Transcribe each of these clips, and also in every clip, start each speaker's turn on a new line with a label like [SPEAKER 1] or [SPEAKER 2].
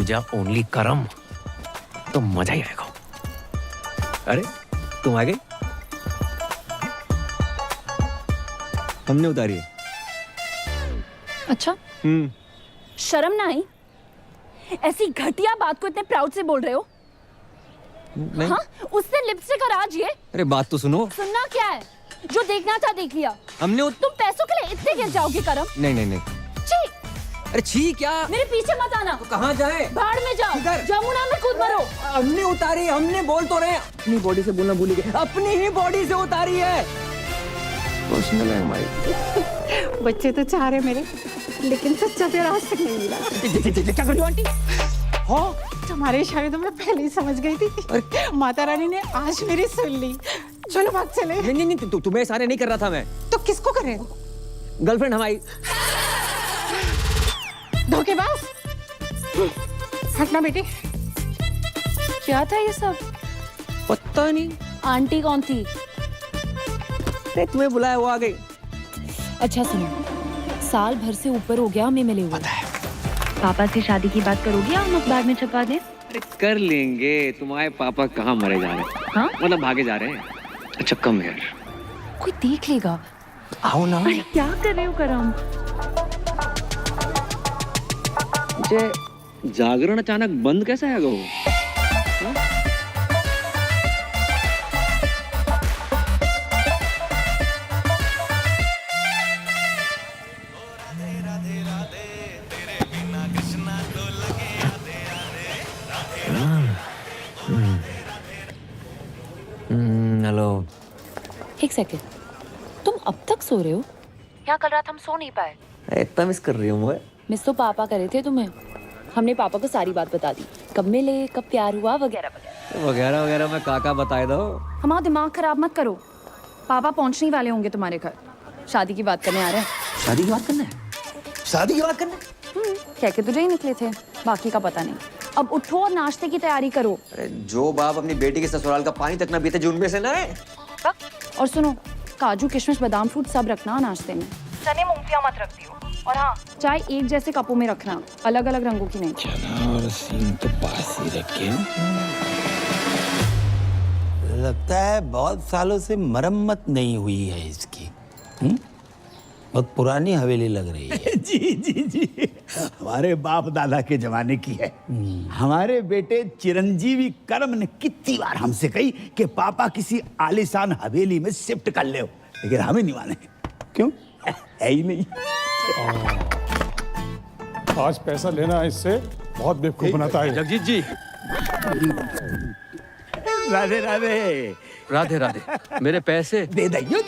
[SPEAKER 1] पूजा only करम तो मजा ही आएगा। अरे तुम आ गई? हमने उतारी है।
[SPEAKER 2] अच्छा शर्म ना आई? ऐसी घटिया बात को इतने प्राउड से बोल रहे हो?
[SPEAKER 1] नहीं।
[SPEAKER 2] हाँ? उससे लिपस्टिक और आज ये?
[SPEAKER 1] अरे बात तो सुनो।
[SPEAKER 2] सुनना क्या है? जो देखना था देख लिया।
[SPEAKER 1] हमने
[SPEAKER 2] तुम पैसों के लिए इतने गिर जाओगे करम?
[SPEAKER 1] नहीं नहीं नहीं।
[SPEAKER 2] छी!
[SPEAKER 1] अरे छी क्या?
[SPEAKER 2] मेरे पीछे मत आना।
[SPEAKER 1] तो कहाँ जाए?
[SPEAKER 2] बाढ़ में जाओ।
[SPEAKER 1] किधर?
[SPEAKER 2] जमुना में कूद मरो।
[SPEAKER 1] हमने उतारी, हमने बोल तो रहे अपनी बॉडी से बोलना भूल गए। अपनी ही बॉडी से उतारी है। इमोशनल है हमारी।
[SPEAKER 2] बच्चे तो चाह रहे मेरे, लेकिन सच्चा प्यार आज तक नहीं मिला।
[SPEAKER 1] क्या कर रही हो आंटी? हाँ
[SPEAKER 3] तुम्हारे इशारे तो मैं पहले ही समझ गई थी। माता रानी ने आज मेरी सुन ली। चलो भाग चले।
[SPEAKER 1] नहीं नहीं नहीं, तुम्हें सारे नहीं कर रहा था मैं।
[SPEAKER 3] तो किसको करे?
[SPEAKER 1] गर्लफ्रेंड हमारी।
[SPEAKER 3] धोखेबाज। हटना बेटी।
[SPEAKER 2] क्या था ये सब?
[SPEAKER 1] पता नहीं।
[SPEAKER 2] आंटी कौन थी?
[SPEAKER 1] अरे तुम्हें बुलाया, वो आ गई।
[SPEAKER 2] अच्छा सुनो, साल भर से ऊपर हो गया हमें मिले हुए।
[SPEAKER 4] पापा से शादी की बात करोगे या हम अखबार में छपवा दें?
[SPEAKER 1] अरे कर लेंगे। तुम्हारे पापा कहाँ मरे जा रहे हैं?
[SPEAKER 4] हाँ?
[SPEAKER 1] मतलब भागे जा रहे हैं। अच्छा कम यार।
[SPEAKER 2] कोई देख लेगा।
[SPEAKER 1] आओ ना।
[SPEAKER 4] अरे क्या कर रहे हो करम?
[SPEAKER 1] मुझे जागरण अचानक बंद कैसे आ गया? हेलो।
[SPEAKER 2] एक सेकंड, तुम अब तक सो रहे हो?
[SPEAKER 4] यहाँ कल रात हम सो नहीं पाए।
[SPEAKER 1] इतना मिस कर रही हूँ मैं।
[SPEAKER 2] मिस तो पापा करे थे तुम्हें। हमने पापा को सारी बात बता दी, कब मिले, कब प्यार हुआ, वगैरह वगैरह।
[SPEAKER 1] वगैरह वगैरह मैं काका बताए दो।
[SPEAKER 2] हमारा दिमाग खराब मत करो। पापा पहुंचने वाले होंगे तुम्हारे घर। शादी की बात करने आ रहे हैं।
[SPEAKER 1] शादी की बात करना है? शादी की बात करना है?
[SPEAKER 2] कह के तुझे ही निकले थे, बाकी का पता नहीं। अब उठो और नाश्ते की तैयारी करो।
[SPEAKER 1] अरे जो बाप अपनी बेटी के ससुराल का पानी तक ना पीते, जो उनमें से ना है।
[SPEAKER 2] और सुनो, काजू किशमिश बादाम फ्रूट सब रखना नाश्ते में।
[SPEAKER 4] चने मूंगफलियां मत रख दियो। और हाँ,
[SPEAKER 2] चाय एक जैसे कपों में रखना, अलग अलग रंगों की नहीं।
[SPEAKER 5] चना और सींग तो पास ही रखे। लगता है बहुत सालों से मरम्मत नहीं हुई है इसकी। बहुत पुरानी हवेली लग रही है।
[SPEAKER 6] जी जी जी, हमारे बाप दादा के जमाने की है। हमारे बेटे चिरंजीवी करम ने कितनी बार हमसे कही कि पापा किसी आलीशान हवेली में शिफ्ट कर ले, लेकिन हमें नहीं माने। क्यों? है ही नहीं।
[SPEAKER 7] आज पैसा लेना है इससे बहुत बेवकूफ बनाता है।
[SPEAKER 1] जगजीत जी।
[SPEAKER 6] राधे राधे।
[SPEAKER 1] राधे राधे। मेरे पैसे
[SPEAKER 6] दे दैयो।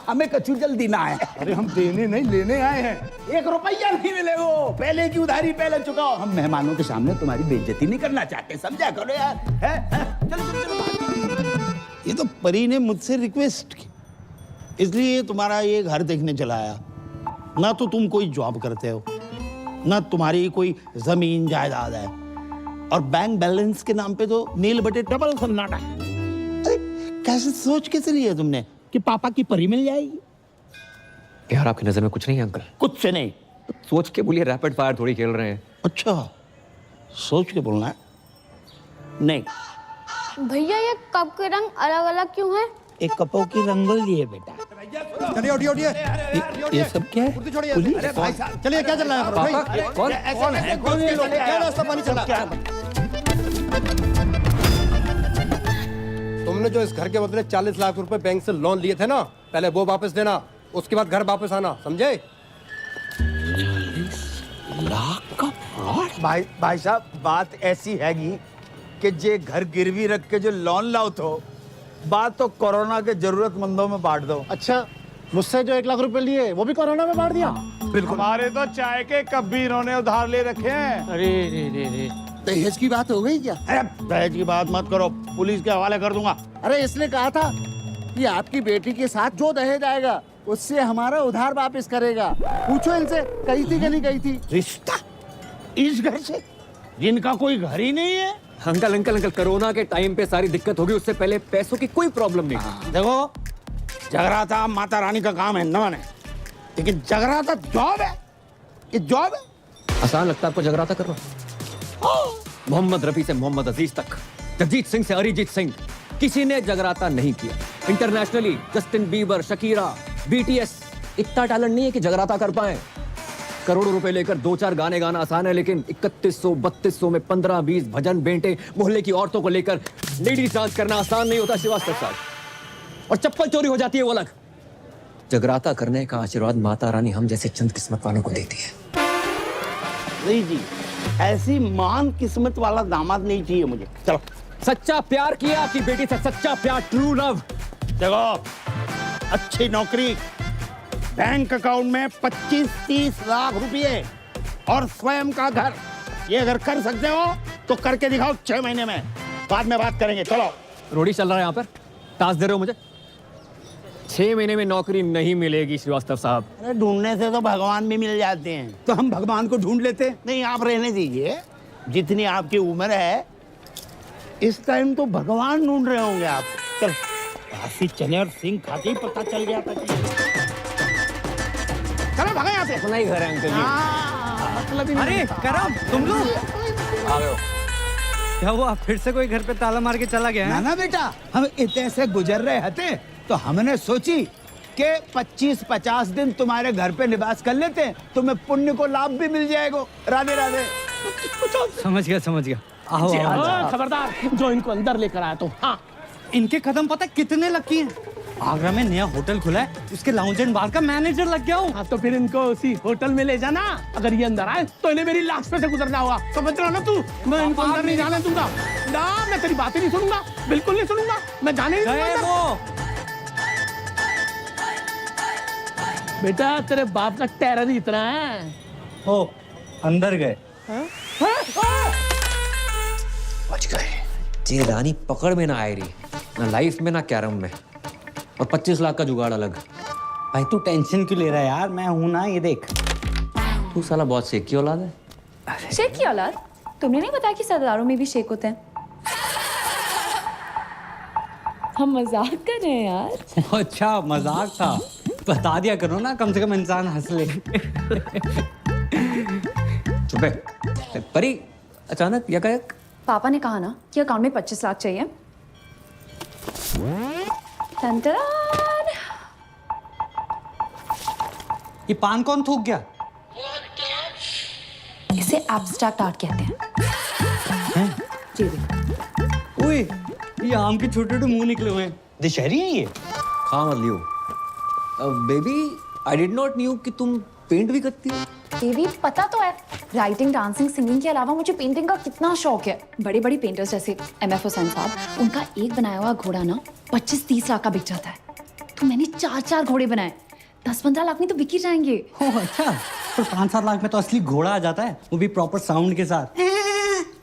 [SPEAKER 6] हमें कछु जल्दी ना है।
[SPEAKER 7] अरे हम देने नहीं लेने आए हैं।
[SPEAKER 6] 1 रुपया नहीं मिलेगा। पहले की उधारी पहले चुकाओ। हम मेहमानों के सामने तुम्हारी बेइज्जती नहीं करना चाहते, समझा करो यार। चलो।
[SPEAKER 5] ये तो परी ने मुझसे रिक्वेस्ट की, इसलिए तुम्हारा ये घर देखने चला आया। ना तो तुम कोई जॉब करते हो, ना तुम्हारी कोई जमीन जायदाद है, और बैंक बैलेंस के नाम पे तो नील बटे डबल सन्नाटा है। अरे कैसे सोच के चली है तुमने कि पापा की परी मिल जाएगी?
[SPEAKER 1] यार आपकी नजर में कुछ नहीं है अंकल?
[SPEAKER 5] कुछ से नहीं।
[SPEAKER 1] सोच के बोलिए, रैपिड फायर थोड़ी खेल रहे हैं।
[SPEAKER 5] अच्छा, सोच के बोलना है। नहीं,
[SPEAKER 8] भैया ये कप के रंग अलग अलग क्यों हैं?
[SPEAKER 5] एक कपों की रंगोली है बेटा। ये सब क्या है? पुलिस?
[SPEAKER 7] चलिए, क्या चल रहा है?
[SPEAKER 1] पापा कौन है?
[SPEAKER 7] क्या रास्ता पानी चल रहा है? तुमने जो इस घर के बदले 40 लाख रुपए बैंक से लोन लिए थे ना, पहले वो वापस देना, उसके बाद घर वापस आना, समझे?
[SPEAKER 5] 40 लाख का फ्रॉड?
[SPEAKER 6] भाई साहब, बात ऐसी हैगी कि जे घर गिरवी रख के जो लोन लाओ तो बात तो कोरोना के जरूरतमंदों में बांट दो।
[SPEAKER 7] अच्छा, मुझसे जो 1 लाख रुपए लिए वो भी कोरोना में बांट दिया?
[SPEAKER 6] बिल्कुल।
[SPEAKER 7] हमारे तो चाय के कप भी इन्होंने उधार ले रखे हैं।
[SPEAKER 5] अरे रे।
[SPEAKER 6] दहेज की बात हो गई क्या?
[SPEAKER 5] अरे दहेज की बात मत करो, पुलिस के हवाले कर दूंगा।
[SPEAKER 9] अरे इसने कहा था कि आपकी बेटी के साथ जो दहेज आएगा उससे हमारा उधार वापस करेगा। पूछो इनसे, कही थी कि नहीं कही थी?
[SPEAKER 5] रिश्ता इस घर से, जिनका कोई घर ही नहीं है।
[SPEAKER 1] अंकल, कोरोना के टाइम पे सारी दिक्कत होगी, उससे पहले पैसों की कोई प्रॉब्लम नहीं।
[SPEAKER 5] देखो, जगराता माता रानी का काम है न माने, लेकिन जगराता जॉब है। ये जॉब है।
[SPEAKER 1] आसान लगता है आपको जगराता कर रहा हूँ? मोहम्मद रफी से मोहम्मद अजीज तक, जगजीत सिंह से अरिजीत सिंह, किसी ने जगराता नहीं किया। Internationally Justin Bieber, Shakira, BTS, इतना टैलेंट नहीं है कि जगराता कर पाए। करोड़ों रुपए लेकर 2-4 गाने गाना आसान है, लेकिन 3100-3200 में 15-20 भजन बेंटे मोहल्ले की औरतों को लेकर लेडीज डांस करना आसान नहीं होता श्रीवास्तव साहब। और चप्पल चोरी हो जाती है वो अलग। जगराता करने का आशीर्वाद माता रानी हम जैसे चंद किस्मत वालों को देती है।
[SPEAKER 5] नहीं जी, ऐसी महान किस्मत वाला दामाद नहीं चाहिए मुझे। चलो।
[SPEAKER 1] सच्चा प्यार किया आपकी बेटी से, सच्चा प्यार, ट्रू लव।
[SPEAKER 5] देखो, अच्छी नौकरी, बैंक अकाउंट में 25-30 लाख रुपए और स्वयं का घर, ये अगर कर सकते हो तो करके दिखाओ 6 महीने में। बाद में बात करेंगे। चलो।
[SPEAKER 1] रोडी चल रहा है यहाँ पर, टास्क दे रहे हो मुझे। 6 महीने में नौकरी नहीं मिलेगी श्रीवास्तव साहब।
[SPEAKER 5] अरे ढूंढने से तो भगवान भी मिल जाते हैं।
[SPEAKER 6] तो हम भगवान को ढूंढ लेते।
[SPEAKER 5] नहीं, आप रहने दीजिए। जितनी आपकी उम्र है इस टाइम तो भगवान ढूंढ रहे होंगे आप। चल, काशी चने और सिंह खा के ही पता चल गया था। चलो भागा यहाँ से।
[SPEAKER 1] अपना ही घर है अंकल जी।
[SPEAKER 5] मतलब ही नहीं।
[SPEAKER 10] अरे करम, तुम लोग
[SPEAKER 1] आ गए हो।
[SPEAKER 10] क्या हुआ, फिर से कोई घर पे ताला मार के चला गया है?
[SPEAKER 6] ना बेटा, हम इतने से गुजर रहे थे तो हमने सोची कि 25-50 दिन तुम्हारे घर पे निवास कर लेते हैं, तुम्हें पुण्य को लाभ भी मिल जाएगा। राधे राधे।
[SPEAKER 10] समझ गया। आओ आओ।
[SPEAKER 5] खबरदार, जो इनको अंदर लेकर आया तो। हाँ,
[SPEAKER 10] इनके कदम पता कितने लकी हैं? आगरा में नया होटल खुला है, उसके लाउंज एंड बार का मैनेजर लग गया हूँ।
[SPEAKER 5] हाँ, तो फिर इनको उसी होटल में ले जाना। अगर ये अंदर आए तो इन्हें मेरी लाश पे से गुजरना होगा। समझ रहा ना तू? मैं इनको अंदर नहीं जाने दूंगा। ना, मैं तेरी बातें नहीं सुनूंगा, बिल्कुल नहीं सुनूंगा। मैं जाने नहीं
[SPEAKER 10] गए
[SPEAKER 5] दूंगा।
[SPEAKER 10] वो।
[SPEAKER 5] बेटा, तेरे बाप का टेरर ही इतना है।
[SPEAKER 10] हो, अंदर गए।
[SPEAKER 1] बच गए। ये रानी पकड़ में ना आए रही, ना लाइफ में ना कैरम में। और 25 लाख का जुगाड़ अलग।
[SPEAKER 10] भाई तू टेंशन क्यों ले रहा है यार, मैं हूं ना, ये देख।
[SPEAKER 1] तू साला बहुत शेख की औलाद है।
[SPEAKER 2] शेख की औलाद? तुमने नहीं बताया कि सरदारों में भी शेख होते हैं? हम मजाक कर रहे हैं यार।
[SPEAKER 10] अच्छा, मजाक था। बता दिया करो ना, कम से कम इंसान हंस ले।
[SPEAKER 1] चुप है। परी, अचानक यकायक।
[SPEAKER 2] पापा ने कहा ना कि अकाउंट में 25 लाख चाहिए। टन-टन।
[SPEAKER 10] ये पान कौन थूक गया?
[SPEAKER 2] इसे एब्स्ट्रैक्ट आर्ट कहते हैं। जी देखो।
[SPEAKER 10] ओए, ये आम के छोटे छोटे मुंह निकले हुए हैं, दशहरी है ये।
[SPEAKER 1] खा मत लियो। Baby, I did not knew कि तुम पेंट भी करती हो।
[SPEAKER 2] बेबी, पता तो है, राइटिंग, डांसिंग, सिंगिंग के अलावा मुझे पेंटिंग का कितना शौक है। बड़े बड़े पेंटर्स जैसे MF हुसैन साहब, उनका एक बनाया हुआ घोड़ा ना 25-30 लाख का बिक जाता है। तो मैंने 4-4 घोड़े बनाए, 10-15 लाख में तो बिक ही जाएंगे।
[SPEAKER 10] ओह अच्छा, पर 5-7 लाख में तो असली घोड़ा आ जाता है, वो भी प्रॉपर साउंड के साथ।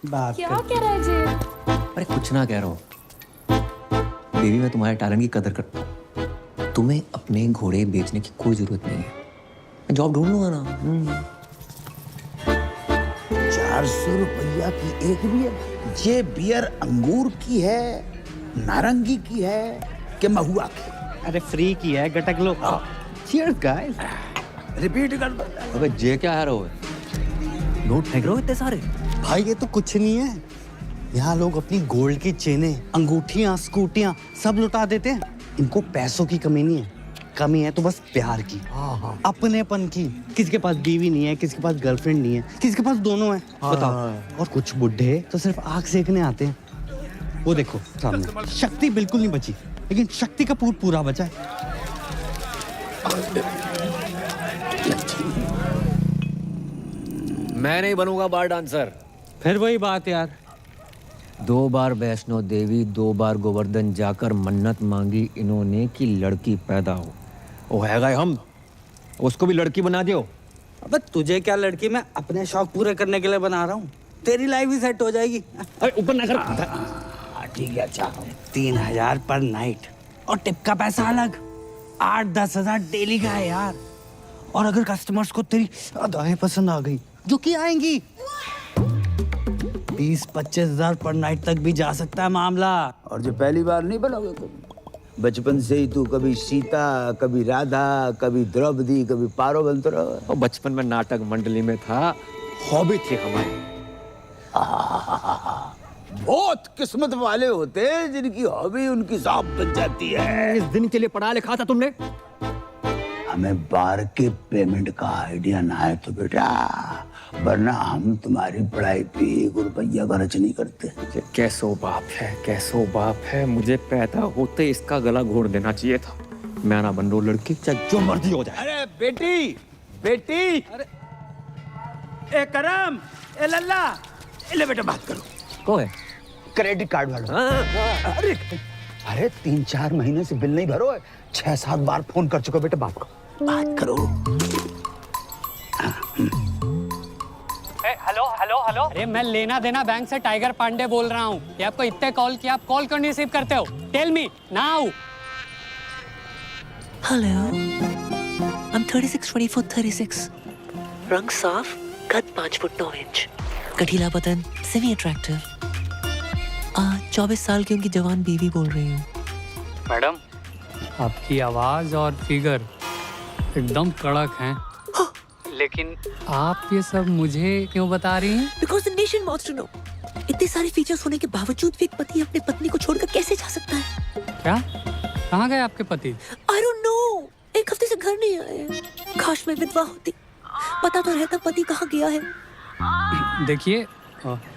[SPEAKER 10] बात
[SPEAKER 2] क्या कह रहा है जी?
[SPEAKER 1] अरे कुछ ना कह रहा हूँ बेबी, मैं तुम्हारे टैलेंट की कदर करता हूँ। तुम्हें अपने घोड़े बेचने की कोई जरूरत नहीं है, मैं जॉब ढूंढ लूंगा ना।
[SPEAKER 6] 400 रुपया की एक बियर? ये बियर अंगूर की है, नारंगी की है कि महुआ की?
[SPEAKER 10] अरे फ्री की है, गटक लो। Cheers guys.
[SPEAKER 6] रिपीट कर दो।
[SPEAKER 1] अबे जे क्या है रो? नोट फेंक रहे हो इतने सारे?
[SPEAKER 10] भाई ये तो कुछ नहीं है, यहाँ लोग अपनी गोल्ड की चेनें, अंगूठियां, स्कूटियां सब लुटा देते हैं। इनको पैसों की कमी नहीं है, कमी है तो बस प्यार की, अपनेपन की। किसी के पास बीवी नहीं है, किसी के पास गर्लफ्रेंड नहीं है, किसी के पास दोनों है। बताओ। और कुछ बुढ़े तो सिर्फ आग सेकने आते हैं। वो देखो सामने, शक्ति बिल्कुल नहीं बची, लेकिन शक्ति का पूरा बचा है।
[SPEAKER 1] मैं नहीं बनूंगा बार डांसर।
[SPEAKER 10] फिर वही बात यार,
[SPEAKER 1] 2 बार वैष्णो देवी, 2 बार गोवर्धन जाकर मन्नत मांगी इन्होंने कि लड़की पैदा हो। वो हैगा हम, उसको भी लड़की बना दियो।
[SPEAKER 10] अब तुझे क्या लड़की, मैं अपने शौक पूरे करने के लिए बना रहा हूँ। तेरी लाइफ भी सेट हो जाएगी।
[SPEAKER 1] अरे ऊपर ना कर।
[SPEAKER 10] ठीक है, अच्छा 3000 पर नाइट और टिप का पैसा अलग। 8-10 हजार डेली का है यार। और अगर कस्टमर्स को तेरी अदाएं पसंद आ गई, जो कि आएंगी, 20-25 हजार पर नाइट तक भी जा सकता है मामला।
[SPEAKER 6] और जो पहली बार नहीं बनोगे कभी, बचपन से ही तू कभी सीता, कभी राधा, कभी द्रौपदी, कभी पारो बनते रहो।
[SPEAKER 1] और बचपन में नाटक मंडली में था, हॉबी थी हमारी।
[SPEAKER 6] बहुत किस्मत वाले होते हैं जिनकी हॉबी उनकी जॉब बन जाती है।
[SPEAKER 1] इस दिन के लिए पढ़ा लिखा था तुमने?
[SPEAKER 6] हमें बार के पेमेंट का आइडिया ना है तो बेटा, वरना हम तुम्हारी पढ़ाई पे 1 रुपया खर्च नहीं करते।
[SPEAKER 1] कैसो बाप है, कैसो बाप है। मुझे पैदा होते इसका गला घोट देना चाहिए था। मैं ना बन रो लड़की, चाहे जो मर्जी हो जाए।
[SPEAKER 6] अरे बेटी, बेटी, अरे ए करम, ए लल्ला, ले बेटा बात करो।
[SPEAKER 1] कौन है?
[SPEAKER 6] क्रेडिट कार्ड वाला। अरे 3-4 महीने से बिल नहीं भरो है, 6-7 बार फोन कर चुका बेटा, बात करो।
[SPEAKER 11] हेलो हेलो हेलो, अरे मैं लेना देना बैंक से टाइगर पांडे बोल रहा हूँ। ये आपको इतने कॉल किया, आप कॉल क्यों नहीं रिसीव करते हो? Tell me now.
[SPEAKER 12] Hello, I'm 36, 24, 36. रंग साफ, कद 5 फुट 9 इंच, गठीला बदन, सेमी अट्रैक्टिव। 24 साल की उनकी जवान बीवी बोल रही हूँ।
[SPEAKER 11] मैडम, आपकी आवाज और फिगर एकदम कड़क हैं। लेकिन आप ये सब मुझे क्यों बता रही हैं?
[SPEAKER 12] Because the nation wants to know. इतने सारे फीचर्स होने के बावजूद भी एक पति अपने पत्नी को छोड़कर कैसे जा सकता है?
[SPEAKER 11] क्या? कहाँ गए आपके पति?
[SPEAKER 12] I don't know. 1 हफ्ते से घर नहीं आए। काश मैं विधवा होती, पता तो रहता पति कहाँ गया है।
[SPEAKER 11] देखिए,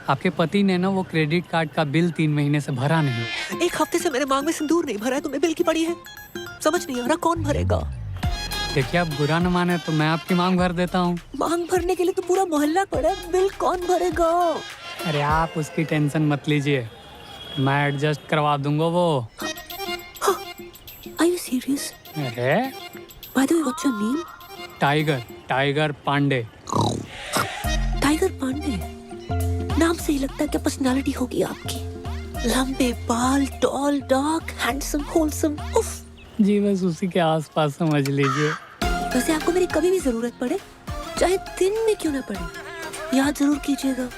[SPEAKER 11] आपके पति ने ना वो क्रेडिट कार्ड का बिल 3 महीने से भरा नहीं।
[SPEAKER 12] 1 हफ्ते से मैंने मांग में सिंदूर नहीं भरा है, तो मैं बिल की पड़ी है। समझ नहीं आ रहा कौन भरेगा।
[SPEAKER 11] देखिए, आप बुरा न माने तो मैं आपकी मांग भर देता हूँ।
[SPEAKER 12] मांग भरने के लिए तो पूरा मोहल्ला पड़ा है, बिल कौन भरेगा?
[SPEAKER 11] अरे आप उसकी टेंशन मत लीजिए, मैं एडजस्ट करवा दूंगा वो।
[SPEAKER 12] Are you serious?
[SPEAKER 11] अरे
[SPEAKER 12] By the way, what's your name?
[SPEAKER 11] Tiger Pandey.
[SPEAKER 12] Tiger Pandey नाम से ही लगता है क्या पर्सनालिटी होगी आपकी? लंबे बाल, टॉल, डार्क, हैंडसम, होलसम। उफ।
[SPEAKER 11] जी बस उसी के आसपास समझ लीजिए।
[SPEAKER 12] वैसे आपको मेरी कभी भी जरूरत पड़े, चाहे दिन में क्यों ना पड़े, याद जरूर कीजिएगा।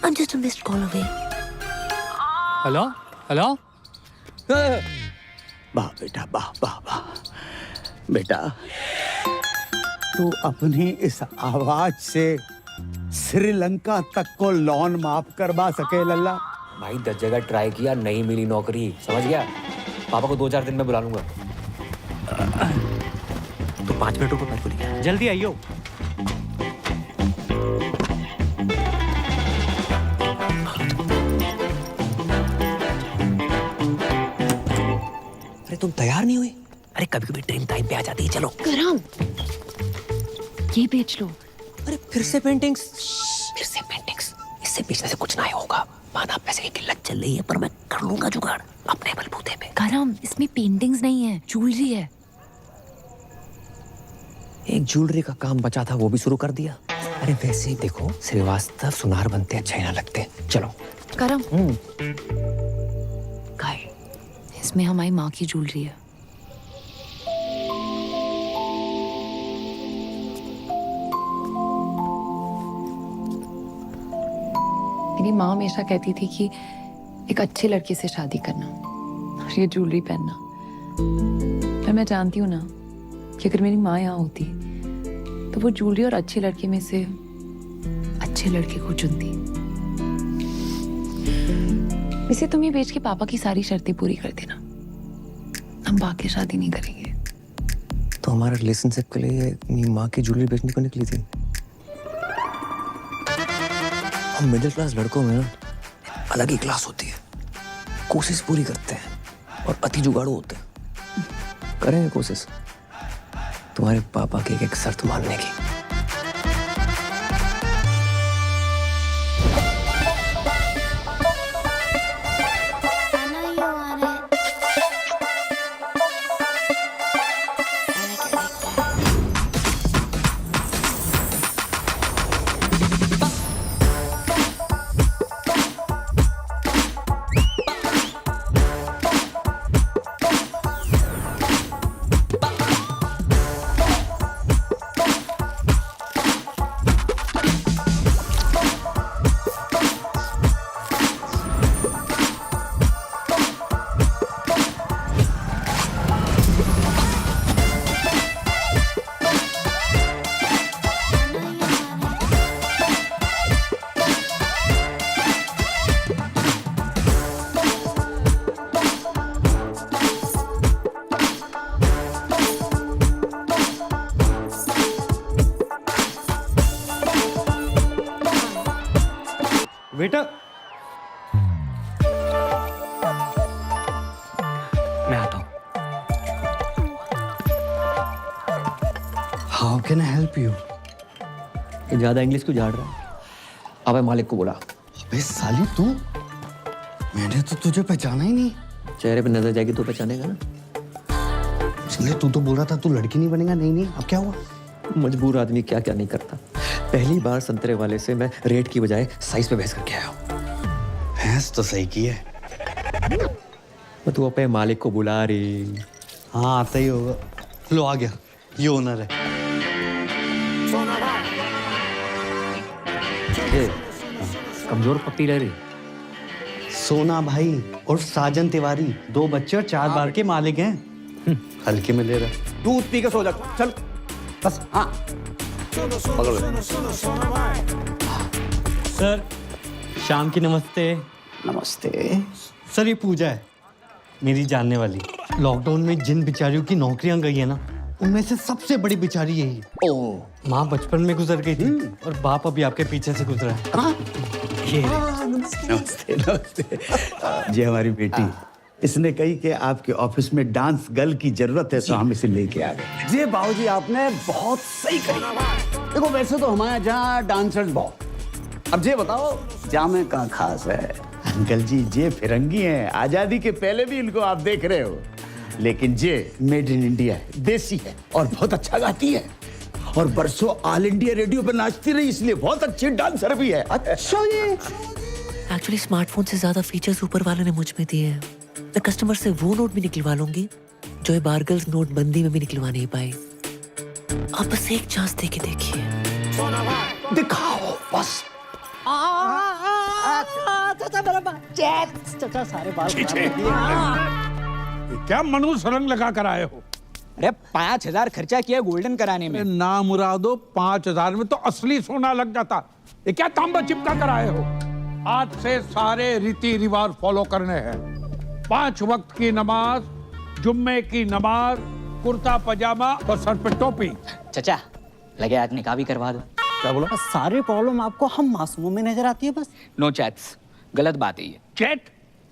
[SPEAKER 12] I'm just a missed call away.
[SPEAKER 11] Hello hello.
[SPEAKER 6] वाह बेटा, वाह वाह वाह। बेटा, तू अपनी इस आवाज से श्रीलंका तक को लोन माफ करवा सके लल्ला?
[SPEAKER 1] भाई 10 जगह ट्राई किया, नहीं मिली नौकरी, समझ गया? पापा को 2-4 दिन में बुला लूंगा। तो 5 मिनट रुको, मेरे को लेके
[SPEAKER 11] जल्दी आइयो।
[SPEAKER 1] अरे तुम तैयार नहीं हुई? अरे कभी कभी ट्रेन टाइम पे आ जाती है। चलो
[SPEAKER 2] करम, ये बेच लो।
[SPEAKER 1] अरे फिर से पेंटिंग्स? इससे बेचने से कुछ ना होगा। माना पैसे की किल्लत चल रही है, पर मैं कर लूंगा जुगाड़ अपने बलबूते पे।
[SPEAKER 2] करम, इसमें पेंटिंग्स नहीं है, ज्वेलरी है।
[SPEAKER 1] एक ज्वेलरी का काम बचा था, वो भी शुरू कर दिया। अरे वैसे ही देखो, श्रीवास्तव सुनार बनते अच्छे ना लगते। चलो
[SPEAKER 2] करम, इसमें हमारी माँ की ज्वेलरी है। मेरी माँ हमेशा कहती थी कि एक अच्छे लड़के से शादी करना और ये ज्वेलरी पहनना। पर मैं जानती हूँ ना कि अगर मेरी माँ यहाँ होती तो वो ज्वेलरी और अच्छे लड़के में से अच्छे लड़के को चुनती। इसे तुम ये बेच के पापा की सारी शर्तें पूरी कर देना, हम बाकी शादी नहीं करेंगे।
[SPEAKER 1] तो हमारे रिलेशनशिप के लिए अपनी माँ की ज्वेलरी बेचने को निकली थी। हम मिडिल क्लास लड़कों में ना अलग ही क्लास होती है, कोशिश पूरी करते हैं और अति जुगाड़ू होते हैं। करेंगे कोशिश तुम्हारे पापा की एक शर्त मानने की।
[SPEAKER 10] वेटर, मैं आता हूँ। How can I help you?
[SPEAKER 1] ये ज्यादा इंग्लिश क्यों झाड़ रहा है? अबे मालिक को बुला।
[SPEAKER 10] अबे साली तू, मैंने तो तुझे पहचाना ही नहीं।
[SPEAKER 1] चेहरे पे नजर जाएगी तो पहचानेगा ना।
[SPEAKER 10] इसलिए तू तो बोल रहा था तू लड़की नहीं बनेगा। नहीं नहीं, अब क्या हुआ?
[SPEAKER 1] मजबूर आदमी क्या क्या नहीं करता। पहली बार संतरे वाले से मैं रेट की बजाय साइज पे बहस करके आया हूँ।
[SPEAKER 10] भैंस तो सही की है।
[SPEAKER 1] तू अपने मालिक को बुला रही।
[SPEAKER 10] हाँ आता ही होगा। लो आ गया, ये ओनर है।
[SPEAKER 1] कमजोर पत्ती रह रही।
[SPEAKER 10] सोना भाई और साजन तिवारी, 2 बच्चे और 4 बार के मालिक हैं। हल्के में ले रहा।
[SPEAKER 6] दूध पी के सो जा, चल बस। हाँ
[SPEAKER 10] सर शाम की नमस्ते।
[SPEAKER 6] नमस्ते।
[SPEAKER 10] सर ये पूजा है, मेरी जानने वाली। लॉकडाउन में जिन बिचारियों की नौकरियां गई है ना, उनमें से सबसे बड़ी बिचारी यही है।
[SPEAKER 6] ओह,
[SPEAKER 10] माँ बचपन में गुजर गई थी और बाप अभी आपके पीछे से गुजरा है। ये
[SPEAKER 6] नमस्ते नमस्ते। जी हमारी बेटी, इसने कही कि आपके ऑफिस में डांस गर्ल की जरूरत है, तो हम इसे लेके आ गए। जी बाबूजी, आपने बहुत सही कही। देखो वैसे तो हमारे यहाँ डांसर्स बहुत, अब ये बताओ जामे का खास है। अंकल जी ये फिरंगी हैं, आजादी के पहले भी इनको आप देख रहे हो, लेकिन ये मेड इन इंडिया है, देसी है और बहुत अच्छा गाती है और बरसों ऑल इंडिया रेडियो पे नाचती रही, इसलिए बहुत अच्छी डांसर भी है। अच्छा ये
[SPEAKER 12] एक्चुअली स्मार्टफोन से ज्यादा फीचर्स ऊपर वाले ने मुझ में दिए हैं। मैं कस्टमर से वो नोट भी निकलवा लूंगी जो ये बारगल्स नोटबंदी में भी निकलवा नहीं पाई। आप बस एक चांस दे के देखिए।
[SPEAKER 6] दिखाओ बस।
[SPEAKER 3] सारे बाल
[SPEAKER 5] क्या मनुष्य रंग लगा कर आए हो?
[SPEAKER 13] अरे 5,000 खर्चा किया गोल्डन कराने में।
[SPEAKER 5] ना मुरादो, 5,000 में तो असली सोना लग जाता। ये क्या तांबा चिपका कर आए हो? आज से सारे रीति रिवाज फॉलो करने हैं। 5 वक्त की नमाज, जुम्मे की नमाज, कुर्ता पजामा और सर पे टोपी।
[SPEAKER 13] चचा लगे आज निकाह भी करवा दो।
[SPEAKER 5] क्या बोला?
[SPEAKER 3] सारी प्रॉब्लम आपको हम मासूमों में नजर आती है बस।
[SPEAKER 13] नो चैट्स, गलत बात है ये।
[SPEAKER 5] चैट?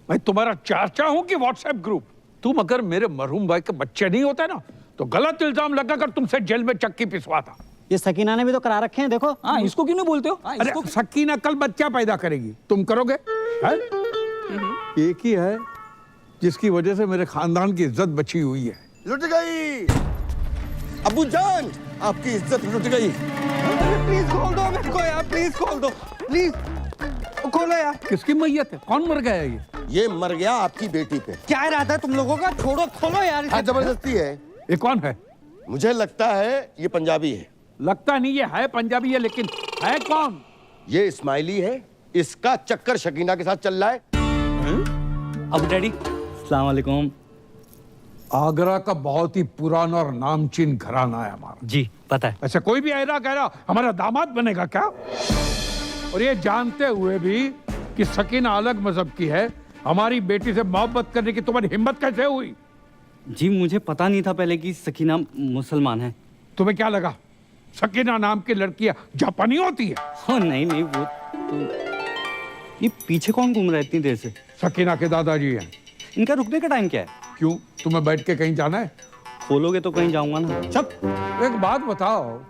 [SPEAKER 5] मैं तुम्हारा चाचा हूँ कि व्हाट्सएप ग्रुप? तुम अगर मेरे मरहूम भाई के बच्चे नहीं होते ना, तो गलत इल्जाम लगाकर तुमसे जेल में चक्की पिसवाता।
[SPEAKER 3] ये सकीना ने भी तो करा रखे हैं, देखो।
[SPEAKER 13] हाँ, इसको क्यों नहीं बोलते हो?
[SPEAKER 5] अरे सकीना कल बच्चा पैदा करेगी, तुम करोगे? एक ही है जिसकी वजह से मेरे खानदान की इज्जत बची हुई है।
[SPEAKER 9] लुट गई अबू जान, आपकी इज्जत लुट गई।
[SPEAKER 13] प्लीज खोल दो मेरे को यार, प्लीज खोल दो, प्लीज खोलो यार।
[SPEAKER 5] किसकी मैयत है? कौन मर गया है?
[SPEAKER 9] ये मर गया आपकी बेटी पे।
[SPEAKER 3] क्या इरादा है तुम लोगों का? छोड़ो, खोलो यार।
[SPEAKER 9] हाँ जबरदस्ती है।
[SPEAKER 5] ये कौन है?
[SPEAKER 9] मुझे लगता है ये पंजाबी है।
[SPEAKER 5] लगता नहीं ये है पंजाबी है, लेकिन है कौन?
[SPEAKER 9] ये इस्माइली है, इसका चक्कर शकीना के साथ चल रहा है।
[SPEAKER 10] अब डैडी अस्सलाम वालेकुम।
[SPEAKER 5] आगरा का बहुत ही पुराना और नामचीन घराना है हमारा।
[SPEAKER 10] जी पता है।
[SPEAKER 5] ऐसा कोई भी ऐरा कह रहा हमारा दामाद बनेगा क्या? और ये जानते हुए भी कि सकीना अलग मजहब की है, हमारी बेटी से मोहब्बत करने की तुम्हारी हिम्मत कैसे हुई?
[SPEAKER 10] जी मुझे पता नहीं था पहले कि सकीना मुसलमान है।
[SPEAKER 5] तुम्हें क्या लगा सकीना नाम की लड़कियां जापानी होती है?
[SPEAKER 10] हाँ नहीं नहीं, वो तो ये पीछे कौन घूम रहा है इतनी देर से?
[SPEAKER 5] सकीना के दादाजी हैं।
[SPEAKER 10] इनका रुकने का टाइम क्या है?
[SPEAKER 5] क्यों, तुम्हें बैठ के कहीं जाना है?
[SPEAKER 10] खोलोगे तो कहीं जाऊंगा ना।
[SPEAKER 5] सब एक बात बताओ,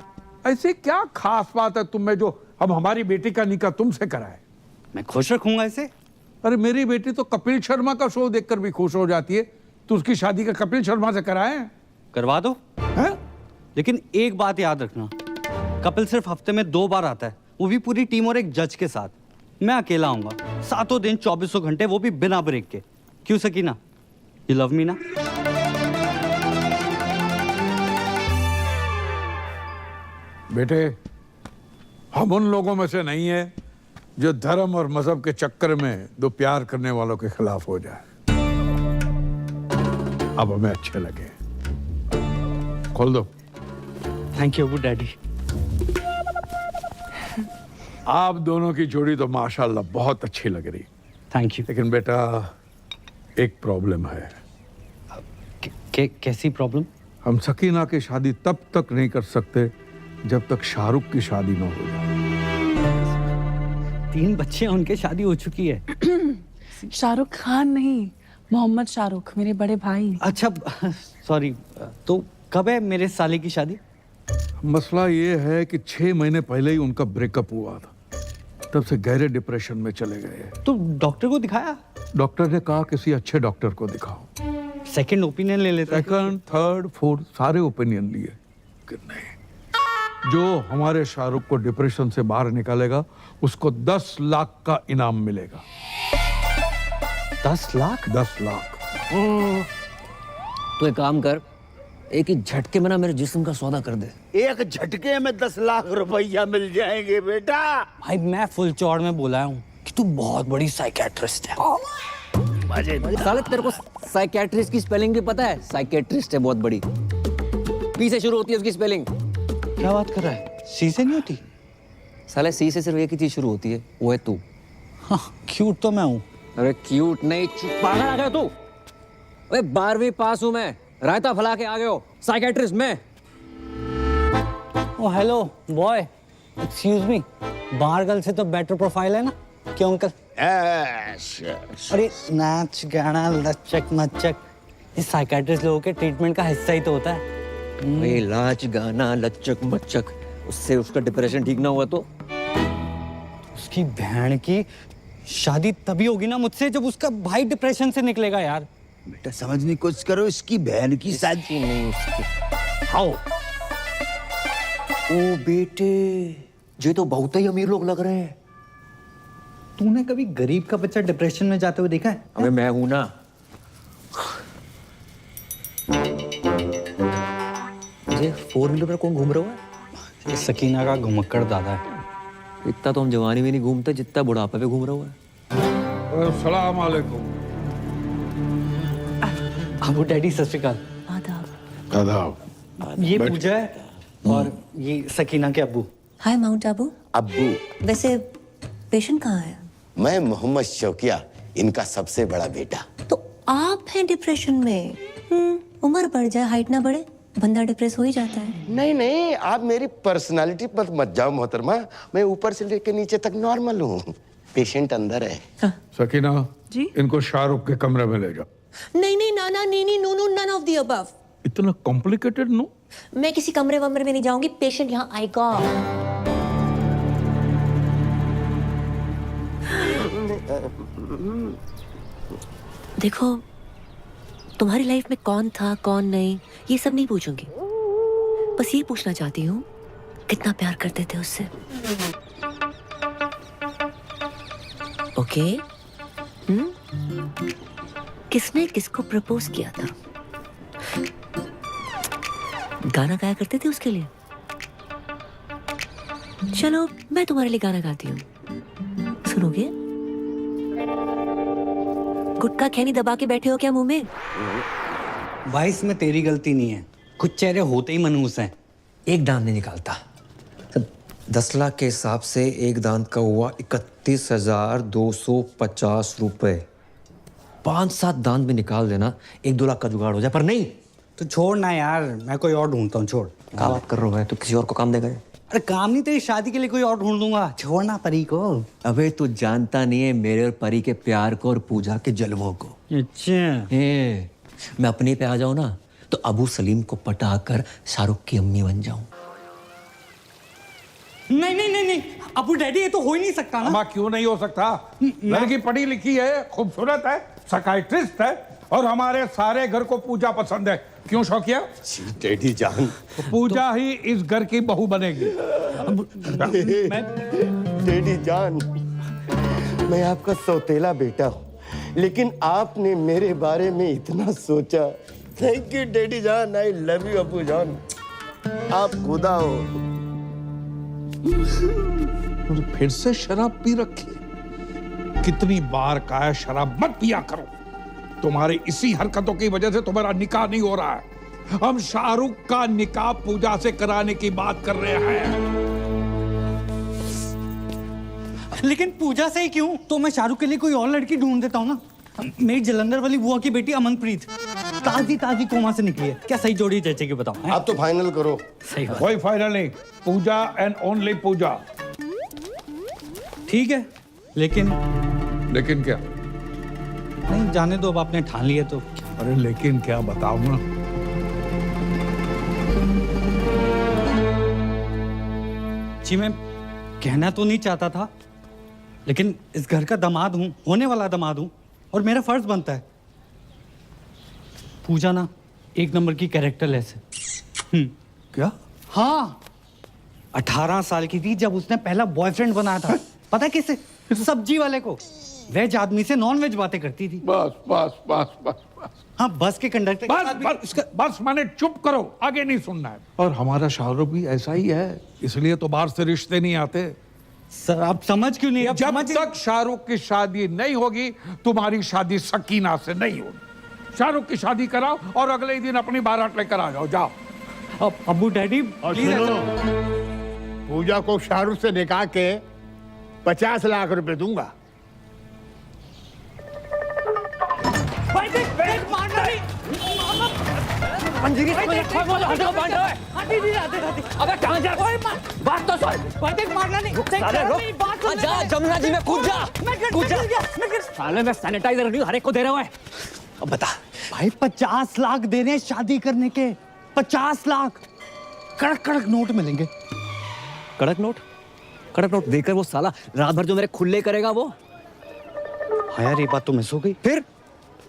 [SPEAKER 5] ऐसी क्या खास बात है तुम में जो हम हमारी बेटी का निकाह तुमसे कराए?
[SPEAKER 10] मैं खुश रखूंगा इसे।
[SPEAKER 5] अरे मेरी बेटी तो कपिल शर्मा का शो देखकर भी खुश हो जाती है, तो उसकी शादी का कपिल शर्मा से कराए?
[SPEAKER 10] करवा दो
[SPEAKER 5] है?
[SPEAKER 10] लेकिन एक बात याद रखना, कपिल सिर्फ हफ्ते में 2 बार आता है, वो भी पूरी टीम और एक जज के साथ। मैं अकेला आऊंगा, 7 दिन 24 घंटे, वो भी बिना ब्रेक के। क्यों सकीना, यू लव मी ना?
[SPEAKER 5] बेटे, हम उन लोगों में से नहीं है जो धर्म और मजहब के चक्कर में दो प्यार करने वालों के खिलाफ हो जाए। अब हमें अच्छे लगे। खोल दो।
[SPEAKER 10] Thank you Abu daddy.
[SPEAKER 5] आप दोनों की जोड़ी तो माशाल्लाह बहुत अच्छी लग रही।
[SPEAKER 10] Thank you.
[SPEAKER 5] लेकिन बेटा एक प्रॉब्लम है।
[SPEAKER 10] कैसी प्रॉब्लम?
[SPEAKER 5] हम सकीना की शादी तब तक नहीं कर सकते जब तक शाहरुख की शादी न हो जाए।
[SPEAKER 10] 3 बच्चे हैं, उनके शादी हो चुकी है।
[SPEAKER 3] शाहरुख खान नहीं, मोहम्मद शाहरुख, मेरे बड़े भाई।
[SPEAKER 10] अच्छा सॉरी, तो कब है मेरे साले की शादी?
[SPEAKER 14] मसला ये है कि 6 महीने पहले ही उनका ब्रेकअप हुआ था, तब से गहरे डिप्रेशन में चले गए।
[SPEAKER 10] तो डॉक्टर को दिखाया?
[SPEAKER 14] डॉक्टर ने कहा किसी अच्छे डॉक्टर को दिखाओ।
[SPEAKER 10] सेकंड ओपिनियन ले लेते।
[SPEAKER 14] सेकंड, थर्ड, फोर्थ सारे ओपिनियन लिए कि नहीं, जो हमारे शाहरुख को डिप्रेशन से बाहर निकालेगा उसको 10 लाख का इनाम मिलेगा।
[SPEAKER 10] 10 लाख?
[SPEAKER 14] 10 लाख।
[SPEAKER 1] तो एक काम कर, एक ही झटके में ना मेरे जिस्म का सौदा कर दे।
[SPEAKER 6] एक झटके में 10 लाख रुपया मिल जाएंगे बेटा।
[SPEAKER 10] भाई मैं फुल चौड़ में बोला हूँ कि तू बहुत बड़ी साइकियाट्रिस्ट है।
[SPEAKER 1] साले तेरे को साइकियाट्रिस्ट की स्पेलिंग भी पता है? साइकियाट्रिस्ट है बहुत बड़ी, पी से शुरू होती है उसकी स्पेलिंग।
[SPEAKER 10] क्या बात कर रहा है? सी से नहीं होती?
[SPEAKER 1] साले सी से सिर्फ एक ही चीज शुरू होती है, वो है तू।
[SPEAKER 10] हाँ, क्यूट तो मैं हूँ।
[SPEAKER 1] अरे क्यूट नहीं, पागल आ गया तू। अरे 12वीं पास हूँ मैं, रायता फैला के आ गए हो। साइकियाट्रिस्ट मैं।
[SPEAKER 10] ओ हेलो बॉय, एक्सक्यूज मी, बाहर गर्ल से तो बेटर प्रोफाइल है ना? क्यों अंकल? अरे नाच गाना लचक मचक, ये साइकियाट्रिस्ट लोगों के ट्रीटमेंट का हिस्सा ही तो होता है।
[SPEAKER 1] भाई लाच गाना लचक मचक, उससे उसका डिप्रेशन ठीक ना हुआ तो?
[SPEAKER 10] उसकी बहन की शादी तभी होगी ना मुझसे जब उसका भाई डिप्रेशन से निकलेगा यार।
[SPEAKER 6] बेटा समझने की कोशिश करो, इसकी बहन की शादी
[SPEAKER 1] नहीं उसकी।
[SPEAKER 6] हाउ?
[SPEAKER 1] ओ बेटे, ये तो बहुत ही अमीर लोग लग रहे हैं।
[SPEAKER 10] तूने कभी गरीब का बच्चा डिप्रेशन में जाते हुए देखा है?
[SPEAKER 1] अबे मैं हूं ना। ये 4 व्हीलर पर कौन घूम रहा है?
[SPEAKER 10] ये सकीना का घुमक्कड़ दादा है।
[SPEAKER 1] इतना तो हम जवानी में नहीं घूमते जितना बुढ़ापे पे घूम रहा है।
[SPEAKER 14] अस्सलाम वालेकुम।
[SPEAKER 10] अबू डैडी सत श्री अकाल।
[SPEAKER 14] आदाब।
[SPEAKER 10] ये पूजा है और ये सकीना के अब्बू।
[SPEAKER 12] हाय माउंट आबू।
[SPEAKER 15] अब्बू।
[SPEAKER 12] वैसे पेशेंट कहाँ है?
[SPEAKER 15] मैं मोहम्मद शौकिया, इनका सबसे बड़ा बेटा।
[SPEAKER 12] तो आप हैं डिप्रेशन में? उम्र बढ़ जाए हाइट ना बढ़े, बंदा डिप्रेस हो ही जाता है।
[SPEAKER 15] नहीं नहीं, आप मेरी पर्सनालिटी पर मत जाओ मोहतरमा, मैं ऊपर से लेकर नीचे तक नॉर्मल हूँ। पेशेंट अंदर है।
[SPEAKER 14] सकीना
[SPEAKER 3] जी?
[SPEAKER 14] इनको शाहरुख के कमरे में ले जाओ।
[SPEAKER 12] नहीं नहीं नाना नीनी नूनू नन ऑफ द अबव।
[SPEAKER 14] इतना कॉम्प्लिकेटेड नो?
[SPEAKER 12] मैं किसी कमरे वमरे में नहीं जाऊंगी, पेशेंट यहाँ आएगा। देखो, तुम्हारी लाइफ में कौन था कौन नहीं ये सब नहीं पूछूंगी, बस ये पूछना चाहती हूँ कितना प्यार करते थे उससे। ओके? किसने किसको प्रपोज किया था? गाना गाया करते थे उसके लिए? चलो मैं तुम्हारे लिए गाना गाती हूँ, सुनोगे? गुटखा खैनी दबा के बैठे हो क्या मुंह में?
[SPEAKER 10] भाई इसमें तेरी गलती नहीं है, कुछ चेहरे होते ही मनहूस हैं।
[SPEAKER 1] एक दांत नहीं निकालता। 10 लाख के हिसाब से एक दांत का हुआ 31,250 रुपए। 5-7 दांत भी निकाल देना, 1-2 लाख का जुगाड़ हो जाए। पर नहीं।
[SPEAKER 10] तो छोड़ ना यार, मैं कोई और ढूंढता हूँ। छोड़।
[SPEAKER 1] क्या बात कर रहा है? तो किसी और को काम देगा?
[SPEAKER 10] अरे काम नहीं, तेरी शादी के लिए कोई और ढूंढ दूंगा। छोड़ना परी को।
[SPEAKER 1] अबे तू जानता नहीं है मेरे और परी के प्यार को और पूजा के जलवों को।
[SPEAKER 10] अच्छा।
[SPEAKER 1] मैं अपने पे आ जाऊं ना तो अबू सलीम को पटाकर शाहरुख की अम्मी बन जाऊं।
[SPEAKER 10] नहीं नहीं नहीं नहीं अबू डैडी, ये तो हो ही नहीं सकता ना।
[SPEAKER 14] अम्मा क्यों नहीं हो सकता? लड़की पढ़ी लिखी है, खूबसूरत है, साइकियाट्रिस्ट है और हमारे सारे घर को पूजा पसंद है। क्यों शौकिया?
[SPEAKER 15] डैडी जान,
[SPEAKER 14] तो पूजा ही इस घर की बहू बनेगी।
[SPEAKER 15] डैडी जान, मैं आपका सौतेला बेटा हूँ, लेकिन आपने मेरे बारे में इतना सोचा। थैंक यू डैडी जान, आई लव यू अबू जान, आप खुदा हो।
[SPEAKER 14] फिर से शराब पी रखी। कितनी बार कहा शराब मत पिया करो। तुम्हारी इसी हरकतों की वजह से तुम्हारा निकाह नहीं हो रहा है। हम शाहरुख का निकाह पूजा से कराने की बात कर रहे हैं।
[SPEAKER 10] लेकिन पूजा से ही क्यों? तो मैं शाहरुख के लिए कोई और लड़की ढूंढ देता हूँ ना। मेरी जलंधर वाली बुआ की बेटी अमनप्रीत ताजी ताजी कोमा से निकली है। क्या सही जोड़ी जचेगी बताओ?
[SPEAKER 15] आप तो फाइनल करो।
[SPEAKER 10] सही बात।
[SPEAKER 14] कोई फाइनल नहीं, पूजा एंड ओनली पूजा।
[SPEAKER 10] ठीक है, लेकिन
[SPEAKER 14] लेकिन क्या?
[SPEAKER 10] नहीं, जाने दो, अब आपने ठान लिया तो।
[SPEAKER 14] अरे लेकिन क्या बताओ ना।
[SPEAKER 10] जी मैं कहना तो नहीं चाहता था, लेकिन इस घर का दामाद हूं, होने वाला दामाद हूं, और मेरा फर्ज बनता है। पूजा ना एक नंबर की कैरेक्टरलेस है।
[SPEAKER 14] क्या?
[SPEAKER 10] हाँ, 18 साल की थी जब उसने पहला बॉयफ्रेंड बनाया था। पता है किसे? सब्जी वाले को। वेज आदमी से नॉन वेज बातें करती थी।
[SPEAKER 14] बस बस बस बस बस।
[SPEAKER 10] हाँ, बस के कंडक्टर के साथ भी-
[SPEAKER 14] बस मैंने चुप करो, आगे नहीं सुनना है। और हमारा शाहरुख भी ऐसा ही है, इसलिए तो बाहर से रिश्ते नहीं आते।
[SPEAKER 10] सर आप समझ क्यों नहीं?
[SPEAKER 14] जब तक शाहरुख की शादी नहीं होगी, तुम्हारी शादी सकीना से नहीं होगी। शाहरुख की शादी कराओ और अगले ही दिन अपनी बारात लेकर आ जाओ। जाओ।
[SPEAKER 10] अब अबू डैडी
[SPEAKER 9] और सुनो, पूजा को शाहरुख से निकाह के 50 लाख रुपए दूंगा।
[SPEAKER 1] मंजीरी समझ रखो, वो हटो, बांट रहा है। अबे कहाँ जा रहा है? बात तो सुन।
[SPEAKER 3] मारना नहीं।
[SPEAKER 1] साले रुक। जा जमुना जी में कूद जा। कूद जा। साले मैं सैनिटाइजर नहीं हर एक को दे रहा हूँ। अब बता
[SPEAKER 10] भाई 50 लाख दे रहे हैं शादी करने के। 50 लाख कड़क कड़क नोट मिलेंगे।
[SPEAKER 1] कड़क नोट? कड़क नोट देकर वो साला रात भर जो मेरे खुले करेगा वो।
[SPEAKER 10] हाँ यार, ये बात तो मिस हो गई। फिर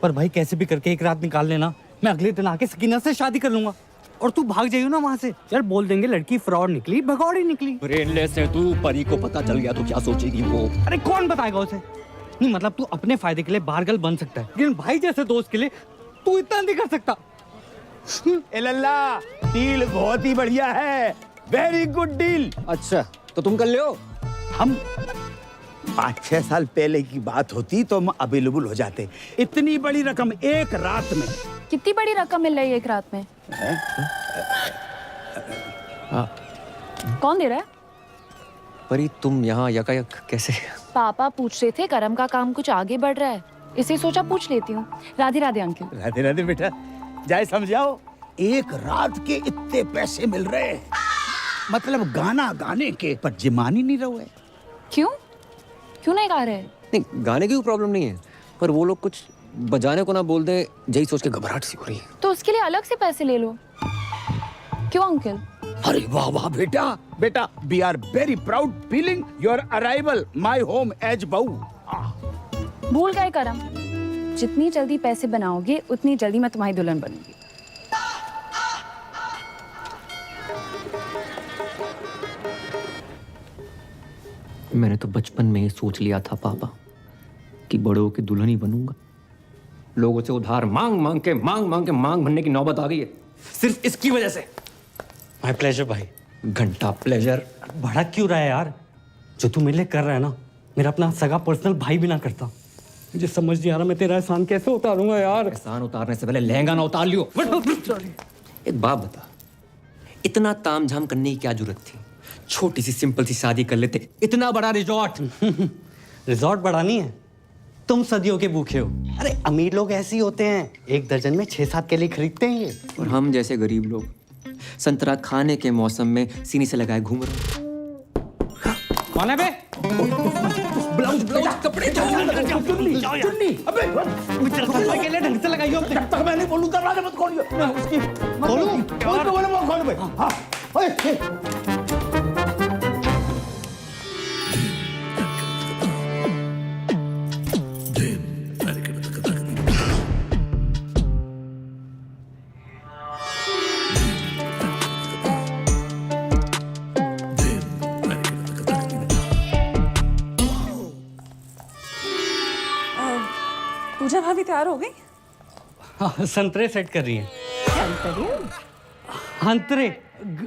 [SPEAKER 10] पर भाई कैसे भी करके एक रात निकाल लेना, मैं अगले दिन आके सकीना से शादी कर लूंगा। और तू भाग जाइयो ना वहां से। यार बोल देंगे लड़की फ्रॉड निकली, भगौड़ी निकली।
[SPEAKER 1] ब्रेनलेस है तू, परी को पता चल गया तो क्या सोचेगी वो?
[SPEAKER 10] अरे कौन बताएगा उसे? नहीं मतलब तू अपने फायदे के लिए बाहर गल बन सकता है, लेकिन भाई जैसे दोस्त के लिए तू इतना नहीं कर सकता।
[SPEAKER 6] ए लल्ला, डील बहुत ही बढ़िया है, वेरी गुड डील।
[SPEAKER 1] अच्छा तो तुम कर लियो।
[SPEAKER 6] हम 5-6 साल पहले की बात होती तो हम अवेलेबल हो जाते। इतनी बड़ी रकम एक रात में।
[SPEAKER 2] कितनी बड़ी रकम मिल रही है एक रात में? कौन दे रहा है?
[SPEAKER 1] परी तुम यहाँ यकायक कैसे?
[SPEAKER 2] पापा पूछ रहे थे करम का काम कुछ आगे बढ़ रहा है, इसे सोचा पूछ लेती हूँ। राधे राधे अंकल।
[SPEAKER 6] राधे राधे बेटा, जाए समझाओ। एक रात के इतने पैसे मिल रहे हैं, मतलब गाना गाने के, पर जिमान ही नहीं रहे।
[SPEAKER 2] क्यों क्यों नहीं गा रहे?
[SPEAKER 1] नहीं गाने की कोई प्रॉब्लम नहीं है, पर वो लोग कुछ बजाने को ना बोल दे, यही सोच के घबराहट सी हो रही है।
[SPEAKER 2] तो उसके लिए अलग से पैसे ले लो। क्यों अंकल?
[SPEAKER 6] अरे वाह वाह बेटा, बेटा we are very proud feeling your arrival my home as बहू।
[SPEAKER 2] भूल गए करम, जितनी जल्दी पैसे बनाओगे उतनी जल्दी मैं तुम्हारी दुल्हन बनूंगी।
[SPEAKER 1] मैंने तो बचपन में ही सोच लिया था पापा कि बड़ों की दुल्हन ही बनूंगा। लोगों से उधार मांग मांग के मांग भरने की नौबत आ गई है, सिर्फ इसकी वजह से।
[SPEAKER 10] माय प्लेजर भाई।
[SPEAKER 1] घंटा प्लेजर।
[SPEAKER 10] भड़क क्यों रहा है यार? जो तू मेरे लिए कर रहा है ना, मेरा अपना सगा पर्सनल भाई भी ना करता। मुझे समझ नहीं आ रहा मैं तेरा एहसान कैसे उतारूंगा यार।
[SPEAKER 1] एहसान उतारने से पहले लहंगा ना उतार लियो। एक बात बता, इतना तामझाम करने की क्या जरूरत थी? छोटी सी सिंपल सी शादी कर लेते। इतना बड़ा रिजॉर्ट।
[SPEAKER 10] रिजॉर्ट बड़ा नहीं है, तुम सदियों के भूखे हो। अरे अमीर लोग ऐसे ही होते हैं, 1 दर्जन में 6-7 केले खरीदते हैं ये।
[SPEAKER 1] और हम जैसे गरीब लोग संतरा खाने के मौसम में सीनी से लगाए घूम रहे।
[SPEAKER 10] कौन है बे?
[SPEAKER 1] ब्लाउज कपड़े
[SPEAKER 10] चुन्नी। अबे केले ढंग से लगाइयो।
[SPEAKER 6] जब तक मैं नहीं बोलूं दरवाजा मत खोलियो। उसकी खोल भाई। हाँ
[SPEAKER 3] पूजा भाभी तैयार हो गई?
[SPEAKER 10] हाँ, संतरे सेट कर रही हैं। अंतरे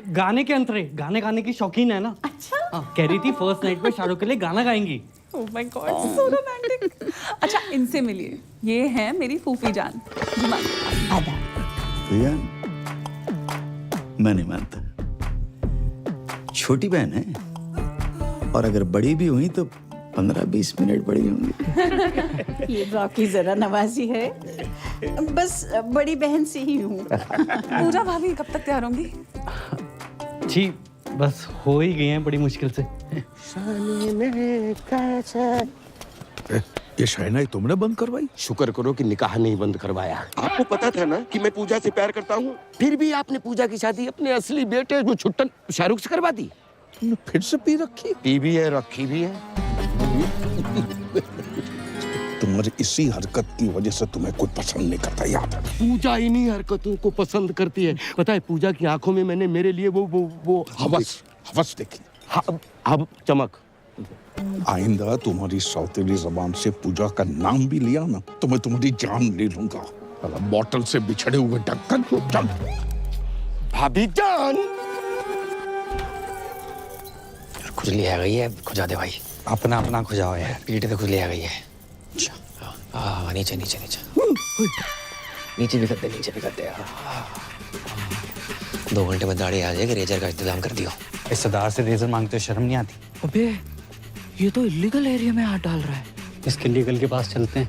[SPEAKER 10] गाने के अंतरे, गाने गाने की शौकीन है ना।
[SPEAKER 3] अच्छा।
[SPEAKER 10] कह रही थी फर्स्ट नाइट पे शाहरुख के लिए गाना गाएंगी।
[SPEAKER 3] Oh my god, so romantic. अच्छा इनसे मिलिए, ये है मेरी फूफी जान। आदा।
[SPEAKER 6] भैया मैं नहीं मानता, छोटी बहन है, और अगर बड़ी भी हुई तो 15-20 मिनट बड़ी होंगी।
[SPEAKER 3] ये बाकी जरा नवाजी है, बस बड़ी बहन से ही हूँ। पूजा भाभी कब तक तैयार होंगी?
[SPEAKER 10] जी बस हो ही गई हैं बड़ी मुश्किल से।
[SPEAKER 14] ये शहनाई तुमने बंद करवाई?
[SPEAKER 15] शुक्र करो कि निकाह नहीं बंद करवाया। आपको पता था ना कि मैं पूजा से प्यार करता हूँ, फिर भी आपने पूजा की शादी अपने असली बेटे जो छुट्टन शाहरुख से करवा दी।
[SPEAKER 14] तुमने फिर से पी रखी?
[SPEAKER 15] पी भी है, रखी भी है।
[SPEAKER 14] तुम्हारी इसी हरकत की वजह से तुम्हें कोई पसंद नहीं करता, याद है?
[SPEAKER 15] पूजा इन्हीं हरकतों को पसंद करती है। पता है, पूजा की आंखों में मैंने मेरे लिए वो
[SPEAKER 14] हवस देखी।
[SPEAKER 15] अब चमक।
[SPEAKER 14] आइंदा तुम्हारी सौतेली जबान से पूजा का नाम भी लिया ना तो मैं तुम्हारी जान ले लूंगा। बॉटल से बिछड़े हुए ढक्कन को चल।
[SPEAKER 15] भाभी जान,
[SPEAKER 1] खुजली आ गई है, खुजा दे भाई।
[SPEAKER 10] अपना अपना खुजाओ यार।
[SPEAKER 1] पीठ पे खुजली आ गई है। हाँ, नीचे नीचे नीचे नीचे भी करते, नीचे भी करते। 2 घंटे में दाढ़ी आ जाएगी, रेजर का इंतजाम कर दियो।
[SPEAKER 10] रिश्तेदार से रेजर मांगते हो शर्म नहीं आती?
[SPEAKER 12] अबे ये तो इलीगल एरिया में हाथ डाल रहा है।
[SPEAKER 11] इसके लीगल के पास चलते हैं।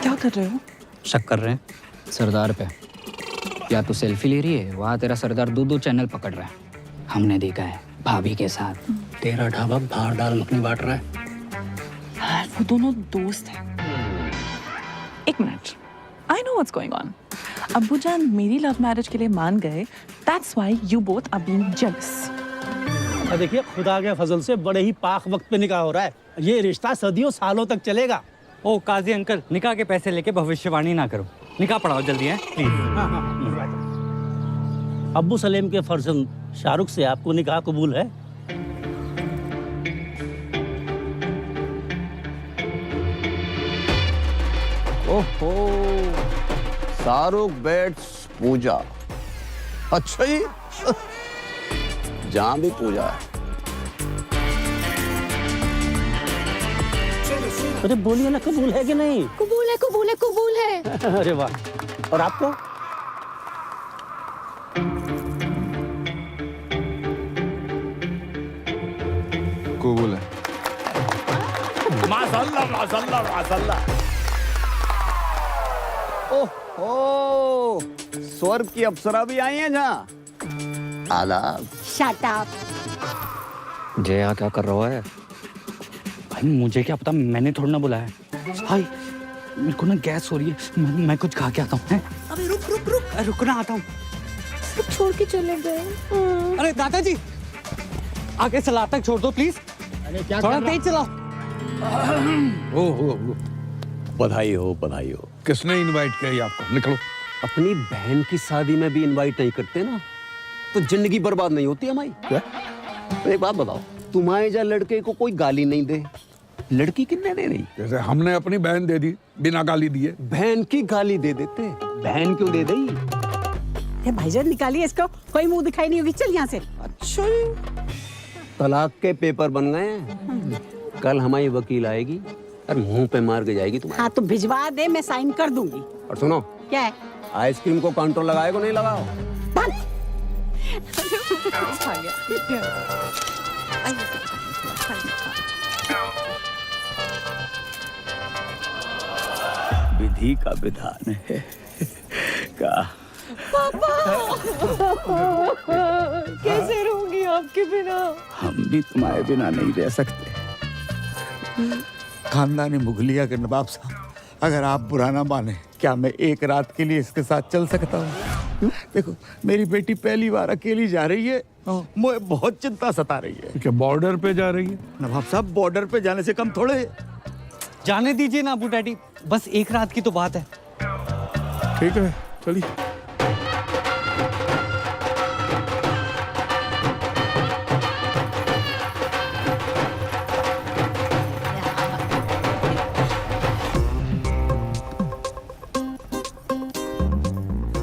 [SPEAKER 12] क्या कर रहे हो?
[SPEAKER 11] शक कर रहे हैं सरदार पे। या तो सेल्फी ले रही है, वहाँ तेरा सरदार 2 चैनल पकड़ रहा है। हमने देखा है भाभी के साथ। तेरा ढाबा बाहर डाल मखनी बांट रहा है।
[SPEAKER 12] वो दोनों दोस्त हैं। एक minute, I know what's going on. अब्बू जान मेरी लव मैरिज के लिए मान गए, that's why you both are being jealous.
[SPEAKER 5] देखिए, खुदा के फजल से बड़े ही पाक वक्त पे निकाह हो रहा है। ये रिश्ता सदियों सालों तक चलेगा।
[SPEAKER 10] ओ काजी अंकल, निकाह के पैसे लेके भविष्यवाणी ना करो। निकाह पढ़ाओ जल्दी है प्लीज।
[SPEAKER 5] अब्बू सलेम के फर्जंद शाहरुख से आपको निकाह कबूल है?
[SPEAKER 15] ओहो, शाहरुख बेट्स पूजा। अच्छा ही, जहाँ भी पूजा है।
[SPEAKER 5] अरे बोलिए ना, कबूल है कि नहीं?
[SPEAKER 8] कबूल है, कबूल है, कबूल है।
[SPEAKER 5] अरे वाह। और आपको?
[SPEAKER 14] कबूल है।
[SPEAKER 6] माशाल्लाह माशाल्लाह माशाल्लाह। ओह, स्वर्ग की अप्सरा भी आई हैं जहाँ। आदाब।
[SPEAKER 3] Shut up.
[SPEAKER 1] जय, यहाँ क्या कर रहा है?
[SPEAKER 10] भाई मुझे क्या पता, मैंने थोड़ा ना बुलाया। हाय, मेरे को ना गैस हो रही है, मैं कुछ खा के आता हूँ।
[SPEAKER 12] अबे रुक
[SPEAKER 10] रुकना, आता हूँ।
[SPEAKER 8] सब छोड़ के चले गए।
[SPEAKER 10] अरे दादाजी, आगे चला तक छोड़ दो प्लीज।
[SPEAKER 5] अरे क्या
[SPEAKER 10] थोड़ा तेज चलाओ।
[SPEAKER 14] ओहो,
[SPEAKER 6] बधाई हो, बधाई हो।
[SPEAKER 14] किसने इनवाइट किया आपको? निकलो।
[SPEAKER 1] अपनी बहन की शादी में भी इनवाइट नहीं करते ना तो जिंदगी बर्बाद नहीं होती हमारी।
[SPEAKER 14] क्या?
[SPEAKER 1] तो एक बात बताओ, तुम्हारे जहाँ लड़के को कोई गाली नहीं दे, लड़की किन्ने दे नहीं?
[SPEAKER 14] जैसे हमने अपनी बहन दे दी बिना गाली दिए।
[SPEAKER 1] बहन की गाली दे देते, बहन क्यों दे दी?
[SPEAKER 3] भाईजान निकालिए इसको, कोई मुंह दिखाई नहीं होगी। चल यहाँ से।
[SPEAKER 1] अच्छा, तलाक के पेपर बन गए हैं। कल हमारी वकील आएगी और मुंह पे मार के जाएगी तुम्हारे।
[SPEAKER 3] हाँ तो भिजवा दे, मैं साइन कर दूंगी।
[SPEAKER 1] और सुनो,
[SPEAKER 3] क्या है?
[SPEAKER 1] आइसक्रीम को काउंटर लगाए को नहीं लगाओ।
[SPEAKER 6] विधि का विधान है का।
[SPEAKER 12] पापा कैसे रहूंगी आपके बिना?
[SPEAKER 6] हम भी तुम्हारे बिना नहीं रह सकते। खानदानी मुगलिया के नवाब साहब, अगर आप बुरा ना माने, क्या मैं एक रात के लिए इसके साथ चल सकता हूँ? देखो, मेरी बेटी पहली बार अकेली जा रही है, मुझे बहुत चिंता सता रही है।
[SPEAKER 14] क्या बॉर्डर पे जा रही है?
[SPEAKER 6] नवाब साहब, बॉर्डर पे जाने से कम थोड़े।
[SPEAKER 10] जाने दीजिए ना अबू डैडी, बस एक रात की तो बात है।
[SPEAKER 14] ठीक है, चलिए।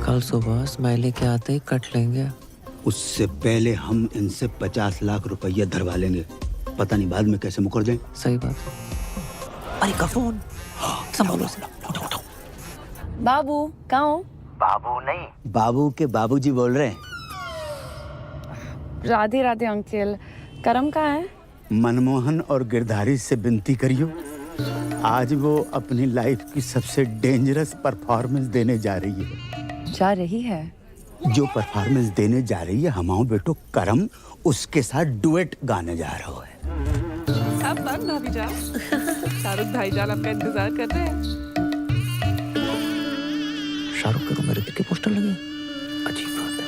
[SPEAKER 12] कल सुबह स्माइली के आते ही कट लेंगे।
[SPEAKER 6] उससे पहले हम इनसे 50 लाख रुपया धरवा लेंगे। पता नहीं बाद में कैसे मुकर जाएं।
[SPEAKER 12] सही बात। अरे का फोन संभालो।
[SPEAKER 2] बाबू कहाँ हो?
[SPEAKER 6] बाबू नहीं, बाबू के बाबूजी बोल रहे हैं।
[SPEAKER 2] राधे राधे अंकल। करम कहाँ है?
[SPEAKER 6] मनमोहन और गिरधारी से विनती करियो आज वो अपनी लाइफ की सबसे डेंजरस परफॉर्मेंस देने जा रही है।
[SPEAKER 3] जा रही है?
[SPEAKER 6] जो परफॉर्मेंस देने जा रही है हमाओ बेटो करम उसके साथ डुएट गाने जा रहा है।
[SPEAKER 3] सब बंद भाभी जान। शाहरुख भाईजान आपका इंतजार कर रहे हैं।
[SPEAKER 12] शाहरुख के रूम में ऋतिक के पोस्टर लगे, अजीब बात है।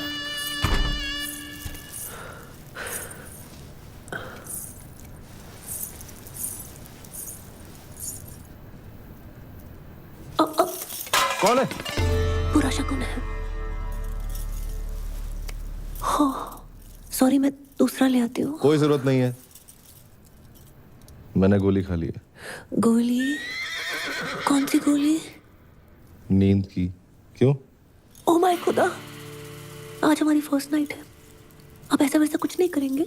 [SPEAKER 7] कौन है?
[SPEAKER 12] पूरा शकुन है। हो सॉरी, मैं दूसरा ले आती हूँ।
[SPEAKER 16] कोई जरूरत नहीं है, मैंने गोली खा ली है।
[SPEAKER 12] गोली? कौन सी गोली?
[SPEAKER 16] नींद की। क्यों?
[SPEAKER 12] ओह माय खुदा, आज हमारी फर्स्ट नाइट है। अब ऐसा वैसा कुछ नहीं करेंगे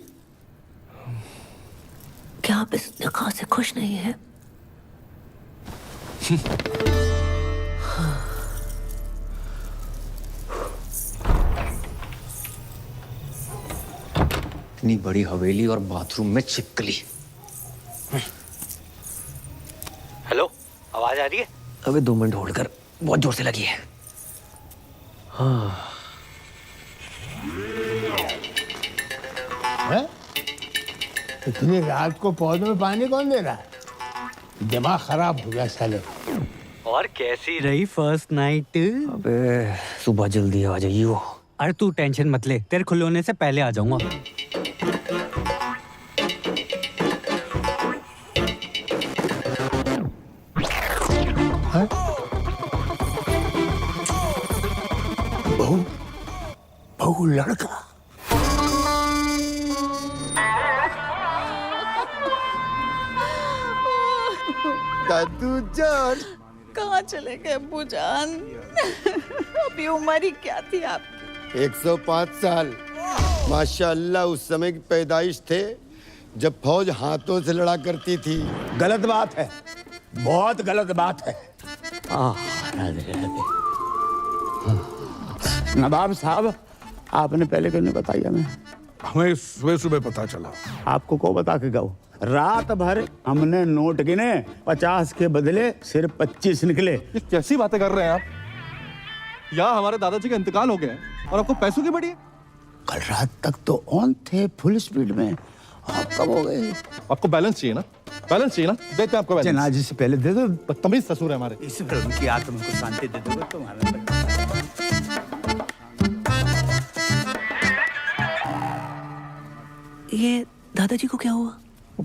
[SPEAKER 12] क्या? आप इस निकाह से खुश नहीं है?
[SPEAKER 1] इतनी बड़ी हवेली और बाथरूम में छिपकली। हेलो, आवाज आ रही है?
[SPEAKER 12] अबे 2 मिनट होल्ड कर, बहुत जोर से लगी है।
[SPEAKER 5] हैं? इतनी रात को पौधों में पानी कौन दे रहा है? दिमाग खराब हो गया साले।
[SPEAKER 10] और कैसी रही फर्स्ट नाइट?
[SPEAKER 11] अबे सुबह जल्दी आ जाइयो।
[SPEAKER 10] अरे तू टेंशन मत ले, तेरे खुले होने से पहले आ जाऊंगा।
[SPEAKER 6] बहू लड़का।
[SPEAKER 15] दादू जान,
[SPEAKER 3] कहाँ चले गए अब्बू जान? अभी उम्र ही क्या थी आपकी?
[SPEAKER 15] 105 साल। माशाअल्लाह उस समय की पैदाइश थे जब फौज हाथों से लड़ा करती थी।
[SPEAKER 6] गलत बात है, बहुत गलत बात है। राधे राधे। नवाब साहब, आपने पहले क्यों नहीं बताया? हमें
[SPEAKER 14] सुबह सुबह पता चला।
[SPEAKER 6] आपको को बता के गए? रात भर हमने नोट गिने, 50 के बदले सिर्फ 25 निकले।
[SPEAKER 16] ये कैसी बातें कर रहे हैं आप? यहाँ हमारे दादाजी का इंतकाल हो गया है और आपको पैसों की बड़ी है।
[SPEAKER 6] कल रात तक तो ऑन थे फुल स्पीड में, आप कब हो गए?
[SPEAKER 16] आपको बैलेंस चाहिए ना? बैलेंस चाहिए ना? देते हैं आपको बैलेंस।
[SPEAKER 6] जनाजे से पहले दे दो।
[SPEAKER 16] बदतमीज ससुर है हमारे।
[SPEAKER 6] इस फिल्म की आत्मा को शांति दे दोगे तुम्हारा।
[SPEAKER 12] ये दादाजी को क्या हुआ?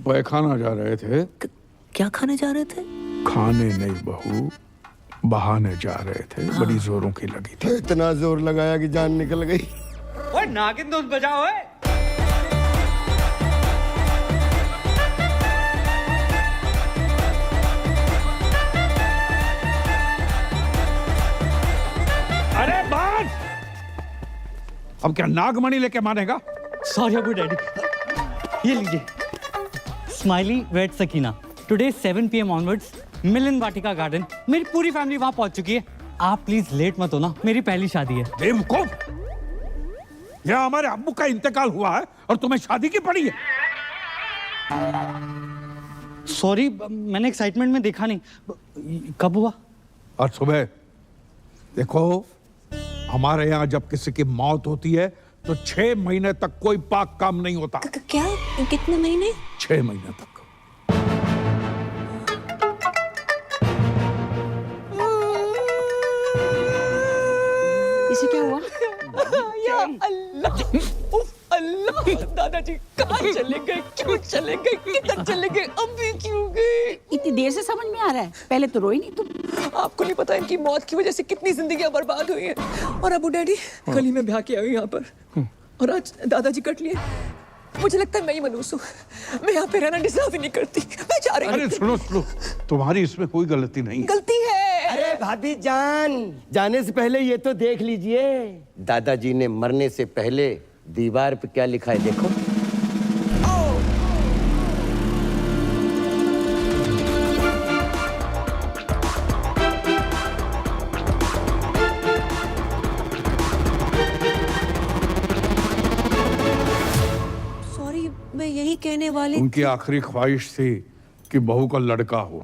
[SPEAKER 14] पैखाना जा रहे थे।
[SPEAKER 12] क्या खाने जा रहे थे?
[SPEAKER 14] खाने नहीं बहू, बहाने जा रहे थे। बड़ी जोरों की लगी थी।
[SPEAKER 15] इतना जोर लगाया कि जान निकल गई।
[SPEAKER 10] ओए नागिन दोस्त बजाओ।
[SPEAKER 14] अरे बात! अब क्या नागमणि लेके मानेगा?
[SPEAKER 10] Sorry Abu daddy. ये लीजिए, smiley wait Sakina. Today 7 PM onwards Milan Vatika garden. मेरी पूरी फैमिली वहां पहुंच चुकी है। आप प्लीज लेट मत होना, मेरी पहली शादी है।
[SPEAKER 14] बेवकूफ! यहाँ हमारे अब्बू का इंतकाल हुआ है और तुम्हें शादी की पड़ी है।
[SPEAKER 10] सॉरी, मैंने एक्साइटमेंट में देखा नहीं। कब हुआ?
[SPEAKER 14] और सुबह देखो, हमारे यहाँ जब किसी की मौत होती है तो 6 महीने तक कोई पाक काम नहीं होता।
[SPEAKER 12] क्या? कितने महीने?
[SPEAKER 14] 6 महीने तक।
[SPEAKER 3] इसे क्या हुआ? या अल्लाह, उफ अल्लाह, दादाजी कहाँ चले गए? क्यों चले गए? किधर चले गए? अभी क्यों गए? इतनी देर से समझ में आ रहा है, पहले तो रोई नहीं तुम।
[SPEAKER 17] आपको नहीं पता इनकी मौत की वजह से कितनी जिंदगियां बर्बाद हुई हैं। और अबू डैडी कल ही मैं ब्याह के आई यहाँ पर और आज दादाजी कट लिए। मुझे लगता है मैं ही मनूस हूँ। मैं यहाँ पे रहना डिजर्व ही नहीं करती। मैं जा रही हूँ।
[SPEAKER 14] अरे सुनो सुनो, तुम्हारी इसमें कोई गलती नहीं है।
[SPEAKER 17] गलती है।
[SPEAKER 15] अरे भाभी जान, जाने से पहले ये तो देख लीजिए, दादाजी ने मरने से पहले दीवार पे क्या लिखा है देखो।
[SPEAKER 12] सॉरी, मैं यही कहने वाली।
[SPEAKER 14] उनकी आखिरी ख्वाहिश थी कि बहू का लड़का हो,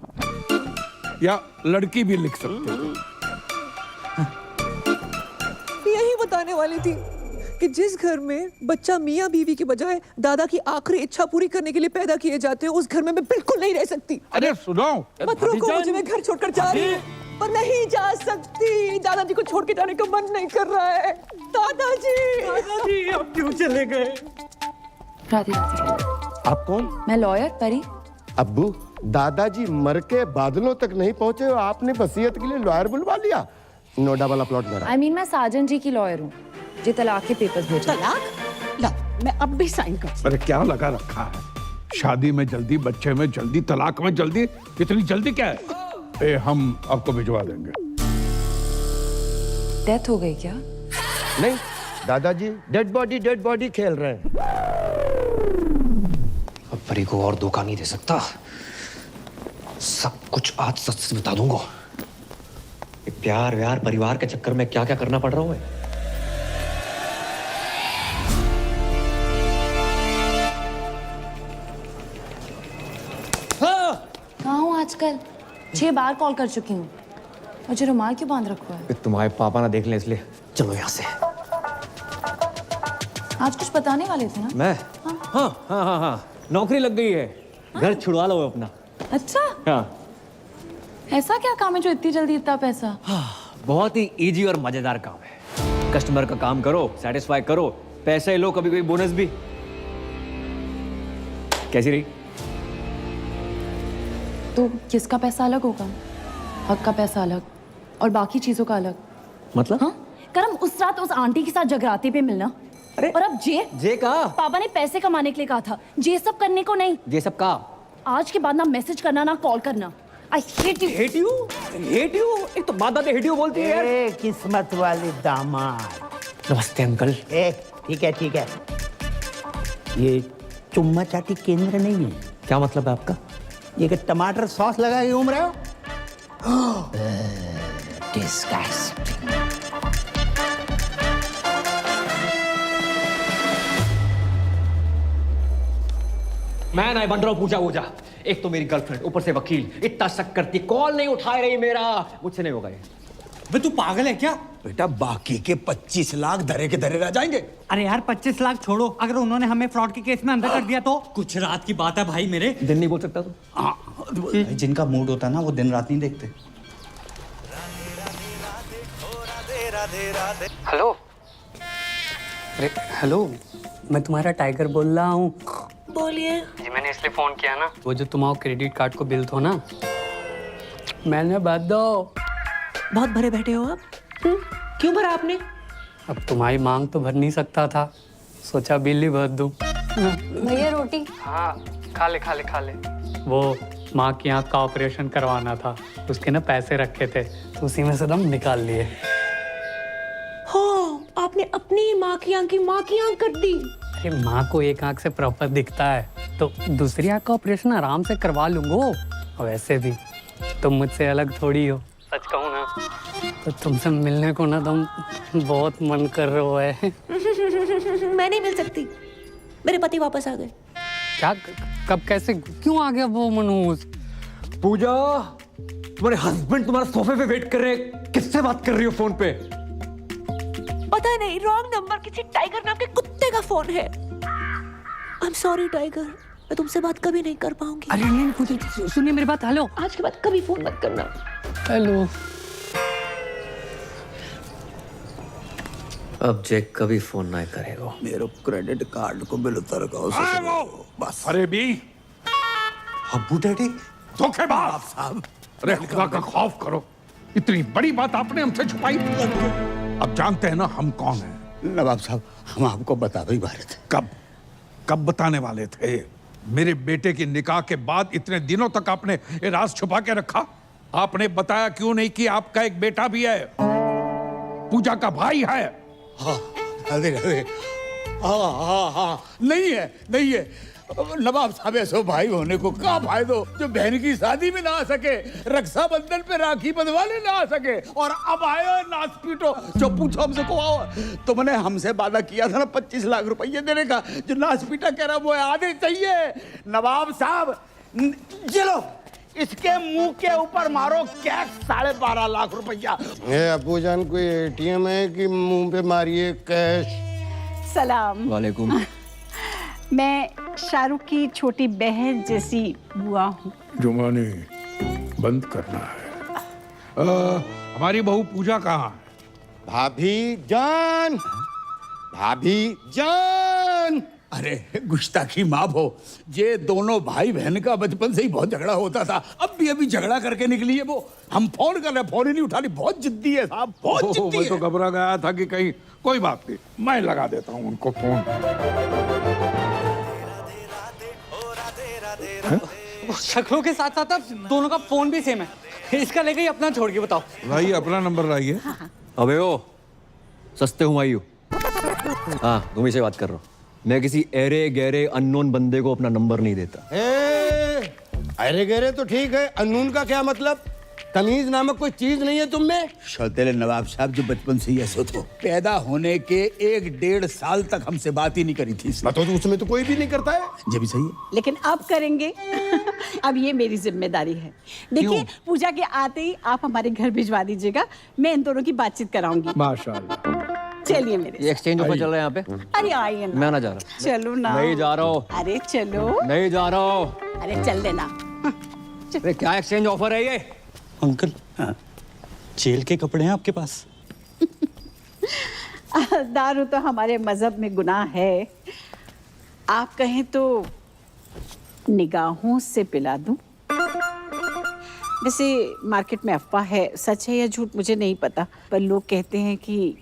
[SPEAKER 14] या लड़की भी लिख सकते हो।
[SPEAKER 17] यही बताने वाली थी कि जिस घर में बच्चा मियाँ बीवी की बजाय दादा की आखिरी इच्छा पूरी करने के लिए पैदा किए जाते हैं, उस घर में मैं बिल्कुल नहीं रह सकती।
[SPEAKER 14] अरे सुनो,
[SPEAKER 17] मत रोको मुझे, मैं घर छोड़कर जा रही हूँ, पर नहीं जा सकती। दादाजी को छोड़ के जाने का मन नहीं कर रहा है। दादाजी
[SPEAKER 3] अब क्यों चले गए?
[SPEAKER 2] राधे राधे।
[SPEAKER 15] आप कौन?
[SPEAKER 2] मैं लॉयर परी।
[SPEAKER 15] अब्बू, दादाजी मर के बादलों तक नहीं पहुंचे और आपने वसीयत के लिए लॉयर बुलवा लिया। नो डबल अपलॉट मेरा।
[SPEAKER 2] I mean, मैं साजन जी की लॉयर हूँ, जी तलाक के पेपर्स भेजे।
[SPEAKER 3] तलाक? ला, मैं अब भी साइन कर।
[SPEAKER 14] अरे क्या लगा रखा है? शादी में जल्दी, बच्चे में जल्दी, तलाक में जल्दी, इतनी जल्दी क्या है? हम आपको भिजवा देंगे।
[SPEAKER 2] डेथ हो गई क्या?
[SPEAKER 15] नहीं, दादाजी डेड बॉडी खेल रहे हैं।
[SPEAKER 1] अब परी को और धोखा नहीं दे सकता। सब कुछ आज सच से बता दूंगा। ये प्यार व्यार परिवार के चक्कर में क्या क्या करना पड़ रहा है।
[SPEAKER 2] कहाँ हूँ आजकल? 6 बार कॉल कर चुकी हूँ। मुझे रुमाल क्यों बांध रखा है?
[SPEAKER 1] तुम्हारे पापा ना देख लें इसलिए। चलो यहाँ से।
[SPEAKER 2] आज कुछ बताने वाले थे ना?
[SPEAKER 1] मैं? हाँ, नौकरी लग गई है। घर छुड़वा लो अपना।
[SPEAKER 2] अच्छा,
[SPEAKER 1] हाँ।
[SPEAKER 2] ऐसा क्या काम है जो इतनी जल्दी इतना पैसा?
[SPEAKER 1] बहुत ही इजी और मजेदार काम है। कस्टमर का काम करो, सेटिस्फाई करो, पैसे लो, कभी कभी बोनस भी। कैसी रही?
[SPEAKER 2] तो किसका पैसा अलग होगा? हक का पैसा अलग और बाकी चीजों का अलग।
[SPEAKER 1] मतलब?
[SPEAKER 2] हाँ? करम उस रात उस आंटी के साथ जगराते पे मिलना।
[SPEAKER 1] अरे
[SPEAKER 2] और अब जे
[SPEAKER 1] का
[SPEAKER 2] पापा ने पैसे कमाने के लिए कहा था, जे सब करने को नहीं।
[SPEAKER 1] ये सब का
[SPEAKER 2] आज के बाद ना मैसेज करना ना कॉल करना। I hate you.
[SPEAKER 1] Hate you? Hate you? एक तो बात हेट यू बोलती है यार।
[SPEAKER 5] किस्मत वाले दामाद।
[SPEAKER 1] नमस्ते अंकल।
[SPEAKER 5] ठीक है। ये चुम्मा चाटी केंद्र नहीं है।
[SPEAKER 1] क्या मतलब है आपका?
[SPEAKER 5] ये कि टमाटर सॉस लगा के घूम रहे हो? Disgusting.
[SPEAKER 1] मैं नहीं बन रहा हूँ पूजा वूजा। एक तो मेरी गर्लफ्रेंड, ऊपर से वकील, इतना शक करती, कॉल नहीं उठा रही मेरा। मुझसे नहीं होगा ये।
[SPEAKER 6] वे तू पागल है क्या? बेटा बाकी के 25 लाख धरे के धरे रह जाएंगे।
[SPEAKER 11] अरे यार 25 लाख छोड़ो, अगर उन्होंने हमें फ्रॉड के केस में अंदर कर दिया तो?
[SPEAKER 10] कुछ रात की बात है भाई मेरे।
[SPEAKER 1] दिन नहीं बोल सकता तू?
[SPEAKER 10] जिनका मूड होता है ना वो दिन रात नहीं देखते।
[SPEAKER 11] हेलो। अरे हेलो, मैं तुम्हारा टाइगर बोल रहा हूँ।
[SPEAKER 12] बोलिए।
[SPEAKER 11] जी मैंने इसलिए फोन किया ना, वो जो तुम्हारा क्रेडिट कार्ड को बिल था ना, मैंने भर दो।
[SPEAKER 12] बहुत भरे बैठे हो आप? क्यों भरा आपने?
[SPEAKER 11] अब तुम्हारी मांग तो भर नहीं सकता था, सोचा बिल ही भर दूं।
[SPEAKER 2] भैया रोटी।
[SPEAKER 11] हाँ खा ले। वो माँ की आँख का ऑपरेशन करवाना था, उसके ना पैसे रखे थे, तो उसी में से दम निकाल लिए।
[SPEAKER 12] हो, आपने अपनी माँ की आँख कर दी।
[SPEAKER 11] अरे माँ को एक आँख से प्रॉपर दिखता है, तो दूसरी आँख का ऑपरेशन आराम से करवा लूंगा। वैसे भी तुम मुझसे अलग थोड़ी हो, सच कहूँ ना तो तुमसे मिलने को ना तुम बहुत मन कर रहे है।
[SPEAKER 12] मैं नहीं मिल सकती, मेरे पति वापस आ गए।
[SPEAKER 11] क्या? कब? कैसे? क्यों आ गया वो मनोज?
[SPEAKER 1] पूजा, तुम्हारे हस्बैंड तुम्हारा सोफे पे वेट कर रहे हैं। किससे बात कर रही हो फोन पे?
[SPEAKER 12] पता नहीं, रॉन्ग नंबर, किसी टाइगर नाम के कुत्ते का फोन है। आई एम सॉरी टाइगर, मैं तुमसे बात कभी नहीं कर पाऊंगी।
[SPEAKER 11] अरे नहीं पूजा, सुनिए मेरी बात। हेलो,
[SPEAKER 12] आज के बाद कभी फोन मत करना।
[SPEAKER 11] हेलो।
[SPEAKER 1] अब जैक कभी फोन ना करेगा।
[SPEAKER 6] मेरे क्रेडिट कार्ड को बिल उतर का
[SPEAKER 14] बस। अरे भी
[SPEAKER 6] अब्बू डैडी
[SPEAKER 14] धोखेबाज साहब। अरे खुदा का खौफ करो, इतनी बड़ी बात आपने हमसे छुपाई। अब जानते हैं ना हम कौन हैं।
[SPEAKER 6] नवाब साहब, हम आपको बता ही वाले थे।
[SPEAKER 14] कब बताने वाले थे? मेरे बेटे की निकाह के बाद इतने दिनों तक आपने ये राज छुपा के रखा। आपने बताया क्यों नहीं कि आपका एक बेटा भी है, पूजा का भाई है।
[SPEAKER 6] हाँ, अरे हाँ, नहीं है। नवाब साहब ऐसे भाई होने को क्या फायदो जो बहन की शादी में ना आ सके, रक्षाबंधन पे राखी बंधवाने ना आ सके, और अब आयो नाच पीटो। जो पूछो हमसे को आओ, तुमने हमसे वादा किया था ना 25 लाख रुपये देने का, जो नाच पीटा कह रहा वो आधे चाहिए। नवाब साहब चलो इसके मुंह के ऊपर मारो कैश 12.5 लाख रुपया।
[SPEAKER 15] ए अबू जान, कोई एटीएम है कि मुंह पे मारिए कैश?
[SPEAKER 3] सलाम।
[SPEAKER 1] वालेकुम।
[SPEAKER 3] मैं शाहरुख की छोटी बहन जैसी बुआ हूँ।
[SPEAKER 14] जुमानी बंद करना है। हमारी बहू पूजा कहाँ है?
[SPEAKER 15] भाभी जान, भाभी जान।
[SPEAKER 6] अरे गुस्ताखी माफ हो, ये दोनों भाई बहन का बचपन से ही बहुत झगड़ा होता था। अब भी अभी झगड़ा करके निकली है वो। हम फोन कर रहे, फोन ही नहीं उठा रही। बहुत जिद्दी है साहब, बहुत जिद्दी
[SPEAKER 14] मैं
[SPEAKER 6] है।
[SPEAKER 14] तो घबरा गया था कि कहीं कोई बात नहीं, मैं लगा देता हूँ उनको फोन।
[SPEAKER 10] शक्लों के साथ साथ अब दोनों का फोन भी सेम है। इसका लेके ही अपना छोड़ के बताओ।
[SPEAKER 14] भाई अपना नंबर लाइए।
[SPEAKER 1] अबे ओ सस्ते हुमायूं। हाँ तुम ही से बात कर रहा हूँ। मैं किसी एरे गहरे अननोन बंदे को अपना नंबर नहीं देता।
[SPEAKER 15] अरे गहरे तो ठीक है, अनून का क्या मतलब? तमीज नामक कोई चीज नहीं है तुम में?
[SPEAKER 6] शौतेले नवाब साहब जो बचपन से ही ऐसे थे, पैदा होने के 1-1.5 साल तक हमसे बात ही नहीं करी थी।
[SPEAKER 15] तो उसमें तो कोई भी नहीं करता है।
[SPEAKER 6] ये भी सही है।
[SPEAKER 3] लेकिन अब करेंगे। अब ये मेरी जिम्मेदारी है। देखिए पूजा के आते ही आप हमारे घर भिजवा दीजिएगा। मैं इन दोनों की बातचीत कराऊंगी।
[SPEAKER 14] माशाल्लाह।
[SPEAKER 3] चलिए मेरे।
[SPEAKER 1] ये एक्सचेंज ऑफर चल रहा है यहाँ पे।
[SPEAKER 3] अरे आइए ना।
[SPEAKER 1] मैं ना जा रहा।
[SPEAKER 3] चलो ना।
[SPEAKER 1] नहीं जा रहा हूँ।
[SPEAKER 3] अरे चलो।
[SPEAKER 1] नहीं जा रहा हूँ।
[SPEAKER 3] अरे चल देना।
[SPEAKER 1] अरे क्या एक्सचेंज ऑफर है ये?
[SPEAKER 10] अंकल जेल के कपड़े हैं आपके पास?
[SPEAKER 3] दारू तो हमारे मजहब में गुनाह है। आप कहें तो निगाहों से पिला दूं। वैसे मार्केट में अफवाह है, सच है या झूठ मुझे नहीं पता, पर लोग कहते हैं कि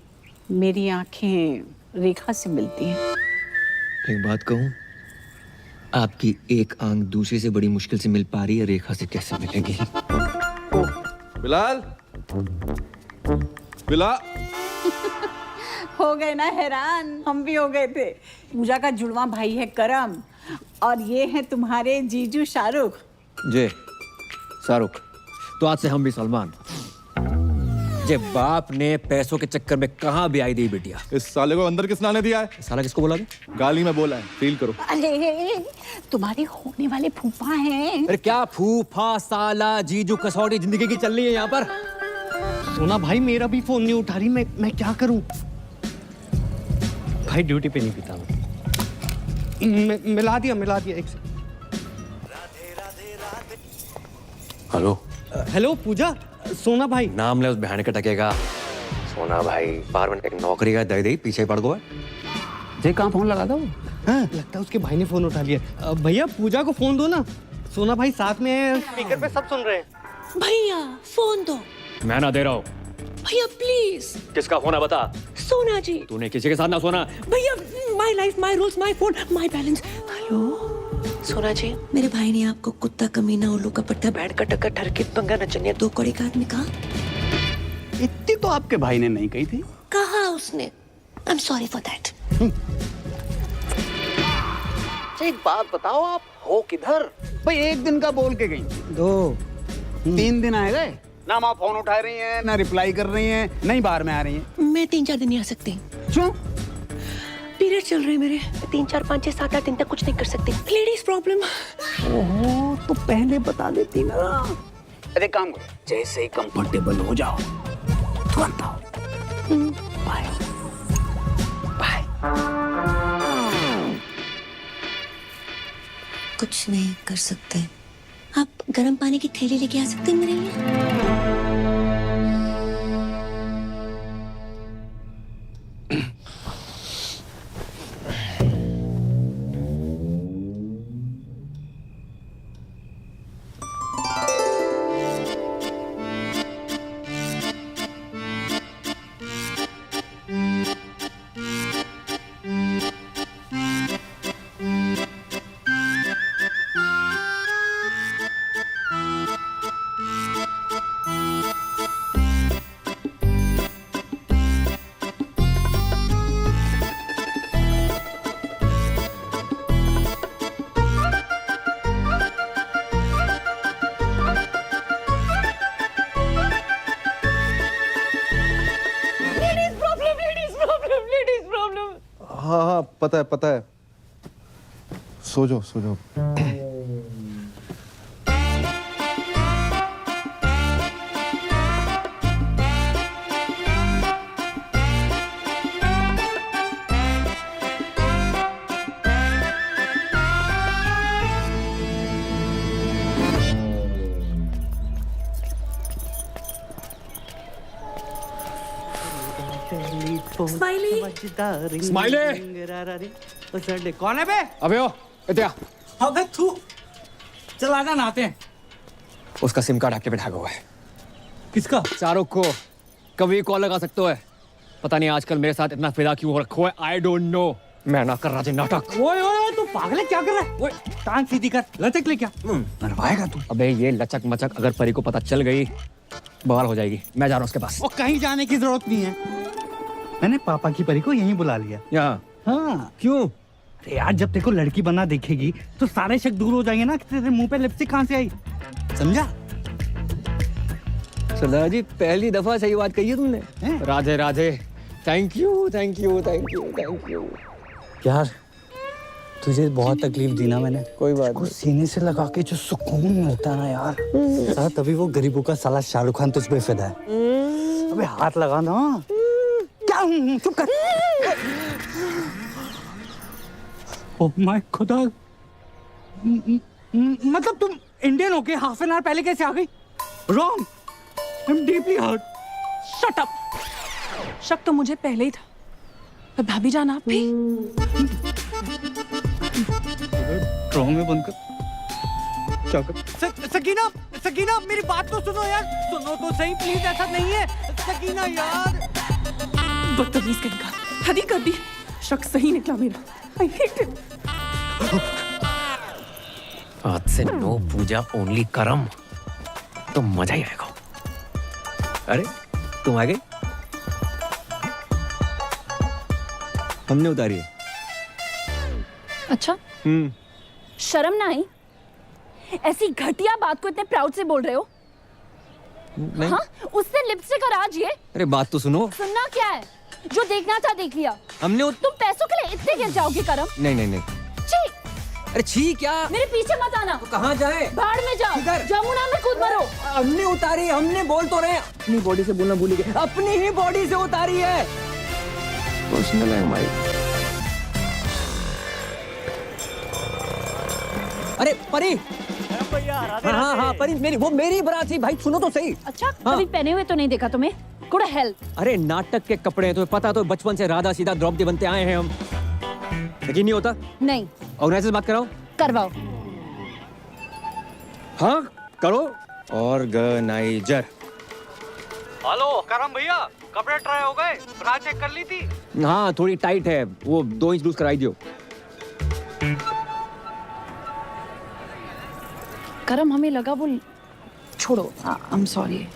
[SPEAKER 3] मेरी आंखें रेखा से मिलती हैं।
[SPEAKER 1] एक बात कहूँ, आपकी एक आंख दूसरे से बड़ी मुश्किल से मिल पा रही है, रेखा से कैसे मिलेगी?
[SPEAKER 16] बिलाल, बिलाल।
[SPEAKER 3] हो गए ना हैरान? हम भी हो गए थे। पूजा का जुड़वा भाई है करम, और ये है तुम्हारे जीजू शाहरुख।
[SPEAKER 1] जे शाहरुख, तो आज से हम भी सलमान। जे बाप ने पैसों के चक्कर में कहाँ ब्याह दी बिटिया।
[SPEAKER 16] इस साले को अंदर किस नाने दिया है?
[SPEAKER 1] साला किसको बोला?
[SPEAKER 16] गाली में बोला है, फील करो।
[SPEAKER 3] अरे तुम्हारे होने वाले फूफा हैं।
[SPEAKER 1] अरे क्या फूफा, साला, जीजू, कसौटी जिंदगी की चल रही है यहाँ पर।
[SPEAKER 10] सोना भाई मेरा भी फोन नहीं उठा रही। मैं क्या करूं? भाई ड्यूटी पे नहीं पीता मैं। मिला दिया एक से।
[SPEAKER 1] हेलो
[SPEAKER 10] हेलो पूजा, सोना भाई।
[SPEAKER 1] नाम ले उस बहन के टकेगा। सोना भाई बार एक नौकरी का दे दे पीछे पड़ गो।
[SPEAKER 10] जे कहाँ फोन लगा दो? हाँ लगता है उसके भाई ने फोन उठा लिया। भैया पूजा को फोन दो ना, सोना भाई साथ में स्पीकर पे सब सुन रहे हैं।
[SPEAKER 12] भैया फोन दो।
[SPEAKER 1] मैं ना दे रहा हूँ।
[SPEAKER 12] भैया प्लीज।
[SPEAKER 1] किसका फोन है बता?
[SPEAKER 12] सोना जी।
[SPEAKER 1] तूने किसी के साथ ना सोना।
[SPEAKER 12] भैया my life my rules my phone my balance. Hello सोना जी, मेरे भाई ने आपको कुत्ता, कमीना, उल्लू का पट्टा, बैठ का टक्कर, ठरके, पंगा, नचनिया, 2 कौड़ी का आदमी कहा?
[SPEAKER 10] इतनी तो आपके भाई ने नहीं कही थी।
[SPEAKER 12] कहा उसने। I am sorry for that.
[SPEAKER 10] एक बात बताओ, आप हो किधर? भाई एक दिन का बोल के गई, 2 3 दिन आए गए ना। आप फोन उठा रही हैं, ना रिप्लाई कर रही हैं, नहीं बाहर में आ रही हैं।
[SPEAKER 12] मैं 3-4 दिन नहीं आ सकती।
[SPEAKER 10] क्यों?
[SPEAKER 12] पीरियड चल रहे हैं मेरे। 3, 4, 5, 6, 7, 8 दिन तक कुछ नहीं कर सकती। Ladies problem.
[SPEAKER 10] ओहो, तो पहले बता देती ना। अरे काम करो, जैसे ही कंफर्टेबल हो जाओ तुरंत आओ। Bye bye.
[SPEAKER 12] कुछ नहीं कर सकते। आप गर्म पानी की थैली लेके आ सकते हैं मेरे लिए?
[SPEAKER 16] हाँ पता है। सो जाओ।
[SPEAKER 12] स्माइली
[SPEAKER 1] स्माइली
[SPEAKER 10] कौन है बे?
[SPEAKER 1] अबे ओ इत्या
[SPEAKER 10] अबे तू चल आजा नहाते हैं।
[SPEAKER 1] उसका सिम कार्ड आपके पे ढागा हुआ है।
[SPEAKER 10] किसका?
[SPEAKER 1] शाहरुख को कभी कॉल लगा सकते हो। पता नहीं आजकल मेरे साथ इतना फिदा क्यों हो रखा है। I don't know. मैं ना कर रहा था नाटक।
[SPEAKER 10] ओए ओए तू पागल है, क्या कर रहा है? ओए टांग सीधी कर, लचक ले क्या? मरवाएगा तू।
[SPEAKER 1] अबे ये लचक मचक अगर परी को पता चल गई बवाल हो जाएगी। मैं जा रहा हूँ उसके पास।
[SPEAKER 10] वो कहीं जाने की जरूरत नहीं है, मैंने पापा की परी को यहीं बुला लिया।
[SPEAKER 1] यहाँ?
[SPEAKER 10] हाँ।
[SPEAKER 1] क्यों?
[SPEAKER 10] अरे यार जब तेरे को लड़की बना देखेगी तो सारे शक दूर हो जाएंगे ना कि तेरे मुंह पे लिपस्टिक कहाँ से आई, समझा?
[SPEAKER 1] सरदार जी पहली दफा सही बात कही है तुमने। Radhe Radhe. Thank you thank you thank you thank you.
[SPEAKER 10] यार तुझे बहुत तकलीफ दी ना मैंने।
[SPEAKER 1] कोई बात
[SPEAKER 10] नहीं। सीने से लगा के जो सुकून मिलता है ना यार, साला तभी वो गरीबों का साला शाहरुख खान तुझ पे फिदा है। अबे हाथ लगा ना। क्या? चुप कर। ओह माय खुदा, मतलब तुम इंडियन होके हाफ एन आवर पहले कैसे आ गई? Wrong, I am deeply hurt.
[SPEAKER 17] Shut up. शक तो मुझे पहले ही था, पर भाभी जान आप भी।
[SPEAKER 10] ड्रामे बंद कर। क्या कर? सकीना, सकीना मेरी बात तो सुनो यार, सुनो तो सही प्लीज, ऐसा नहीं है सकीना यार।
[SPEAKER 17] बदतमीज कहेगा, हद ही कर दी। शक सही निकला मेरा। I hate it.
[SPEAKER 1] आज से नो पूजा ओनली करम, तो मजा ही आएगा। अरे तुम आ गई? हमने उतारी है।
[SPEAKER 2] अच्छा शर्म ना आई? ऐसी घटिया बात को इतने प्राउड से बोल रहे हो?
[SPEAKER 1] नहीं।
[SPEAKER 2] हाँ? उससे लिपस्टिक और आज ये?
[SPEAKER 1] अरे बात तो सुनो।
[SPEAKER 2] सुनना क्या है? जो देखना था देख लिया।
[SPEAKER 1] हमने
[SPEAKER 2] तुम पैसों के लिए इतने गिर जाओगे करम?
[SPEAKER 1] नहीं नहीं नहीं।
[SPEAKER 2] छी!
[SPEAKER 1] अरे छी क्या?
[SPEAKER 2] मेरे पीछे मत आना।
[SPEAKER 1] तो कहाँ जाए?
[SPEAKER 2] भाड़ में जाओ। जमुना में कूद मरो।
[SPEAKER 1] हमने उतारी, हमने बोल तो रहे। अपनी बॉडी से बोलना भूल गए। अपनी ही बॉडी से उतारी है। पर्सनल है हमारी। अरे परी। हाँ हाँ परी, मेरी वो मेरी बारात थी भाई, सुनो तो सही।
[SPEAKER 2] अच्छा कभी पहने हुए तो नहीं देखा तुम्हें? Good help.
[SPEAKER 1] अरे नाटक के कपड़े हैं, तुम्हें पता तो बचपन से राधा सीधा द्रौपदी बनते आए हैं हम। यकीन नहीं होता?
[SPEAKER 2] नहीं।
[SPEAKER 1] ऑर्गेनाइजर से बात कराओ।
[SPEAKER 2] करवाओ।
[SPEAKER 1] हाँ करो। ऑर्गेनाइजर।
[SPEAKER 10] हेलो करम भैया, कपड़े ट्राई हो गए? ब्रा चेक कर ली थी?
[SPEAKER 1] हाँ थोड़ी टाइट है, वो 2 इंच लूज कराई दियो।
[SPEAKER 2] करम हमें लगा वो छोड़ो। I am sorry.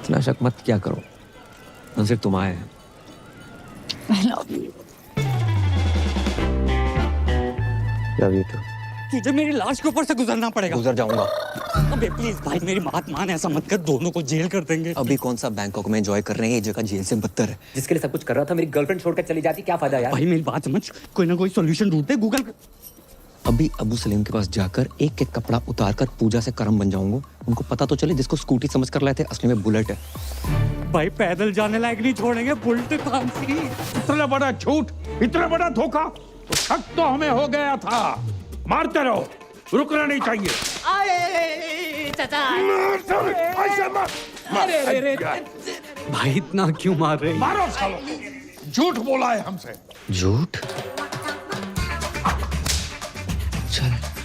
[SPEAKER 1] इतना शक मत क्या करो, हम सिर्फ तुम आए हैं।
[SPEAKER 2] I love you.
[SPEAKER 1] Love you too.
[SPEAKER 10] तुझे मेरी लाश के ऊपर से गुजरना पड़ेगा।
[SPEAKER 1] गुजर जाऊंगा।
[SPEAKER 10] अबे प्लीज भाई मेरी बात मान, ऐसा मत कर, दोनों को जेल कर देंगे।
[SPEAKER 1] अभी कौन सा बैंकॉक में एंजॉय कर रहे हैं, ये जगह जेल से बदतर है। जिसके लिए सब कुछ कर रहा था मेरी गर्लफ्रेंड छोड़कर चली जाती, क्या फायदा यार?
[SPEAKER 10] भाई मेरी बात समझ, कोई ना कोई सॉल्यूशन ढूंढते, गूगल कर।
[SPEAKER 1] अभी अबू सलीम के पास जाकर एक एक कपड़ा उतारकर पूजा से करम बन जाऊंगा। उनको पता तो चले जिसको स्कूटी समझ कर लाए थे असली में बुलेट है।
[SPEAKER 10] भाई पैदल जाने लायक नहीं छोड़ेंगे, बुलेट कौन सी?
[SPEAKER 14] इतना बड़ा झूठ, इतना बड़ा धोखा, तो शक तो हमें हो गया था। मारते रहो, रुकना नहीं चाहिए।
[SPEAKER 10] भाई इतना क्यों मार रहे?
[SPEAKER 14] मारो सालो, झूठ बोला है हमसे।
[SPEAKER 1] झूठ?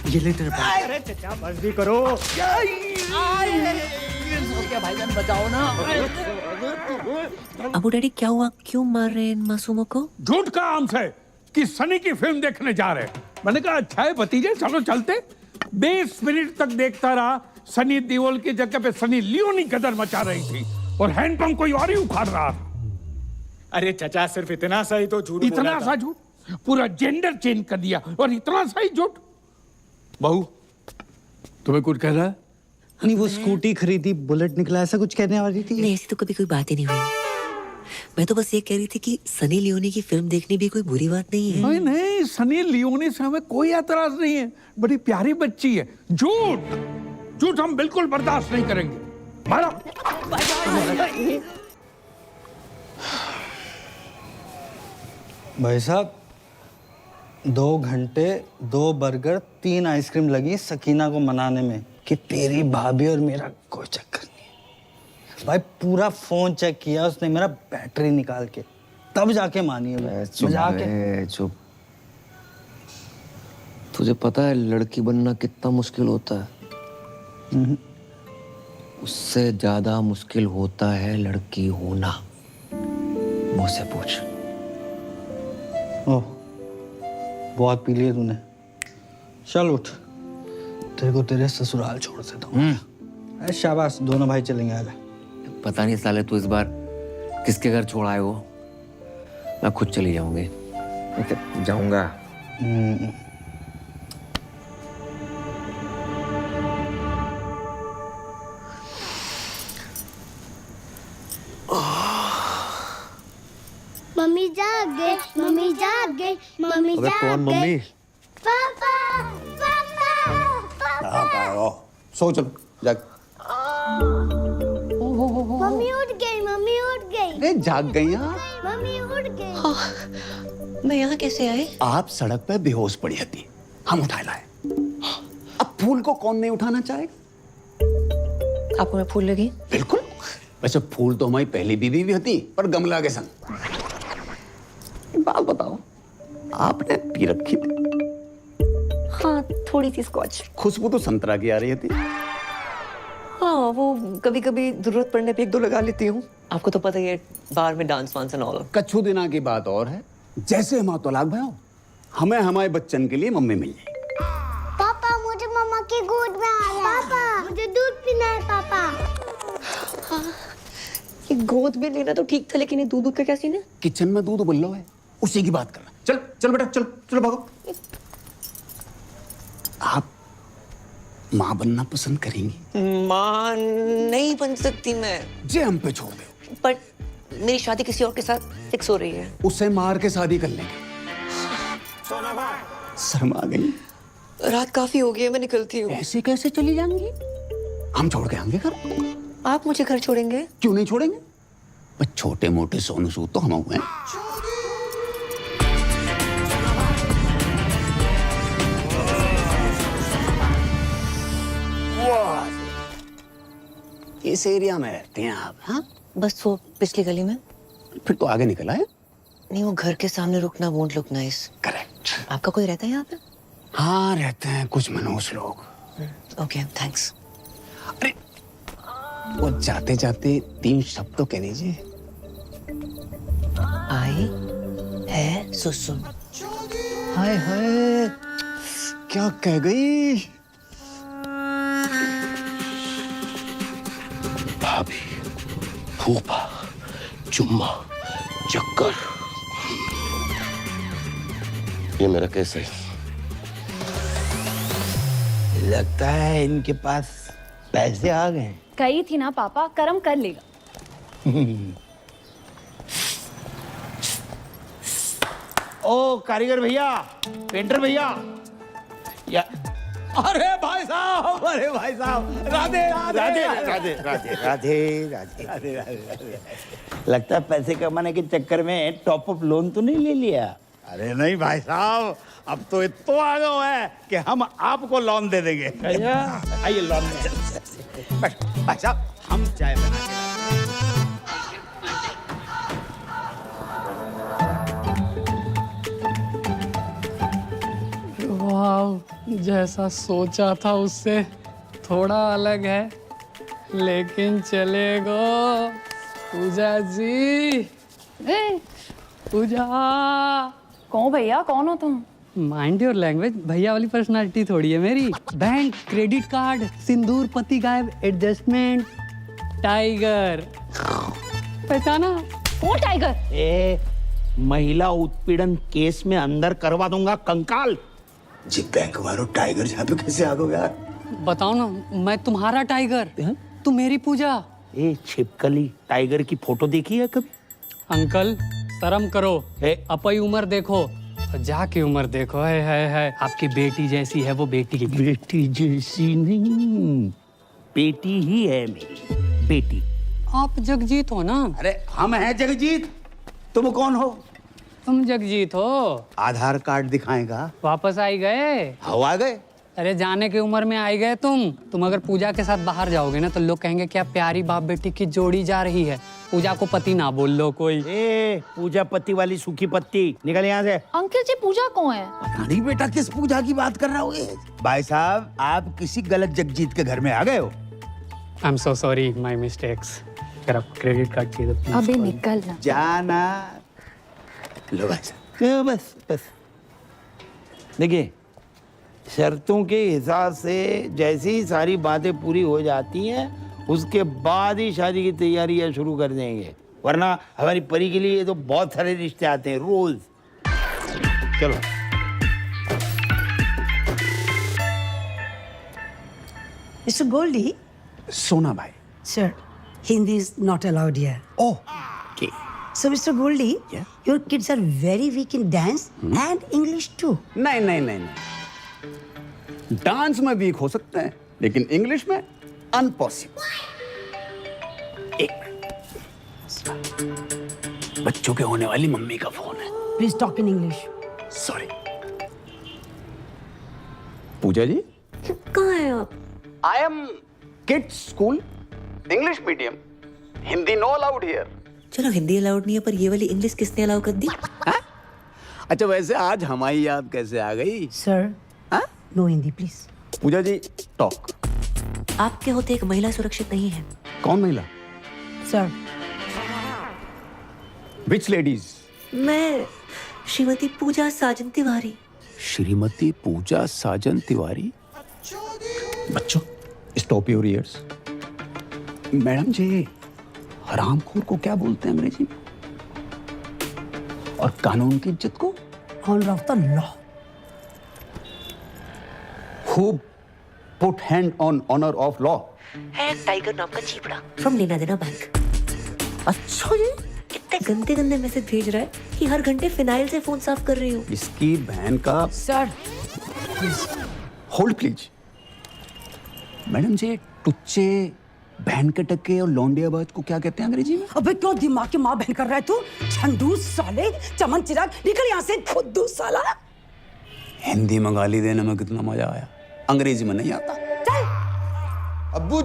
[SPEAKER 10] ये ले तेरे पास। अरे चचा बस भी करो।
[SPEAKER 12] भाईजान बचाओ ना। अबू डैडी क्या हुआ, क्यों मार रहे हैं इन मासूमों को?
[SPEAKER 14] झूठ कहा हमसे कि सनी की फिल्म देखने जा रहे हैं। मैंने कहा अच्छा है भतीजे, चलो चलते। 20 मिनट तक देखता रहा, सनी देओल की जगह पे सनी लियोनी गदर मचा रही थी और हैंडपंप कोई और ही उखाड़ रहा था।
[SPEAKER 10] अरे चचा सिर्फ इतना सा ही तो झूठ,
[SPEAKER 14] इतना सा झूठ? पूरा जेंडर चेंज कर दिया और इतना सा ही झूठ। बहू तुम्हें कुछ कह रहा है?
[SPEAKER 10] नहीं वो स्कूटी खरीदी, बुलेट निकला, ऐसा कुछ कहने वाली थी।
[SPEAKER 12] नहीं ऐसी तो कभी कोई बात ही नहीं हुई। मैं तो बस ये कह रही थी कि सनी लियोनी की फिल्म देखनी भी कोई बुरी बात नहीं है।
[SPEAKER 14] नहीं नहीं, सनी लियोनी से हमें कोई एतराज नहीं है, बड़ी प्यारी बच्ची है। झूठ झूठ हम बिल्कुल बर्दाश्त नहीं करेंगे। मारो।
[SPEAKER 10] भाई साहब 2 घंटे 2 बर्गर 3 आइसक्रीम लगी सकीना को मनाने में कि तेरी भाभी और मेरा कोई चक्कर नहीं है। भाई पूरा फोन चेक किया उसने मेरा, बैटरी निकाल के, तब जाके मानी है।
[SPEAKER 1] चुप। तुझे पता है लड़की बनना कितना मुश्किल होता है? उससे ज्यादा मुश्किल होता है लड़की होना। मुझसे पूछ।
[SPEAKER 10] ओह, बहुत पी लिया तूने। चल उठ, तेरे को तेरे ससुराल छोड़ देता हूँ। शाबाश, दोनों भाई चलेंगे। आजा।
[SPEAKER 1] पता नहीं साले तू इस बार किसके घर छोड़ आए हो। मैं खुद चली जाऊंगी। जाऊंगा।
[SPEAKER 8] मम्मी जाग गई, मम्मी जाग गई, मम्मी
[SPEAKER 15] अबे
[SPEAKER 8] जाग
[SPEAKER 15] कौन मम्मी?
[SPEAKER 8] गई। पापा, पापा, पापा।
[SPEAKER 15] सो चलो जाग।
[SPEAKER 8] मम्मी उठ गई, मम्मी उठ गई।
[SPEAKER 15] अरे जाग गई यार।
[SPEAKER 8] मम्मी उठ गई।
[SPEAKER 12] मैं यहाँ कैसे आए?
[SPEAKER 6] आप सड़क पे बेहोश पड़ी थी, हम उठा लाए। अब फूल को कौन नहीं उठाना चाहेगा?
[SPEAKER 12] आपको मैं फूल लगी?
[SPEAKER 6] बिल्कुल। वैसे फूल तो हमारी पहली बीवी भी होती, पर गमला के संग। एक बात बताओ, आपने पी रखी थी?
[SPEAKER 12] हाँ, थोड़ी सी स्कॉच।
[SPEAKER 6] खुशबू तो संतरा की आ रही थी।
[SPEAKER 12] हाँ, वो कभी कभी जरूरत पड़ने पे एक दो लगा लेती हूँ। आपको तो पता ही है, बार में डांस वांस एंड ऑल।
[SPEAKER 6] कच्छू दिना की बात और है। जैसे हम तलाक भयो, हमें हमारे बच्चन के लिए मम्मी मिल जाएगी।
[SPEAKER 8] पापा, मुझे मम्मा की गोद में आना। पापा, मुझे दूध पीना है। पापा।
[SPEAKER 12] हाँ, ये गोद में लेना तो ठीक था, लेकिन ये दूध का क्या सीन है?
[SPEAKER 6] किचन में दूध उबल रहा है, उसी की बात करना। चल चल बेटा, चल चलो भागो। आप माँ बनना पसंद करेंगी?
[SPEAKER 12] माँ नहीं बन सकती मैं।
[SPEAKER 6] जे हम पे छोड़ दो।
[SPEAKER 12] पर मेरी शादी किसी और के साथ फिक्स हो रही है।
[SPEAKER 6] उसे मार के शादी कर लेंगे। शर्मा गई?
[SPEAKER 12] रात काफी हो गई है, मैं निकलती हूँ।
[SPEAKER 6] ऐसे कैसे चली जाएंगी? हम छोड़ के आएंगे घर।
[SPEAKER 12] आप मुझे घर छोड़ेंगे?
[SPEAKER 6] क्यों नहीं छोड़ेंगे? बस छोटे मोटे सोनू सूद तो हम हुए हैं। इस एरिया में रहते हैं आप? हाँ,
[SPEAKER 12] बस वो पिछली गली में।
[SPEAKER 6] फिर तो आगे निकल आए।
[SPEAKER 12] नहीं, वो घर के सामने रुकना वोंट लुक नाइस।
[SPEAKER 6] करेक्ट।
[SPEAKER 12] आपका कोई रहता है यहाँ पे?
[SPEAKER 6] हाँ, रहते हैं कुछ मनोज लोग।
[SPEAKER 12] Okay, thanks.
[SPEAKER 6] अरे वो जाते जाते 3 शब्द तो कह दीजिए।
[SPEAKER 12] आई है सुसु।
[SPEAKER 6] हाय हाय, क्या कह गई?
[SPEAKER 15] भाभी, फूफा, चुम्मा, चक्कर। ये मेरा केस है।
[SPEAKER 5] लगता है इनके पास पैसे आ गए।
[SPEAKER 2] कही थी ना पापा, कर्म कर लेगा।
[SPEAKER 5] ओ कारीगर भैया, पेंटर भैया, या
[SPEAKER 6] अरे भाई साहब, अरे भाई साहब, राधे राधे
[SPEAKER 5] राधे राधे राधे राधे राधे राधे। लगता है पैसे कमाने के चक्कर में टॉप अप लोन तो नहीं ले लिया?
[SPEAKER 6] अरे नहीं भाई साहब, अब तो इतना आ गया है कि हम आपको लोन दे देंगे।
[SPEAKER 5] आइए लोन में।
[SPEAKER 6] भाई साहब, हम चाय बना के
[SPEAKER 18] वाह, जैसा सोचा था उससे थोड़ा अलग है, लेकिन चलेगा। पूजा जी, पूजा।
[SPEAKER 2] कौन भैया, कौन हो तुम?
[SPEAKER 18] माइंड योर लैंग्वेज, भैया वाली पर्सनालिटी थोड़ी है मेरी। बैंक, क्रेडिट कार्ड, सिंदूर, पति गायब, एडजस्टमेंट, टाइगर। पहचाना?
[SPEAKER 2] कौन टाइगर?
[SPEAKER 5] ए, महिला उत्पीड़न केस में अंदर करवा दूंगा कंकाल।
[SPEAKER 6] जी बैंक वालों, टाइगर यहाँ पे कैसे आ गए यार?
[SPEAKER 18] बताओ ना, मैं तुम्हारा टाइगर, तुम मेरी पूजा।
[SPEAKER 5] ए छिपकली, टाइगर की फोटो देखी है कभी?
[SPEAKER 18] अंकल शर्म करो, अपनी उम्र देखो, जाके उम्र देखो। है आपकी बेटी जैसी है वो बेटी।
[SPEAKER 5] बेटी जैसी नहीं, बेटी ही है मेरी बेटी।
[SPEAKER 18] आप जगजीत हो ना?
[SPEAKER 6] अरे हम हैं जगजीत, तुम कौन हो?
[SPEAKER 18] तुम जगजीत हो।
[SPEAKER 6] आधार कार्ड दिखाएगा?
[SPEAKER 18] वापस आई गए?
[SPEAKER 6] हवा गए?
[SPEAKER 18] अरे जाने की उम्र में आई गए तुम अगर पूजा के साथ बाहर जाओगे ना तो लोग कहेंगे क्या प्यारी बाप बेटी की जोड़ी जा रही है। पूजा को पति ना बोल लो कोई।
[SPEAKER 5] ए, पूजा पत्ती वाली सूखी पत्ती, निकल यहाँ से।
[SPEAKER 2] अंकल जी पूजा कौन है?
[SPEAKER 6] नहीं बेटा, किस पूजा की बात कर रहा हो? भाई साहब, आप किसी गलत जगजीत के घर में आ गए हो।
[SPEAKER 18] I am so sorry, my mistakes. अगर आप क्रेडिट कार्ड चाहिए तो
[SPEAKER 2] अबे निकल ना।
[SPEAKER 6] जाना। लो भाई साहब,
[SPEAKER 5] बस बस। देखिए, शर्तों के हिसाब से जैसे ही सारी बातें पूरी हो जाती हैं, उसके बाद ही शादी की तैयारियां शुरू कर देंगे, वरना हमारी परी के लिए तो बहुत सारे रिश्ते आते हैं रोज। चलो।
[SPEAKER 3] मिस्टर गोल्डी।
[SPEAKER 6] सोना भाई।
[SPEAKER 3] Sir, Hindi is not allowed here.
[SPEAKER 6] Oh, okay.
[SPEAKER 3] So, Mr. Goldie, your kids are very weak in dance and English too.
[SPEAKER 6] नहीं नहीं नहीं नहीं, डांस में वीक हो सकते हैं लेकिन इंग्लिश में अनपॉसिबल। एक मिनट, बच्चों के होने वाली मम्मी का फोन है।
[SPEAKER 3] Please talk in English.
[SPEAKER 6] Sorry. Pooja ji,
[SPEAKER 12] कहाँ हैं आप?
[SPEAKER 6] I am kids school, English medium, Hindi no allowed here.
[SPEAKER 12] चलो हिंदी अलाउड नहीं है, पर ये वाली इंग्लिश किसने अलाउ कर दी?
[SPEAKER 6] अच्छा, वैसे आज हमारी याद कैसे आ गई?
[SPEAKER 3] Sir, no Hindi please.
[SPEAKER 6] Pooja ji, talk.
[SPEAKER 12] आपके होते एक महिला सुरक्षित नहीं है।
[SPEAKER 6] कौन महिला?
[SPEAKER 3] Sir,
[SPEAKER 6] which ladies?
[SPEAKER 12] मैं श्रीमती पूजा साजन तिवारी।
[SPEAKER 6] श्रीमती पूजा साजन तिवारी। बच्चों, स्टॉप योर ईयर्स। मैडम जी, हरामखोर को क्या बोलते हैं अंग्रेजी में? और कानून की इज्जत को?
[SPEAKER 3] Honour of the law.
[SPEAKER 6] Who put hand on honor of law?
[SPEAKER 12] है टाइगर नाम का चीपड़ा फ्रॉम लेना देना बैंक। अच्छा जी, कितने गंदे गंदे मैसेज भेज रहा है कि हर घंटे फिनाइल से फोन साफ कर रही हूँ।
[SPEAKER 6] इसकी बहन का।
[SPEAKER 3] Sir,
[SPEAKER 6] hold please. मैडम जी, टुच्चे, बहन के टक्के और लौंडियाबाज को क्या कहते हैं अंग्रेजी में?
[SPEAKER 3] अबे क्यों दिमाग की माँ बहन कर रहा है तू? झंडू साले, चमन चिराग, निकल यहाँ से खुद्दू साला।
[SPEAKER 6] हिंदी में गाली देने में कितना मजा आया, अंग्रेजी में नहीं आता।
[SPEAKER 15] अब्बू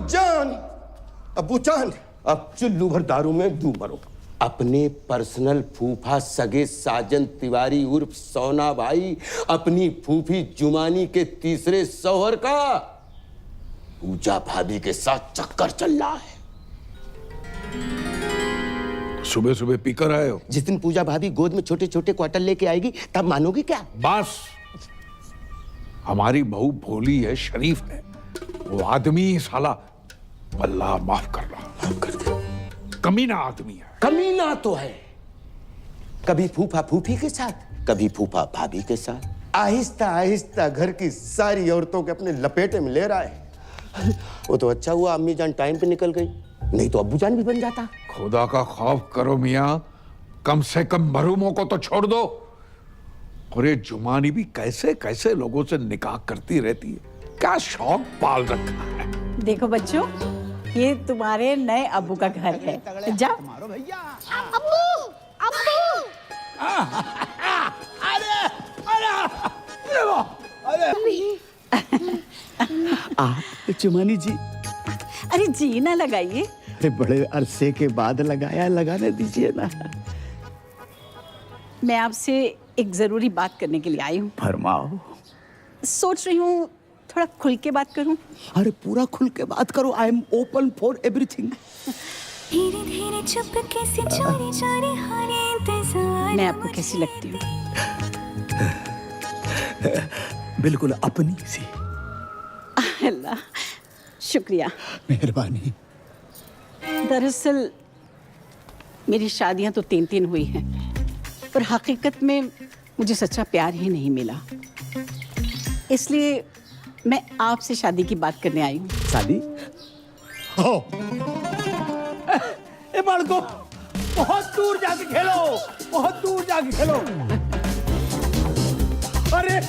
[SPEAKER 15] जान, अब चुल्लू भर दारू में डूब मरो। अपने पर्सनल फूफा सगे साजन तिवारी उर्फ सोना भाई, अपनी फूफी जुमानी के तीसरे शौहर का पूजा भाभी के साथ चक्कर चल रहा है।
[SPEAKER 14] सुबह सुबह पीकर आए हो?
[SPEAKER 15] जिस दिन पूजा भाभी गोद में छोटे छोटे क्वार्टर लेके आएगी तब मानोगे क्या?
[SPEAKER 14] बस, हमारी बहू भोली है, शरीफ है, वो आदमी साला अल्लाह माफ कर रहा, माफ कर दे, कमीना आदमी है।
[SPEAKER 15] कमीना तो है, कभी फूफा फूफी के साथ, कभी फूफा भाभी के साथ, आहिस्ता आहिस्ता घर की सारी औरतों के अपने लपेटे में ले रहा है। वो तो अच्छा हुआ अम्मी जान टाइम पे निकल गई, नहीं तो अब्बू जान भी बन जाता।
[SPEAKER 14] खुदा का खौफ करो मियाँ, कम से कम मरूमों को तो छोड़ दो। और ये जुमानी भी कैसे कैसे लोगों से निकाह करती रहती है, क्या शौक पाल रखा है।
[SPEAKER 3] देखो बच्चों, ये तुम्हारे नए अब्बू का घर है। जा।
[SPEAKER 8] अब्बू, अब्बू।
[SPEAKER 6] आप चुमानी जी?
[SPEAKER 3] अरे जी ना लगाइए।
[SPEAKER 6] अरे बड़े अरसे के बाद लगाया, लगाने दीजिए ना।
[SPEAKER 3] मैं आपसे एक जरूरी बात करने के लिए आई हूँ।
[SPEAKER 6] फरमाओ।
[SPEAKER 3] सोच रही हूँ थोड़ा खुल के बात करूँ।
[SPEAKER 6] अरे पूरा खुल के बात करो, I am open for everything.
[SPEAKER 8] धीरे धीरे चुपके से चोरी चोरी हरे इंतजार।
[SPEAKER 3] मैं आपको कैसी लगती हूँ?
[SPEAKER 6] बिल्कुल अपनी सी।
[SPEAKER 3] अल्लाह, शुक्रिया,
[SPEAKER 6] मेहरबानी।
[SPEAKER 3] दरअसल मेरी शादियां तो 3 हुई हैं, पर हकीकत में मुझे सच्चा प्यार ही नहीं मिला। इसलिए मैं आपसे शादी की बात करने आई हूँ।
[SPEAKER 6] शादी? हो। ए बालको, बहुत दूर जाके खेलो, बहुत दूर जाके खेलो। अरे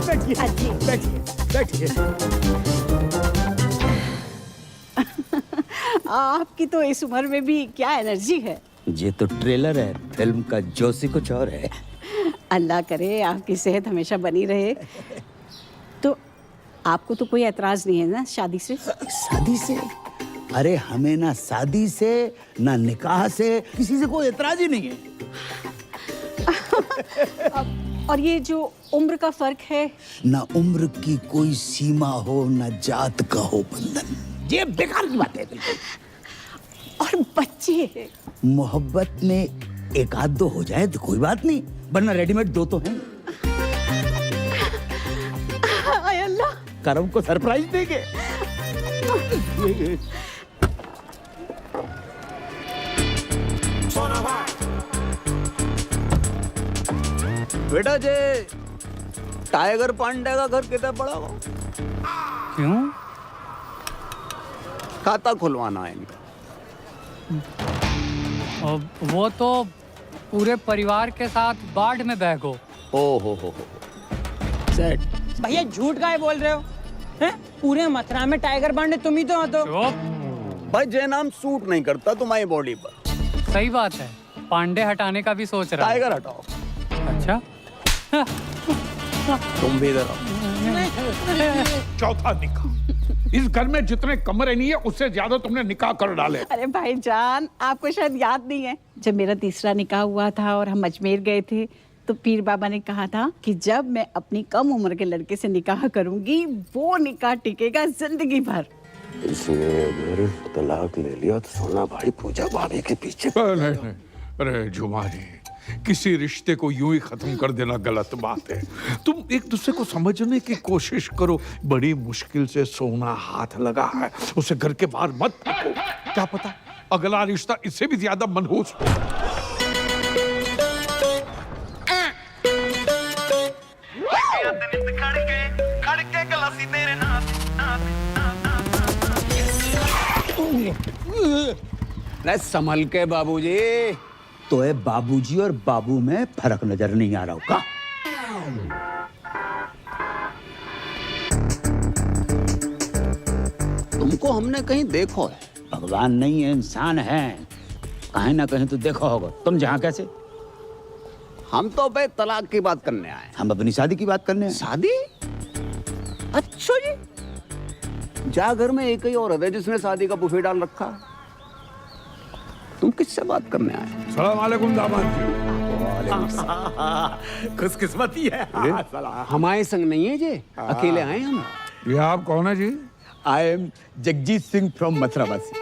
[SPEAKER 6] बैठिए, बैठिए, बैठिए।
[SPEAKER 3] आपकी तो इस उम्र में भी क्या एनर्जी है।
[SPEAKER 6] ये तो ट्रेलर है, फिल्म का जोशी कुछ और है।
[SPEAKER 3] अल्लाह करे आपकी सेहत हमेशा बनी रहे। तो आपको तो कोई एतराज नहीं है ना शादी से?
[SPEAKER 6] शादी से? अरे हमें ना शादी से ना निकाह से किसी से कोई एतराज ही नहीं है।
[SPEAKER 3] और ये जो उम्र का फर्क है?
[SPEAKER 6] ना उम्र की कोई सीमा हो, ना जात का हो बंधन। ये बेकार की बात है बिल्कुल।
[SPEAKER 3] और बच्चे?
[SPEAKER 6] मोहब्बत में एक आध दो हो जाए तो कोई बात नहीं, वरना रेडीमेड दो तो हैं।
[SPEAKER 3] आय अल्लाह,
[SPEAKER 6] करम को सरप्राइज देंगे। बेटा जे टाइगर पांडे का घर कितना बड़ा हो?
[SPEAKER 18] क्यों?
[SPEAKER 6] खाता खुलवाना है इनका।
[SPEAKER 18] वो तो पूरे परिवार के साथ बाढ़ में बह गो।
[SPEAKER 6] ओ हो सेट।
[SPEAKER 17] भैया झूठ काहे बोल रहे हो? हैं? पूरे मथुरा में टाइगर पांडे तुम ही तो हो। तो
[SPEAKER 6] भाई जे नाम सूट नहीं करता तुम्हारी बॉडी पर।
[SPEAKER 18] सही बात है, पांडे हटाने का भी सोच रहा है।
[SPEAKER 6] टाइगर हटाओ।
[SPEAKER 18] अच्छा
[SPEAKER 6] तुम भी इधर आओ।
[SPEAKER 14] चौथा निकाह। इस घर में जितने कमरे नहीं है उससे ज्यादा तुमने निकाह कर डाले।
[SPEAKER 3] अरे भाईजान, आपको शायद याद नहीं है, जब मेरा तीसरा निकाह हुआ था और हम अजमेर गए थे तो पीर बाबा ने कहा था कि जब मैं अपनी कम उम्र के लड़के से निकाह करूंगी वो निकाह टिकेगा जिंदगी भर।
[SPEAKER 15] इसने अगर तलाक ले लिया तो सोना भाई पूजा भाभी के पीछे।
[SPEAKER 14] नहीं। अरे जुमा जी, किसी रिश्ते को यूं ही खत्म कर देना गलत बात है। तुम एक दूसरे को समझने की कोशिश करो। बड़ी मुश्किल से सोना हाथ लगा है, उसे घर के बाहर मत फेंको। क्या पता अगला रिश्ता इससे भी ज्यादा मनहूस हो।
[SPEAKER 6] संभल के बाबूजी। तो है बाबूजी और बाबू में फर्क नजर नहीं आ रहा होगा? तुमको हमने कहीं देखो है? भगवान नहीं है, इंसान है, कहीं ना कहीं तो देखा होगा। तुम जहाँ कैसे? हम तो भाई तलाक की बात करने आए। हम अपनी शादी की बात करने आए। शादी? अच्छा जी, जा घर में एक ही औरत है जिसने शादी का बुफे डाल रखा है। तुम किससे बात करने आए?
[SPEAKER 14] सलाम वालेकुम दामाद जी।
[SPEAKER 6] खुशकिस्मती है। हमारे संग नहीं है जी, अकेले आए हम।
[SPEAKER 14] ये आप कौन है जी?
[SPEAKER 6] I am Jagjit Singh from मथुरावासी।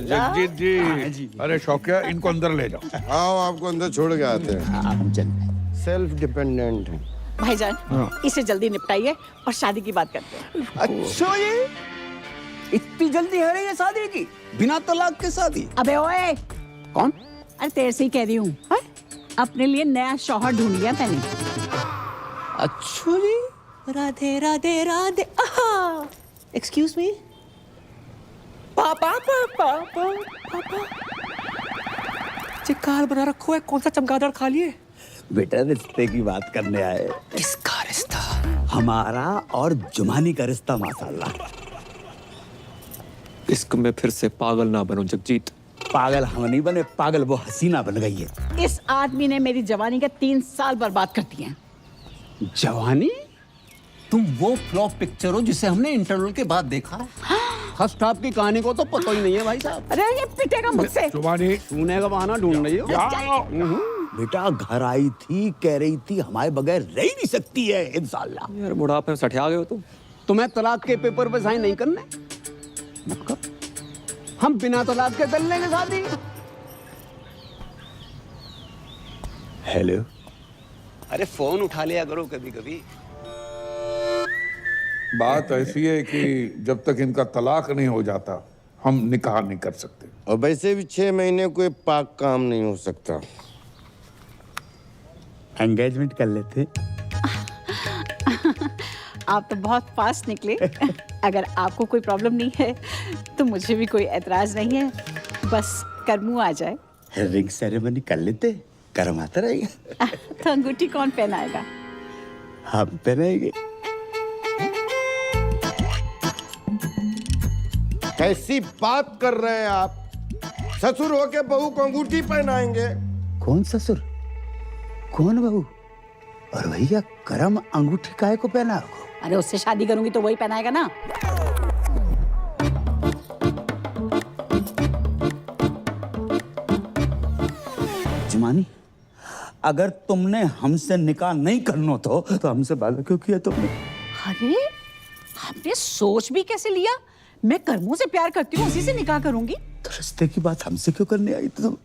[SPEAKER 14] जगजीत जी, अरे शौकिया इनको अंदर ले जाओ।
[SPEAKER 15] आओ, आपको अंदर छोड़ के आते हैं। सेल्फ डिपेंडेंट है
[SPEAKER 3] भाईजान। इसे जल्दी निपटाइए और शादी की बात करते हैं।
[SPEAKER 6] अच्छा, ये इतनी जल्दी है ये शादी की? बिना तलाक के शादी?
[SPEAKER 3] अबे ओए,
[SPEAKER 6] कौन?
[SPEAKER 3] अरे तेरे से ही कह रही हूँ, अपने लिए नया शौहर ढूंढ लिया मैंने।
[SPEAKER 6] अच्छा जी।
[SPEAKER 12] राधे राधे राधे। Excuse me. पापा पापा पापा
[SPEAKER 17] चिक्कार बना रखो है, कौन सा चमगादड़ खा लिए?
[SPEAKER 6] बेटा रिश्ते की बात करने आए।
[SPEAKER 12] किसका रिश्ता?
[SPEAKER 6] हमारा और जुमानी का रिश्ता माशाल्लाह।
[SPEAKER 1] इश्क में फिर से पागल ना बनो जगजीत।
[SPEAKER 6] पागल हम नहीं बने, पागल वो हसीना बन गई है।
[SPEAKER 3] इस आदमी ने मेरी जवानी के 3 साल बर्बाद कर दिए।
[SPEAKER 6] जवानी?
[SPEAKER 10] तुम वो फ्लॉप पिक्चर हो जिसे हमने इंटरवल के बाद देखा।
[SPEAKER 6] फर्स्ट हाफ की कहानी को तो पता ही नहीं है भाई साहब।
[SPEAKER 3] अरे ये पिटेगा मुझसे।
[SPEAKER 14] जुबानी
[SPEAKER 6] सुने का बहाना ढूंढ रही हो? बेटा घर आई थी, कह रही थी हमारे बगैर रह ही नहीं सकती है इंशाल्लाह।
[SPEAKER 1] यार बुढ़ापे में सठिया गए हो तुम।
[SPEAKER 6] तुम्हें तलाक के पेपर पे साइन नहीं करने? मत कर। हम बिना तलाक के कर लेंगे शादी। हेलो। अरे फोन उठा लिया करो कभी कभी।
[SPEAKER 14] बात ऐसी है कि जब तक इनका तलाक नहीं हो जाता हम निकाह नहीं कर सकते।
[SPEAKER 15] और वैसे भी 6 महीने कोई पाक काम नहीं हो सकता।
[SPEAKER 6] एंगेजमेंट कर लेते।
[SPEAKER 3] आप तो बहुत फास्ट निकले। अगर आपको कोई प्रॉब्लम नहीं है तो मुझे भी कोई एतराज नहीं है, बस करमू आ जाए।
[SPEAKER 6] रिंग सेरेमनी कर लेते, कर्म आता रहेगा।
[SPEAKER 3] तो अंगूठी कौन पहनाएगा?
[SPEAKER 6] हम पहनाएंगे।
[SPEAKER 15] कैसी बात कर रहे हैं आप? ससुर होके बहू को अंगूठी पहनाएंगे?
[SPEAKER 6] कौन ससुर, कौन बहू, और भैया करम अंगूठी काहे को पहना रखो?
[SPEAKER 3] अरे उससे शादी करूंगी तो वही पहनाएगा ना।
[SPEAKER 6] जुमानी, अगर तुमने हमसे निकाह नहीं करना तो हमसे वादा क्यों किया तुमने?
[SPEAKER 3] अरे आपने सोच भी कैसे लिया? मैं कर्मों से प्यार करती हूँ, उसी से निकाह करूंगी।
[SPEAKER 6] तो रिश्ते की बात हमसे क्यों करने आई तुम?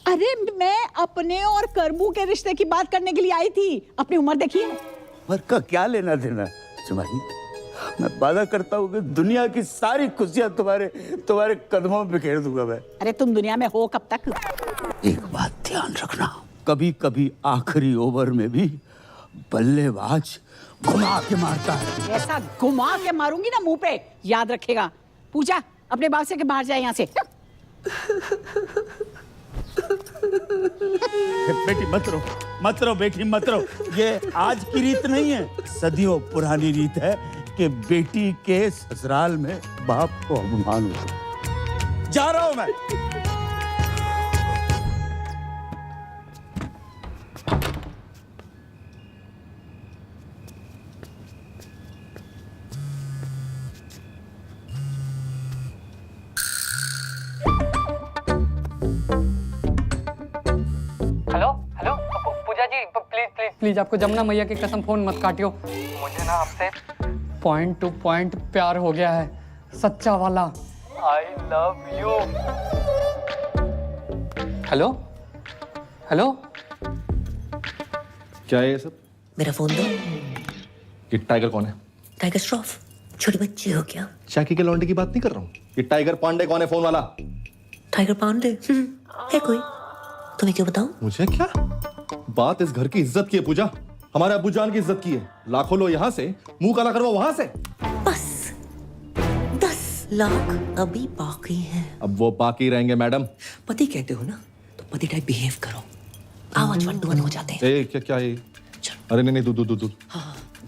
[SPEAKER 3] अरे मैं अपने और कर्मू के रिश्ते की बात करने के लिए आई थी। अपनी उम्र देखिए।
[SPEAKER 6] उम्र का क्या लेना देना जुमानी? मैं वादा करता हूँ कि दुनिया की सारी खुशियां तुम्हारे कदमों में बिखेर दूंगा मैं।
[SPEAKER 3] अरे तुम दुनिया में हो कब तक?
[SPEAKER 6] एक बात ध्यान रखना, कभी कभी आखिरी ओवर में भी बल्लेबाज घुमा के मारता है।
[SPEAKER 3] ऐसा घुमा के मारूंगी ना मुंह पे, याद रखेगा। पूजा अपने बाग से के बाहर जाए यहाँ से।
[SPEAKER 6] बेटी मत रो बेटी मत रो। ये आज की रीत नहीं है, सदियों पुरानी रीत है कि बेटी के ससुराल में बाप को अपमान हो। जा रहा हूं मैं।
[SPEAKER 18] Hello hello Pooja ji, please please please, आपको जमुना मैया की कसम फोन मत काटियो। मुझे ना आपसे पॉइंट टू पॉइंट प्यार हो गया है, सच्चा वाला। I love you. Hello hello,
[SPEAKER 16] क्या है ये सब?
[SPEAKER 12] मेरा फोन दो।
[SPEAKER 16] ये टाइगर कौन है?
[SPEAKER 12] टाइगर श्रॉफ, छोटी बच्ची हो क्या?
[SPEAKER 16] चाकी के लौंडे की बात नहीं कर रहा हूँ। ये टाइगर पांडे कौन है फोन वाला?
[SPEAKER 12] टाइगर पांडे है कोई? तुम्हें क्यों बताऊं?
[SPEAKER 16] मुझे क्या? बात इस घर की इज्जत की है पूजा, हमारे अब्बू जान की इज्जत की है। लाखों लो यहाँ से, मुंह काला करवा वहां से।
[SPEAKER 12] बस 10 लाख अभी बाकी हैं।
[SPEAKER 16] अब वो बाकी रहेंगे मैडम।
[SPEAKER 12] पति कहते हो ना, तो पति टाइप बिहेव करो। आवाज 1 to 1 हो जाते हैं।
[SPEAKER 16] क्या ये? अरे नहीं दूध।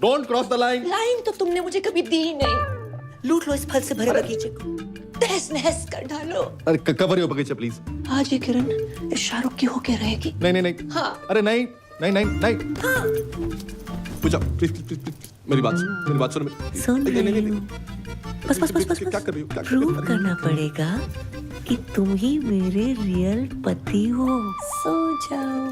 [SPEAKER 16] Don't cross the line.
[SPEAKER 12] Line तो तुमने मुझे कभी दी नहीं। लूट लो इस फल से भरे बगीचे को, तहस नहस कर डालो।
[SPEAKER 16] अरे कवर हो बगीचे प्लीज।
[SPEAKER 12] आज ये किरण इस शाहरुख की होके रहेगी।
[SPEAKER 16] नहीं।
[SPEAKER 12] हाँ।
[SPEAKER 16] अरे नहीं।
[SPEAKER 12] हाँ।
[SPEAKER 16] पूजा प्लीज मेरी बात सुन।
[SPEAKER 12] सुन रही हूँ। बस
[SPEAKER 16] क्या कर रही हो?
[SPEAKER 12] प्रूव करना पड़ेगा कि तुम ही मेरे रियल पति हो। सो जाओ।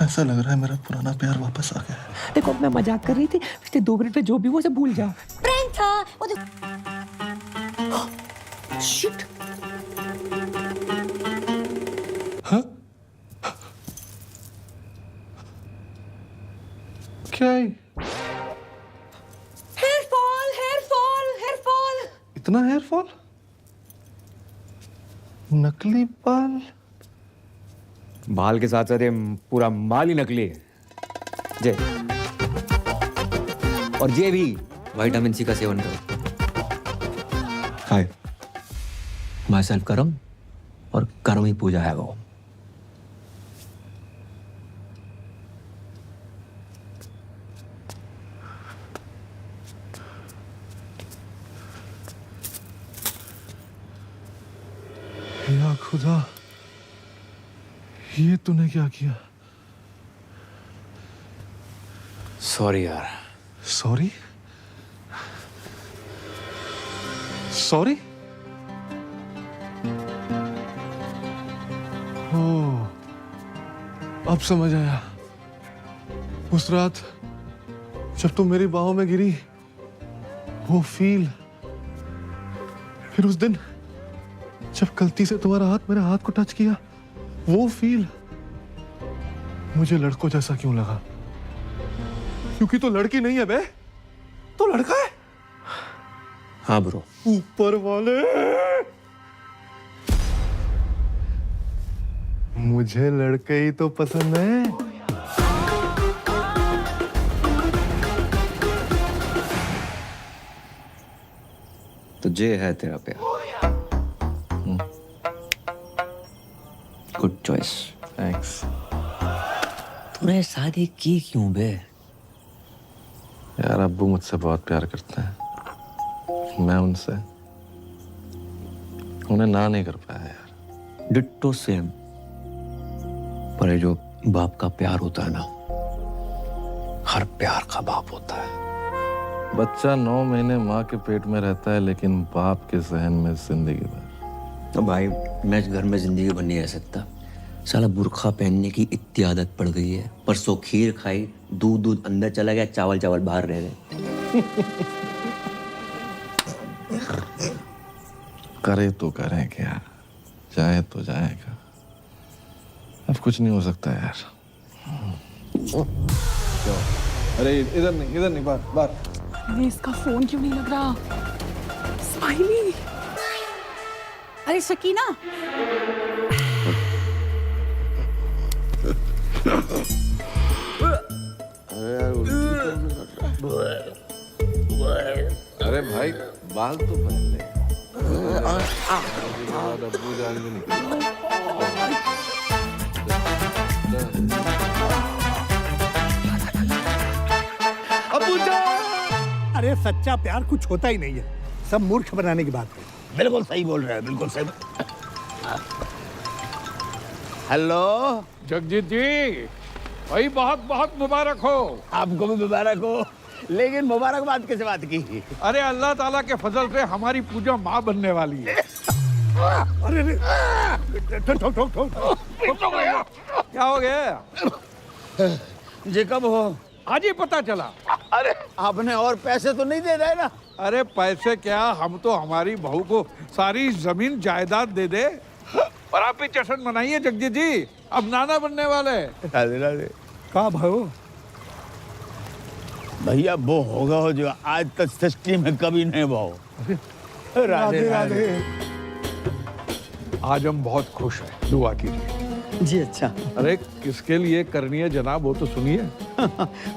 [SPEAKER 16] ऐसा लग रहा है मेरा पुराना प्यार वापस आ गया है।
[SPEAKER 17] देखो मैं मजाक कर रही थी, पिछले 2 मिनट में जो भी वो सब भूल जाओ।
[SPEAKER 12] प्रैंक था वो। शिट।
[SPEAKER 16] हाँ? क्या है?
[SPEAKER 12] Hair fall.
[SPEAKER 16] इतना हेयर फॉल? नकली बाल?
[SPEAKER 1] बाल के साथ साथ ये पूरा माल ही नकली है जय। और ये भी विटामिन सी का सेवन करो।
[SPEAKER 16] हाय,
[SPEAKER 1] माई सेल्फ करम, और करम ही पूजा है वो।
[SPEAKER 16] या खुदा, ये तूने क्या किया?
[SPEAKER 1] सॉरी यार।
[SPEAKER 16] सॉरी? ओह, अब समझ आया। उस रात जब तुम मेरी बाहों में गिरी, वो फील, फिर उस दिन जब गलती से तुम्हारा हाथ मेरे हाथ को टच किया, वो फील मुझे लड़कों जैसा क्यों लगा? क्योंकि तो लड़की नहीं है बे, तो लड़का है।
[SPEAKER 1] हाँ ब्रो।
[SPEAKER 16] ऊपर वाले, मुझे लड़के ही तो पसंद है।
[SPEAKER 1] तो ये है तेरा प्यार। Good choice.
[SPEAKER 16] थैंक्स।
[SPEAKER 12] तूने शादी की क्यों बे?
[SPEAKER 16] यार अब्बू मुझसे बहुत प्यार करते हैं, मैं उनसे।
[SPEAKER 19] उन्हें ना नहीं कर पाया यार।
[SPEAKER 1] Ditto same. पर ये जो बाप का प्यार होता है ना, हर प्यार का बाप होता है।
[SPEAKER 19] बच्चा 9 महीने माँ के पेट में रहता है, लेकिन बाप के सहन में जिंदगी भर।
[SPEAKER 1] तो भाई मैं इस घर में जिंदगी भर नहीं रह सकता। साला बुर्खा पहनने की इतनी आदत पड़ गई है। परसों खीर खाई, दूध अंदर चला गया, चावल बाहर रह गए।
[SPEAKER 19] करे तो करें क्या, जाए तो जाएगा। अब कुछ नहीं हो सकता यार।
[SPEAKER 16] अरे इधर नहीं, बाहर।
[SPEAKER 3] अरे इसका फोन क्यों नहीं लग रहा? स्माइली। अरे शकीना,
[SPEAKER 19] अरे भाई बाल तो पहन ले। अब्बू जान भी नहीं।
[SPEAKER 6] अरे सच्चा प्यार कुछ होता ही नहीं है, सब मूर्ख बनाने की बात है। बिल्कुल सही बोल रहे हैं, बिल्कुल सही। हेलो
[SPEAKER 14] जगजीत जी, भाई बहुत बहुत मुबारक हो।
[SPEAKER 6] आपको भी मुबारक हो, लेकिन मुबारकबाद किस बात की?
[SPEAKER 14] अरे अल्लाह ताला के फजल से हमारी पूजा माँ बनने वाली है।
[SPEAKER 6] अरे
[SPEAKER 14] क्या हो गया
[SPEAKER 6] जी? कब हो?
[SPEAKER 14] आज ही पता चला।
[SPEAKER 6] अरे आपने और पैसे तो नहीं दे रहे ना?
[SPEAKER 14] अरे पैसे क्या, हम तो हमारी बहू को सारी जमीन जायदाद दे दे। और आप भी जश्न मनाइए जगजीत जी, अब नाना बनने वाले।
[SPEAKER 6] राधे राधे। कहाँ भाई? भैया वो होगा हो जो आज तक सृष्टि में कभी नहीं भाव। राधे राधे।
[SPEAKER 14] आज हम बहुत खुश हैं, दुआ कीजिए।
[SPEAKER 10] जी अच्छा।
[SPEAKER 14] अरे किसके लिए करनी है जनाब, वो तो सुनिए।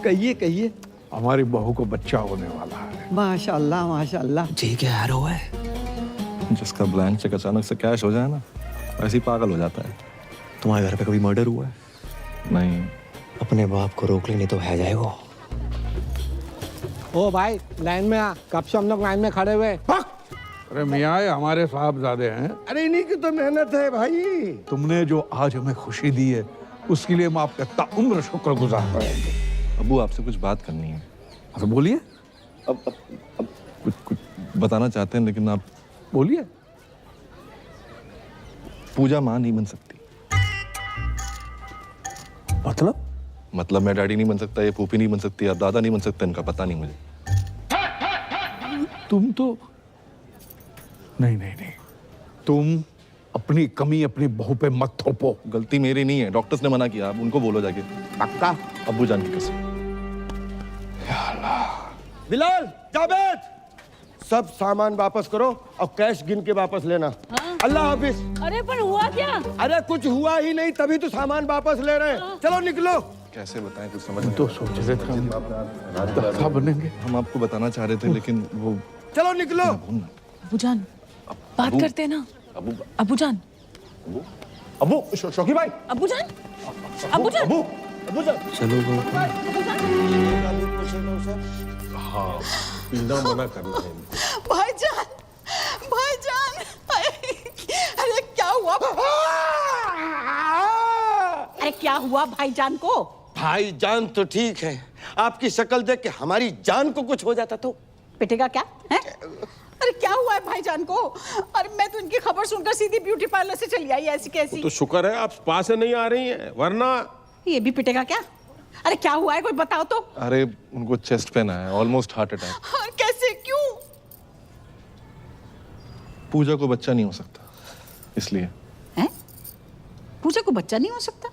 [SPEAKER 10] कहिए।
[SPEAKER 14] हमारी बहू को बच्चा होने वाला है।
[SPEAKER 10] माशाल्लाह माशाल्लाह।
[SPEAKER 1] जी क्या यार हुआ है?
[SPEAKER 19] जिसका ब्लैंक चेक अचानक से कैश हो जाए ना, ऐसे ही पागल हो जाता है।
[SPEAKER 1] तुम्हारे घर पे कभी मर्डर हुआ है?
[SPEAKER 19] नहीं।
[SPEAKER 1] अपने बाप को रोक ले, नहीं तो है जाएगा।
[SPEAKER 13] ओ भाई लाइन में आ, कब से हम लोग लाइन में खड़े हुए।
[SPEAKER 14] अरे मियाँ ये हमारे साहबजादे हैं।
[SPEAKER 15] अरे इन्हीं की तो मेहनत है भाई।
[SPEAKER 14] तुमने जो आज हमें खुशी दी है, उसके लिए हम आपका ताउम्र शुक्रगुजार रहेंगे।
[SPEAKER 19] अब्बू आपसे कुछ बात करनी है।
[SPEAKER 14] अच्छा बोलिए।
[SPEAKER 19] अब कुछ बताना चाहते हैं, लेकिन आप
[SPEAKER 14] बोलिए।
[SPEAKER 19] पूजा माँ नहीं बन सकती। मतलब मैं डैडी नहीं बन सकता, ये फूफी नहीं बन सकती, आप दादा नहीं बन सकते, इनका पता नहीं मुझे।
[SPEAKER 14] तुम तो नहीं, तुम अपनी कमी अपनी बहू पे मत थोपो।
[SPEAKER 19] गलती मेरी नहीं है, डॉक्टर्स ने मना किया, आप उनको बोलो जाके।
[SPEAKER 6] पक्का?
[SPEAKER 19] अब्बू जान की कसम।
[SPEAKER 15] बिलाल, जावेद, सब सामान वापस करो और कैश गिन के वापस लेना।
[SPEAKER 3] हाँ?
[SPEAKER 15] अल्लाह हाफिज।
[SPEAKER 3] अरे पर हुआ क्या?
[SPEAKER 15] अरे कुछ हुआ ही नहीं, तभी तो सामान वापस ले रहे हैं। चलो निकलो।
[SPEAKER 19] कैसे बताएं, कुछ समझ नहीं।
[SPEAKER 14] तो सोच रहे थे हम बनेंगे।
[SPEAKER 19] हम आपको बताना चाह रहे थे, लेकिन वो।
[SPEAKER 15] चलो निकलो।
[SPEAKER 3] अबूजान बात करते हैं ना। अबूजान।
[SPEAKER 15] अबू शौकी भाई।
[SPEAKER 3] अबूजान।
[SPEAKER 1] चलो
[SPEAKER 15] हाँ, पीना मना करना है।
[SPEAKER 3] भाईजान। अरे क्या हुआ? अरे क्या हुआ भाईजान को?
[SPEAKER 15] भाईजान तो ठीक है, आपकी शक्ल देख के हमारी जान को कुछ हो जाता तो
[SPEAKER 3] पिटेगा क्या है? अरे क्या हुआ है भाईजान को? अरे मैं तो इनकी खबर सुनकर सीधी ब्यूटी पार्लर से चली आई, ऐसी कैसी।
[SPEAKER 15] तो शुक्र है आप स्पा से नहीं आ रही हैं, वरना
[SPEAKER 3] ये भी पिटेगा क्या? अरे क्या हुआ है, कोई बताओ तो।
[SPEAKER 19] अरे उनको चेस्ट पेन आया, ऑलमोस्ट हार्ट अटैक।
[SPEAKER 3] हाँ, कैसे, क्यों?
[SPEAKER 19] पूजा को बच्चा नहीं हो सकता, इसलिए।
[SPEAKER 3] हैं? पूजा को बच्चा नहीं हो सकता?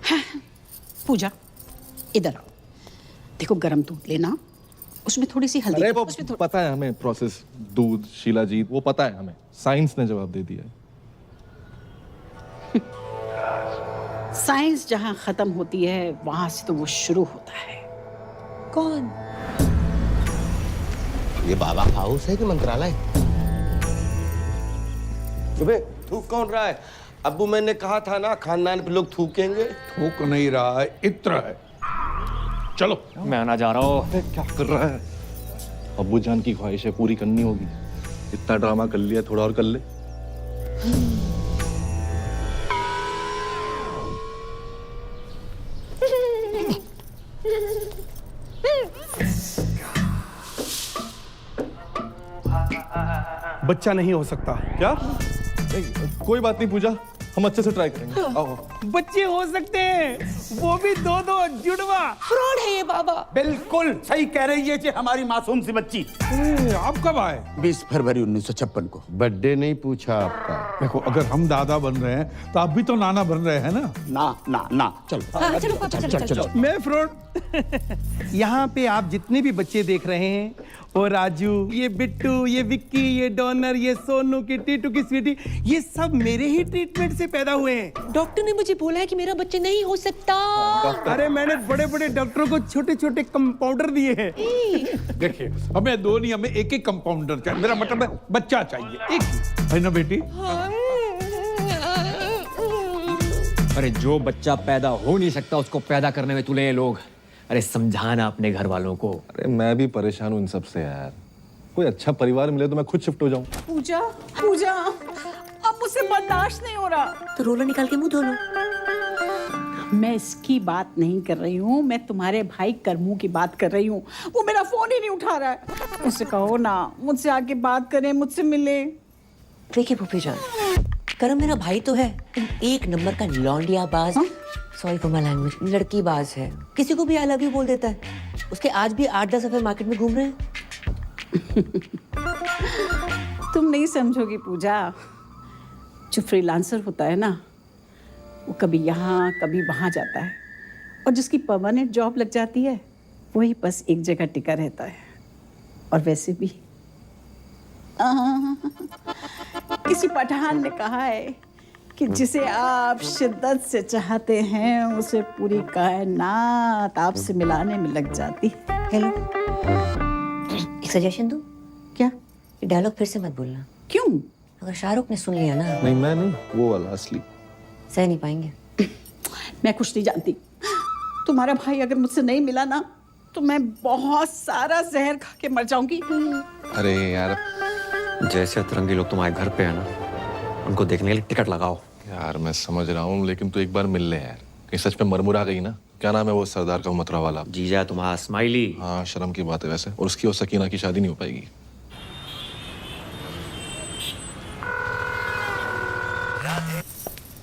[SPEAKER 3] हाँ, पूजा इधर आओ, देखो गरम दूध लेना, उसमें थोड़ी सी हल्दी।
[SPEAKER 19] अरे वो पता है हमें प्रोसेस, दूध, शिलाजीत, वो पता है हमें, साइंस ने जवाब दे दिया।
[SPEAKER 3] साइंस जहां खत्म होती है वहां से तो वो शुरू होता है। कौन?
[SPEAKER 15] ये बाबा हाउस है कि मंत्रालय? अबे थूक कौन रहा है? अब्बू मैंने कहा था ना खानदान पे लोग थूकेंगे।
[SPEAKER 14] थूक नहीं रहा है, इत्र है। चलो
[SPEAKER 1] मैं आना जा रहा हूँ।
[SPEAKER 19] क्या कर रहा है? अब्बू जान की ख्वाहिश है, पूरी करनी होगी। इतना ड्रामा कर लिया, थोड़ा और कर ले।
[SPEAKER 16] बच्चा नहीं हो सकता क्या? नहीं, कोई बात नहीं पूजा, हम अच्छे से ट्राई करेंगे। आओ।
[SPEAKER 6] बच्चे हो सकते हैं, वो भी दो जुड़वा।
[SPEAKER 17] फ्रॉड है ये बाबा।
[SPEAKER 6] बिल्कुल सही कह रही है जी हमारी मासूम सी बच्ची।
[SPEAKER 14] आप कब आए?
[SPEAKER 6] 20 फरवरी 1956 को।
[SPEAKER 15] बर्थडे नहीं पूछा आपका।
[SPEAKER 14] देखो, अगर हम दादा बन रहे हैं तो आप भी तो नाना बन रहे हैं ना।
[SPEAKER 6] ना चलो।
[SPEAKER 17] हाँ, चलो पापा, चलो।
[SPEAKER 6] मैं फ्रॉड। यहाँ पे आप जितने भी बच्चे देख रहे हैं, वो राजू, ये बिट्टू, ये विक्की, ये डॉनर, ये सोनू की टीटू की स्वीटी, ये सब मेरे ही ट्रीटमेंट से पैदा हुए हैं।
[SPEAKER 17] डॉक्टर ने मुझे बोला है कि मेरा बच्चा नहीं हो सकता।
[SPEAKER 6] अरे मैंने बड़े बड़े डॉक्टरों को छोटे छोटे कंपाउंडर दिए हैं।
[SPEAKER 14] देखिए, हमें दो नहीं, हमें एक एक कंपाउंडर चाहिए। मेरा मतलब है बच्चा चाहिए, एक है ना बेटी?
[SPEAKER 1] अरे जो बच्चा पैदा हो नहीं सकता उसको पैदा करने में तुले लोग। अरे समझाना अपने घर वालों को।
[SPEAKER 19] अरे मैं भी परेशान हूँ इन सब से यार। कोई अच्छा परिवार मिले तो मैं खुद शिफ्ट हो जाऊँ।
[SPEAKER 3] पूजा अब मुझसे बर्दाश्त नहीं हो रहा।
[SPEAKER 12] तो रोलर निकाल के मुंह धो लो।
[SPEAKER 3] मैं इसकी बात नहीं कर रही हूँ, मैं तुम्हारे भाई करमू की बात कर रही हूँ। वो मेरा फोन ही नहीं उठा रहा है। उससे कहो ना मुझसे आके बात करे, मुझसे मिले।
[SPEAKER 12] देखिए फूफी जान, करम मेरा भाई तो है, एक नंबर का लौंडिया बाज। सॉरी फॉर माय लैंग्वेज, लड़की बाज है। किसी को भी आई लव यू बोल देता है। उसके आज भी 8-10 दफे मार्केट में घूम रहे हैं।
[SPEAKER 3] तुम नहीं समझोगी पूजा, जो फ्रीलांसर होता है ना, वो कभी यहाँ कभी वहाँ जाता है, और जिसकी परमानेंट जॉब लग जाती है वही बस एक जगह टिका रहता है। और वैसे भी किसी पठान ने कहा है कि जिसे आप शिद्दत से चाहते हैं उसे पूरी कायनात आपसे मिलाने में लग जाती।
[SPEAKER 12] हेलो, एक सजेशन दूं?
[SPEAKER 3] क्या?
[SPEAKER 12] ये डायलॉग फिर से मत बोलना।
[SPEAKER 3] क्यों?
[SPEAKER 12] अगर शाहरुख ने सुन लिया ना।
[SPEAKER 19] नहीं, मैं नहीं, वो वाला असली।
[SPEAKER 12] सह नहीं पाएंगे।
[SPEAKER 3] मैं कुछ नहीं जानती। तुम्हारा भाई अगर मुझसे नहीं मिला ना तो मैं बहुत सारा जहर खा के मर जाऊंगी।
[SPEAKER 1] अरे यार, जैसे अतरंगी लोग तुम्हारे घर पे है ना, उनको देखने के लिए टिकट लगाओ।
[SPEAKER 19] यार मैं समझ रहा हूँ, लेकिन तू एक बार मिल ले यार। कहीं सच में मरमुरा गई ना। क्या नाम है वो सरदार का मथुरा वाला?
[SPEAKER 1] जीजा तुम्हारा स्माइली।
[SPEAKER 19] हाँ, शर्म की बात है वैसे। और उसकी और सकीना की शादी नहीं हो पाएगी।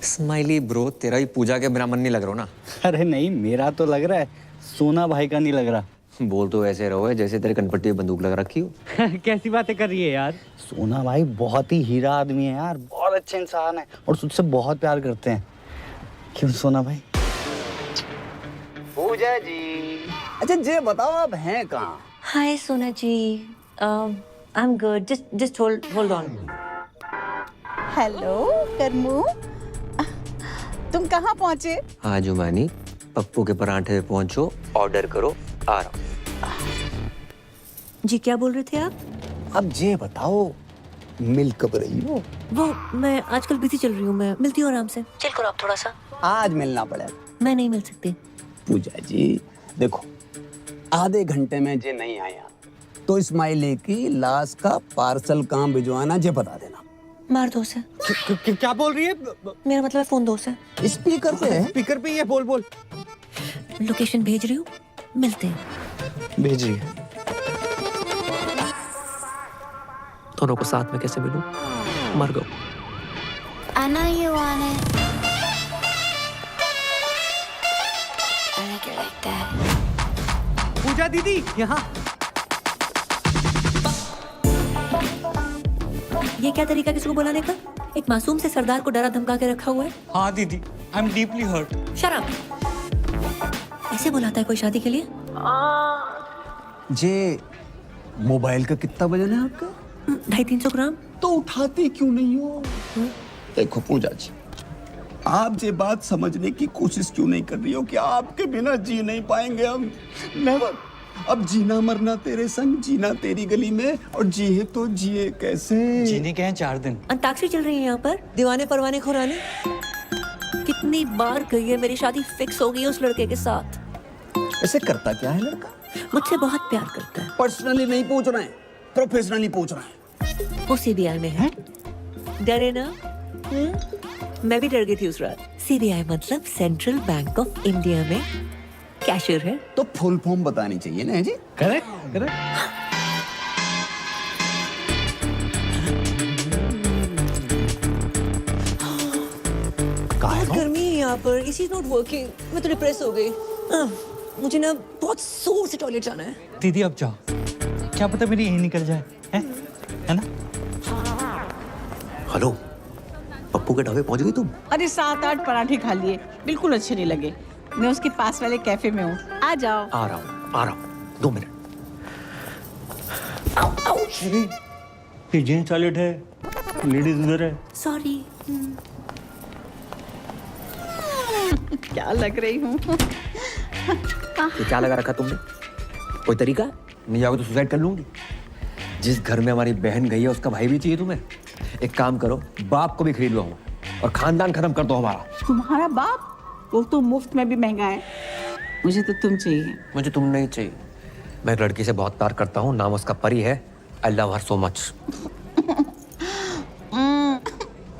[SPEAKER 1] स्माइली ब्रो, तेरा ही पूजा के बिना मन नहीं लग रहा ना?
[SPEAKER 10] अरे नहीं, मेरा तो लग रहा है, सोना भाई का नहीं लग रहा।
[SPEAKER 1] बोल तो ऐसे रहो जैसे तेरे कनपट्टी में बंदूक लग रखी हो।
[SPEAKER 10] कैसी बातें कर रही है यार? सोना भाई बहुत ही हीरा आदमी है यार, बहुत अच्छे इंसान है और तुझसे बहुत प्यार करते हैं। क्यों सोना भाई? पूजा जी, अच्छा ये बताओ आप हैं कहाँ?
[SPEAKER 12] Hi Sona ji, I am good, just hold on.
[SPEAKER 3] Hello Karmu, तुम कहाँ पहुँचे?
[SPEAKER 1] हाँ जुमानी, पप्पू के परांठे पे पहुंचो, ऑर्डर करो, आ रहा हूँ।
[SPEAKER 12] जी क्या बोल रहे थे आप?
[SPEAKER 6] अब ये बताओ, मिल कब रही हो?
[SPEAKER 12] वो मैं आजकल बिजी चल रही हूँ, मैं मिलती हूँ आराम से। चिल करो आप थोड़ा सा।
[SPEAKER 6] आज मिलना पड़ेगा।
[SPEAKER 12] मैं नहीं मिल सकती।
[SPEAKER 6] पूजा जी देखो, आधे घंटे में जे नहीं आया तो इस्माइली की लाश का पार्सल कहाँ भिजवाना जे बता देना।
[SPEAKER 12] मार दो उसे।
[SPEAKER 10] क्या बोल रही है?
[SPEAKER 12] मेरा मतलब फोन दो उसे।
[SPEAKER 6] स्पीकर पे है?
[SPEAKER 10] स्पीकर पे ही है, बोल।
[SPEAKER 12] लोकेशन भेज रही हूँ, मिलते हैं।
[SPEAKER 10] भेज रही है।
[SPEAKER 12] दोनों को साथ में कैसे मिलूं? मर गो।
[SPEAKER 8] I know you want it. I like it like that.
[SPEAKER 10] पूजा दीदी यहाँ।
[SPEAKER 12] ये क्या तरीका किसी को बुलाने का? एक मासूम से सरदार को डरा धमका के रखा हुआ है।
[SPEAKER 10] हाँ दीदी, I am deeply hurt.
[SPEAKER 12] Shut up. ऐसे बुलाता है कोई शादी के लिए?
[SPEAKER 6] जे मोबाइल का कितना वजन है आपका?
[SPEAKER 12] 250-300 ग्राम।
[SPEAKER 6] तो उठाती क्यों नहीं हो? देखो पूजा जी, आप ये बात समझने की कोशिश क्यों नहीं कर रही हो कि आपके बिना जी नहीं पाएंगे हम? नेवर। अब जीना मरना तेरे संग, जीना तेरी गली में, और जिए तो जिए कैसे?
[SPEAKER 10] जीने के हैं 4 दिन।
[SPEAKER 12] अंताक्षरी चल रही है यहाँ पर, दीवाने परवाने खुराने। कितनी बार गई है, मेरी शादी फिक्स हो गई है उस लड़के के साथ।
[SPEAKER 6] ऐसे करता क्या है लड़का?
[SPEAKER 12] मुझसे बहुत प्यार करता है।
[SPEAKER 6] पर्सनली नहीं पूछ रहे हैं, प्रोफेशनली पूछ रहे हैं।
[SPEAKER 12] वो सीबीआई में है। डरे ना? मैं भी डर गई थी उस रात। सीबीआई मतलब सेंट्रल बैंक ऑफ इंडिया में कैशियर है।
[SPEAKER 6] तो फुल फॉर्म बतानी चाहिए ना जी।
[SPEAKER 10] Correct correct.
[SPEAKER 12] बहुत गर्मी है यहाँ पर। इसी नॉट वर्किंग। मैं तो डिप्रेस हो गई। मुझे ना बहुत जोर से टॉयलेट जाना है।
[SPEAKER 10] दीदी अब जाओ, क्या पता मेरी यही निकल जाए, है ना?
[SPEAKER 15] हेलो, पप्पू के ढाबे पहुंच गई तुम?
[SPEAKER 3] अरे 7-8 पराठे खा लिए, बिल्कुल अच्छे नहीं लगे। मैं उसके पास वाले कैफे में हूँ, आ जाओ।
[SPEAKER 15] आ रहा हूँ 2 मिनट।
[SPEAKER 10] ये जेंट्स टॉयलेट है, लेडीज उधर है।
[SPEAKER 12] सॉरी।
[SPEAKER 3] क्या लग रही हूँ?
[SPEAKER 1] ये क्या लगा रखा तुमने? कोई तरीका? नहीं आओगे तो सुसाइड कर लूंगी। जिस घर में हमारी बहन गई है उसका भाई भी चाहिए तुम्हें। एक काम करो, बाप को भी खरीद लो और खानदान खत्म कर दो हमारा।
[SPEAKER 3] तुम्हारा बाप? वो तो मुफ्त में भी महंगा है। मुझे तो तुम चाहिए।
[SPEAKER 1] मुझे तुम नहीं चाहिए। मैं एक लड़की से बहुत प्यार करता हूँ, नाम उसका परी है। I love her so much.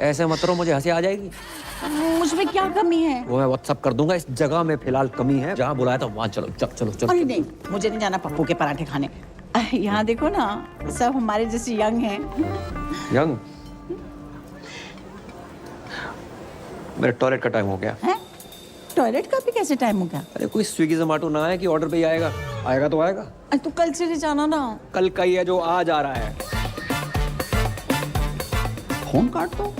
[SPEAKER 1] ऐसे मत करो, मुझे हंसी आ जाएगी।
[SPEAKER 3] मुझमें क्या कमी है?
[SPEAKER 1] वो मैं व्हाट्सअप कर दूंगा। इस जगह में फिलहाल कमी है, जहाँ बुलाया था वहाँ चलो। चलो चलो
[SPEAKER 3] अरे नहीं, मुझे नहीं जाना पप्पू के पराठे खाने। यहाँ देखो ना, सब हमारे जैसे यंग हैं।
[SPEAKER 1] यंग? मेरे टॉयलेट का टाइम हो गया
[SPEAKER 3] है? टॉयलेट का भी कैसे टाइम हो गया?
[SPEAKER 1] अरे कोई स्विगी जोमेटो ना है कि ऑर्डर पे ही आएगा। आएगा तो आएगा।
[SPEAKER 3] अरे तो कल चले जाना ना।
[SPEAKER 1] कल का ही है जो आज आ रहा है।
[SPEAKER 6] फोन काट दो।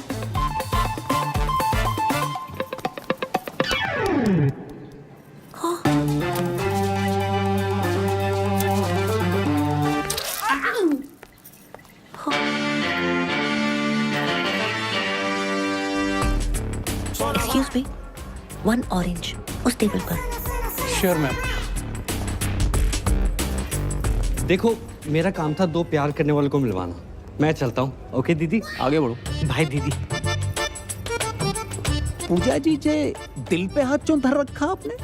[SPEAKER 12] Excuse me, 1 orange उस टेबल पर।
[SPEAKER 10] Sure ma'am. देखो, मेरा काम था 2 प्यार करने वालों को मिलवाना। मैं चलता हूँ। ओके दीदी, आगे बढ़ो। बाय दीदी।
[SPEAKER 6] पूजा जी जे दिल पे हाथ क्यों धर रखा आपने?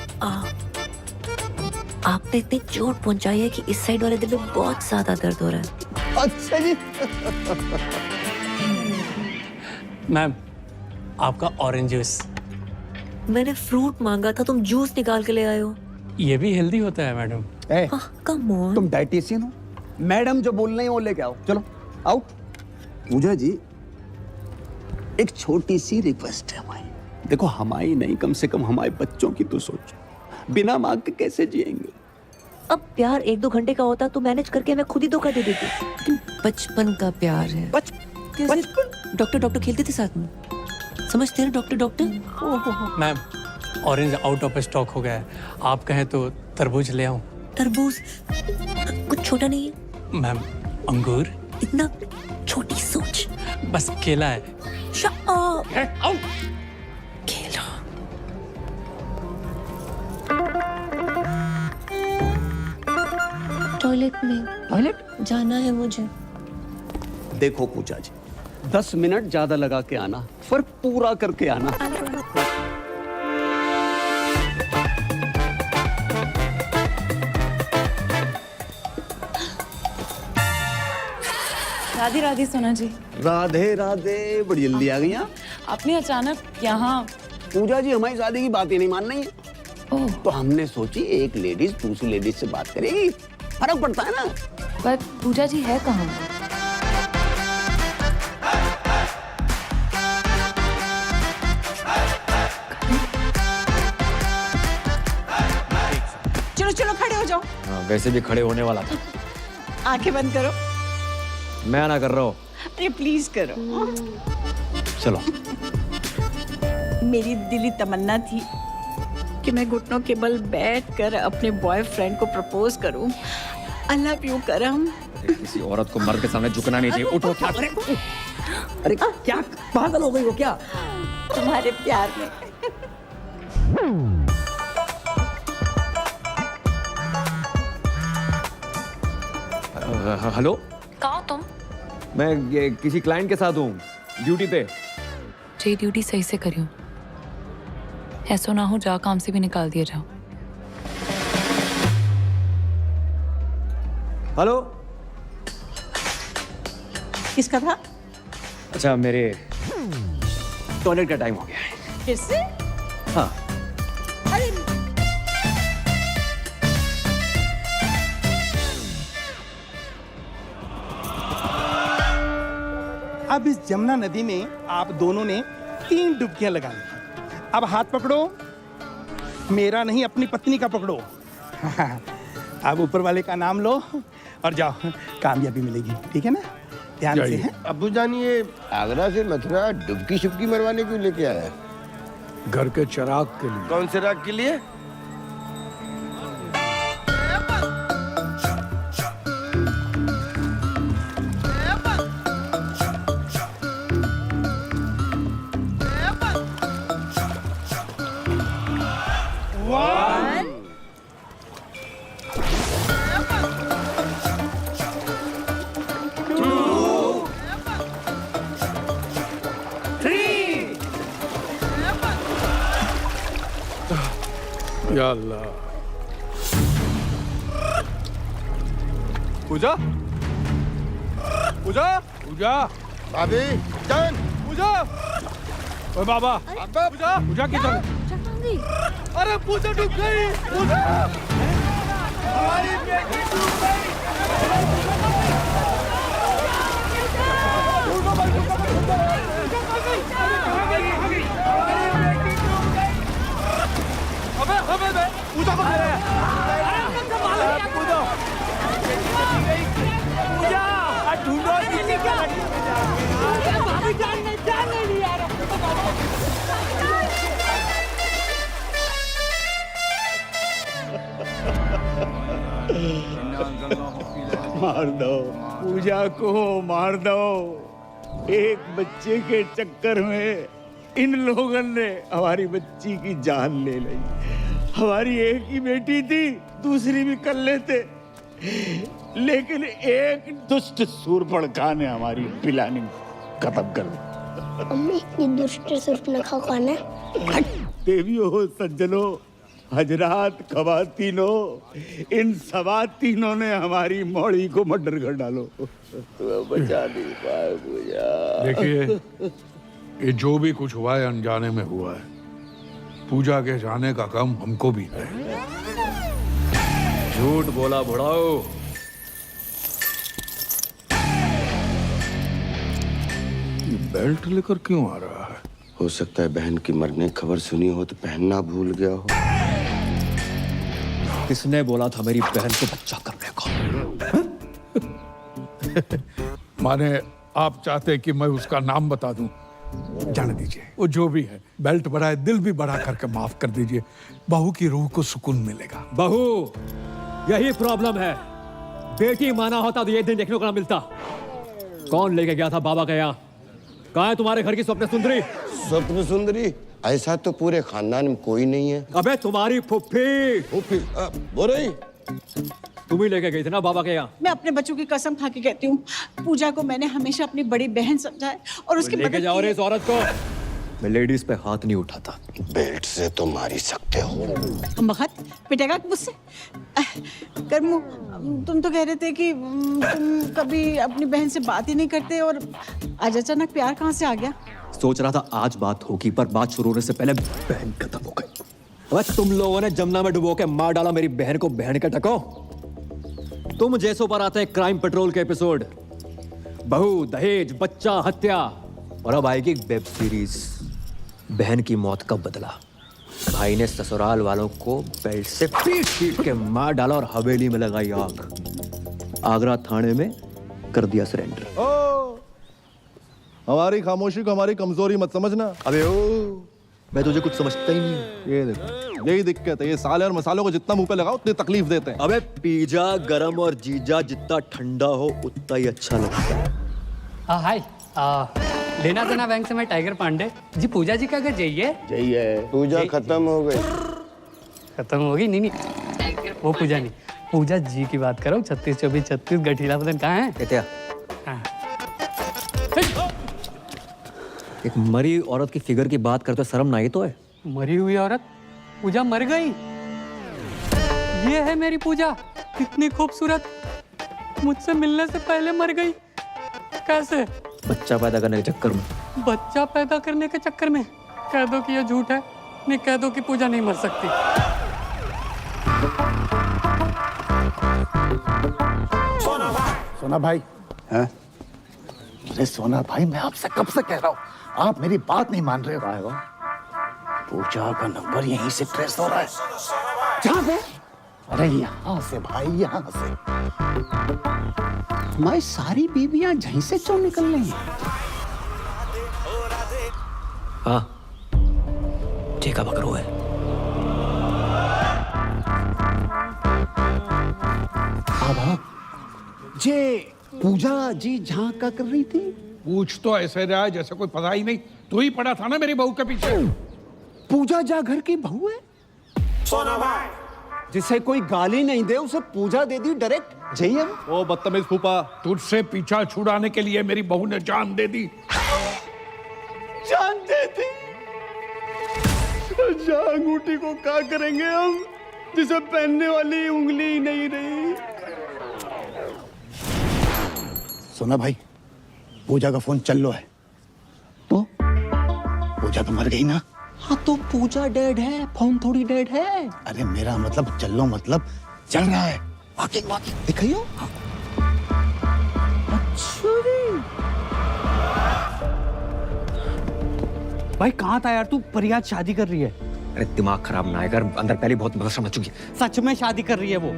[SPEAKER 12] आपने इतनी चोट पहुंचाई है कि इस साइड वाले दिल में बहुत ज्यादा दर्द हो रहा है।
[SPEAKER 6] अच्छा जी।
[SPEAKER 18] मैम, आपका ऑरेंज जूस।
[SPEAKER 12] मैंने फ्रूट मांगा था, तुम जूस निकाल के ले आए हो।
[SPEAKER 18] ये भी हेल्दी होता है मैडम।
[SPEAKER 12] Come on.
[SPEAKER 6] तुम डाइटिशियन हो? मैडम जो बोल रही है वो लेके आओ। चलो आओ। पूजा जी, एक छोटी सी रिक्वेस्ट है हमारी। देखो, हमारी नहीं, कम से कम हमारे बच्चों की तो सोचो। बिना मांग के कैसे जिएंगे?
[SPEAKER 12] अब प्यार 1-2 घंटे का होता तो मैनेज करके मैं खुद ही धोखा दे देती। बचपन का प्यार है। बचपन? डॉक्टर खेलते थे साथ में, समझते हैं doctor.
[SPEAKER 18] Ma'am, orange out of stock हो गया है। आप कहें तो तरबूज ले आऊं?
[SPEAKER 12] तरबूज कुछ छोटा नहीं है।
[SPEAKER 18] मैम, अंगूर?
[SPEAKER 12] इतना छोटी सोच।
[SPEAKER 18] बस केला है।
[SPEAKER 12] Shut up. केला। टॉयलेट में। टॉयलेट जाना है मुझे।
[SPEAKER 6] देखो पूजा जी, 10 मिनट ज्यादा लगा के आना, पर पूरा करके आना।
[SPEAKER 2] राधे राधे सोना जी।
[SPEAKER 6] राधे राधे, बड़ी जल्दी आ गई आप।
[SPEAKER 2] आपने अचानक यहाँ?
[SPEAKER 6] पूजा जी, हमारी शादी की बात ही नहीं मान रही है। तो हमने सोची एक लेडीज दूसरी लेडीज से बात करेगी, फर्क पड़ता है ना।
[SPEAKER 2] पर पूजा जी है कहाँ?
[SPEAKER 3] चलो खड़े हो जाओ।
[SPEAKER 1] हाँ, वैसे भी खड़े होने वाला था।
[SPEAKER 3] आंखें बंद करो।
[SPEAKER 1] मैं ना कर रहा हूँ।
[SPEAKER 3] अरे प्लीज करो।
[SPEAKER 1] चलो।
[SPEAKER 3] मेरी दिली तमन्ना थी कि मैं घुटनों के बल बैठकर अपने बॉयफ्रेंड को प्रपोज करूं। आई लव यू करम।
[SPEAKER 1] किसी औरत को मर्द के सामने झुकना नहीं चाहिए। उठो। क्या करे? अरे क्या पागल हो गई हो क्या?
[SPEAKER 3] तुम्हारे प्यार में।
[SPEAKER 1] हेलो,
[SPEAKER 2] कहाँ हो तुम?
[SPEAKER 1] मैं ये किसी क्लाइंट के साथ हूँ, ड्यूटी पे।
[SPEAKER 2] जी ड्यूटी सही से करियो, ऐसा ना हो जा काम से भी निकाल दिया जाओ।
[SPEAKER 1] हेलो,
[SPEAKER 3] किसका था?
[SPEAKER 1] अच्छा, मेरे टॉयलेट का टाइम हो गया है।
[SPEAKER 3] फिर से?
[SPEAKER 1] हाँ।
[SPEAKER 3] अरे
[SPEAKER 20] अब इस जमुना नदी में आप दोनों ने 3 डुबकियां लगा ली। अब हाथ पकड़ो, मेरा नहीं अपनी पत्नी का पकड़ो। अब ऊपर वाले का नाम लो और जाओ, कामयाबी मिलेगी, ठीक है ना? ध्यान से है।
[SPEAKER 15] अब्बू जान, ये आगरा से मथुरा डुबकी शुबकी मरवाने क्यों लेके आया?
[SPEAKER 14] घर के चिराग के लिए।
[SPEAKER 15] कौन से राग के लिए?
[SPEAKER 14] या अल्लाह।
[SPEAKER 16] पूजा, पूजा,
[SPEAKER 14] पूजा,
[SPEAKER 15] भाभी जान,
[SPEAKER 16] पूजा,
[SPEAKER 14] ओए बाबा,
[SPEAKER 16] पूजा,
[SPEAKER 14] पूजा किधर?
[SPEAKER 16] अरे पूजा डूब गई, पूजा, हमारी बेटी डूब गई। अबे पूजा को ढूंढो,
[SPEAKER 3] भाभी जान नहीं लिया।
[SPEAKER 6] मार दो पूजा को, मार दो। एक बच्चे के चक्कर में इन लोगों ने हमारी बच्ची की जान ले ली। हमारी एक ही बेटी थी, दूसरी भी कर लेते, लेकिन एक दुष्ट सूर्पणखा ने हमारी प्लानिंग खत्म कर दी।
[SPEAKER 8] अम्मी, ये दुष्ट सूर्पणखा कौन है?
[SPEAKER 6] देवियों, सज्जनों, हजरात, खवातीनों, इन सवातीनों ने हमारी मौड़ी को मर्डर कर डालो। बचा नहीं पाए पूजा।
[SPEAKER 14] देखिए, ये जो भी कुछ हुआ है अनजाने में हुआ है। पूजा के जाने का गम हमको भी है।
[SPEAKER 1] झूठ बोला बुढ़ाओ।
[SPEAKER 14] ये बेल्ट लेकर क्यों आ रहा है?
[SPEAKER 15] हो सकता है बहन की मरने की खबर सुनी हो तो पहनना भूल गया हो।
[SPEAKER 1] किसने बोला था मेरी बहन को बच्चा करने को?
[SPEAKER 14] माने आप चाहते कि मैं उसका नाम बता दूं? जाने दीजिए, वो जो भी है, बेल्ट बढ़ाए, दिल भी बढ़ा करके माफ कर दीजिए। बहू की रूह को सुकून मिलेगा।
[SPEAKER 1] बहू, यही प्रॉब्लम है। बेटी माना होता तो ये दिन देखने को ना मिलता। कौन लेके गया था बाबा के यहाँ? कहाँ है तुम्हारे घर की स्वप्न सुंदरी?
[SPEAKER 15] स्वप्न सुंदरी? ऐसा तो पूरे खानदान में कोई नहीं है।
[SPEAKER 1] अबे तुम्हारी फुफ्फी।
[SPEAKER 15] फुफ्फी बोल रही?
[SPEAKER 1] तुम ही लेके गई थी ना बाबा के यहाँ?
[SPEAKER 3] मैं अपने बच्चों की कसम खा के कहती हूँ, पूजा को मैंने हमेशा अपनी बड़ी बहन समझा है और उसकी
[SPEAKER 1] लेके जाओ रे इस औरत को। मैं लेडीज पे हाथ नहीं उठाता।
[SPEAKER 15] बेल्ट से तो मार ही सकते हो।
[SPEAKER 3] मगध पिटेगा मुझसे? कर्मू, तुम तो कह रहे थे कि तुम कभी अपनी बहन से बात ही नहीं करते, और आज अचानक प्यार कहाँ से आ गया?
[SPEAKER 1] सोच रहा था आज बात होगी, पर बात शुरू होने से पहले बहन खत्म हो गई। अबे तुम लोगों ने जमुना में डुबो के मार डाला मेरी बहन को, बहन के टको। तुम जैसों पर आते हैं क्राइम पेट्रोल के एपिसोड, बहू, दहेज, बच्चा, हत्या, और अब आएगी वेब सीरीज बहन की मौत का बदला। भाई ने ससुराल वालों को बेल्ट से पीट के मार डाला और हवेली में लगाई आग। आगरा थाने में कर दिया सरेंडर।
[SPEAKER 16] हमारी खामोशी को हमारी कमजोरी मत समझना।
[SPEAKER 1] अबे ओ, मैं तुझे कुछ समझता ही नहीं।
[SPEAKER 16] ये देखो, यही दिक्कत है। ये साले और मसालों को जितना मुंह पे लगाओ उतनी तकलीफ देते हैं।
[SPEAKER 1] अबे पिज्जा गरम और जीजा जितना ठंडा हो उतना ही अच्छा लगता है।
[SPEAKER 18] हाय, लेना देना बैंक से मैं टाइगर पांडे जी। पूजा जी का घर जाइए।
[SPEAKER 15] पूजा खत्म हो गई।
[SPEAKER 18] खत्म होगी? नहीं, वो पूजा नहीं, पूजा जी की बात करो। 36-24-36 गठीला बदन कहाँ है?
[SPEAKER 1] क्या? एक मरी औरत की फिगर की बात करते शर्म ना आई तो है?
[SPEAKER 18] मरी हुई औरत? पूजा मर गई? ये है मेरी पूजा, कितनी खूबसूरत, मुझसे मिलने से पहले मर गई। कैसे?
[SPEAKER 1] बच्चा पैदा करने के चक्कर में।
[SPEAKER 18] बच्चा पैदा करने के चक्कर में? कह दो कि ये झूठ है, नहीं कह दो कि पूजा नहीं मर सकती।
[SPEAKER 9] सोना भाई हैं? अरे सोना भाई, मैं आपसे कब से कह रहा हूँ, आप मेरी बात नहीं मान रहे हो। पूजा का नंबर यहीं से ट्रेस हो रहा है। जहाँ पे? अरे यहाँ से भाई, यहाँ से। हमारी सारी बीबियां यहीं से क्यों निकल रही हैं?
[SPEAKER 1] हाँ, ठीक है, पकड़ो है।
[SPEAKER 6] जे पूजा जी जहाँ का कर रही थी?
[SPEAKER 14] पूछ तो ऐसे रहा है जैसे कोई पता ही नहीं। तू ही पड़ा था ना मेरी बहू के पीछे।
[SPEAKER 6] पूजा जा घर की बहू है?
[SPEAKER 13] सोना भाई,
[SPEAKER 6] जिसे कोई गाली नहीं दे उसे पूजा दे दी डायरेक्ट। जय
[SPEAKER 14] ओ बदतमीज फूफा, तुझसे पीछा छुड़ाने के लिए मेरी बहू ने जान दे दी।
[SPEAKER 6] जान दे दी? अंगूठी को क्या करेंगे हम, जिसे पहनने वाली उंगली ही नहीं रही।
[SPEAKER 9] सोना भाई, पूजा का फोन चल लो है तो? पूजा तो मर गई ना।
[SPEAKER 6] हाँ तो पूजा डेड है, फोन थोड़ी डेड है।
[SPEAKER 9] अरे मेरा मतलब चलो, मतलब चल रहा है। वॉकिंग वॉकिंग
[SPEAKER 6] दिखाइयो। हाँ। अच्छा भाई, कहाँ था यार तू? परियाद शादी कर रही है।
[SPEAKER 1] अरे दिमाग खराब ना कर, अंदर पहले बहुत मदद समझ चुकी है।
[SPEAKER 6] सच में शादी कर रही है वो?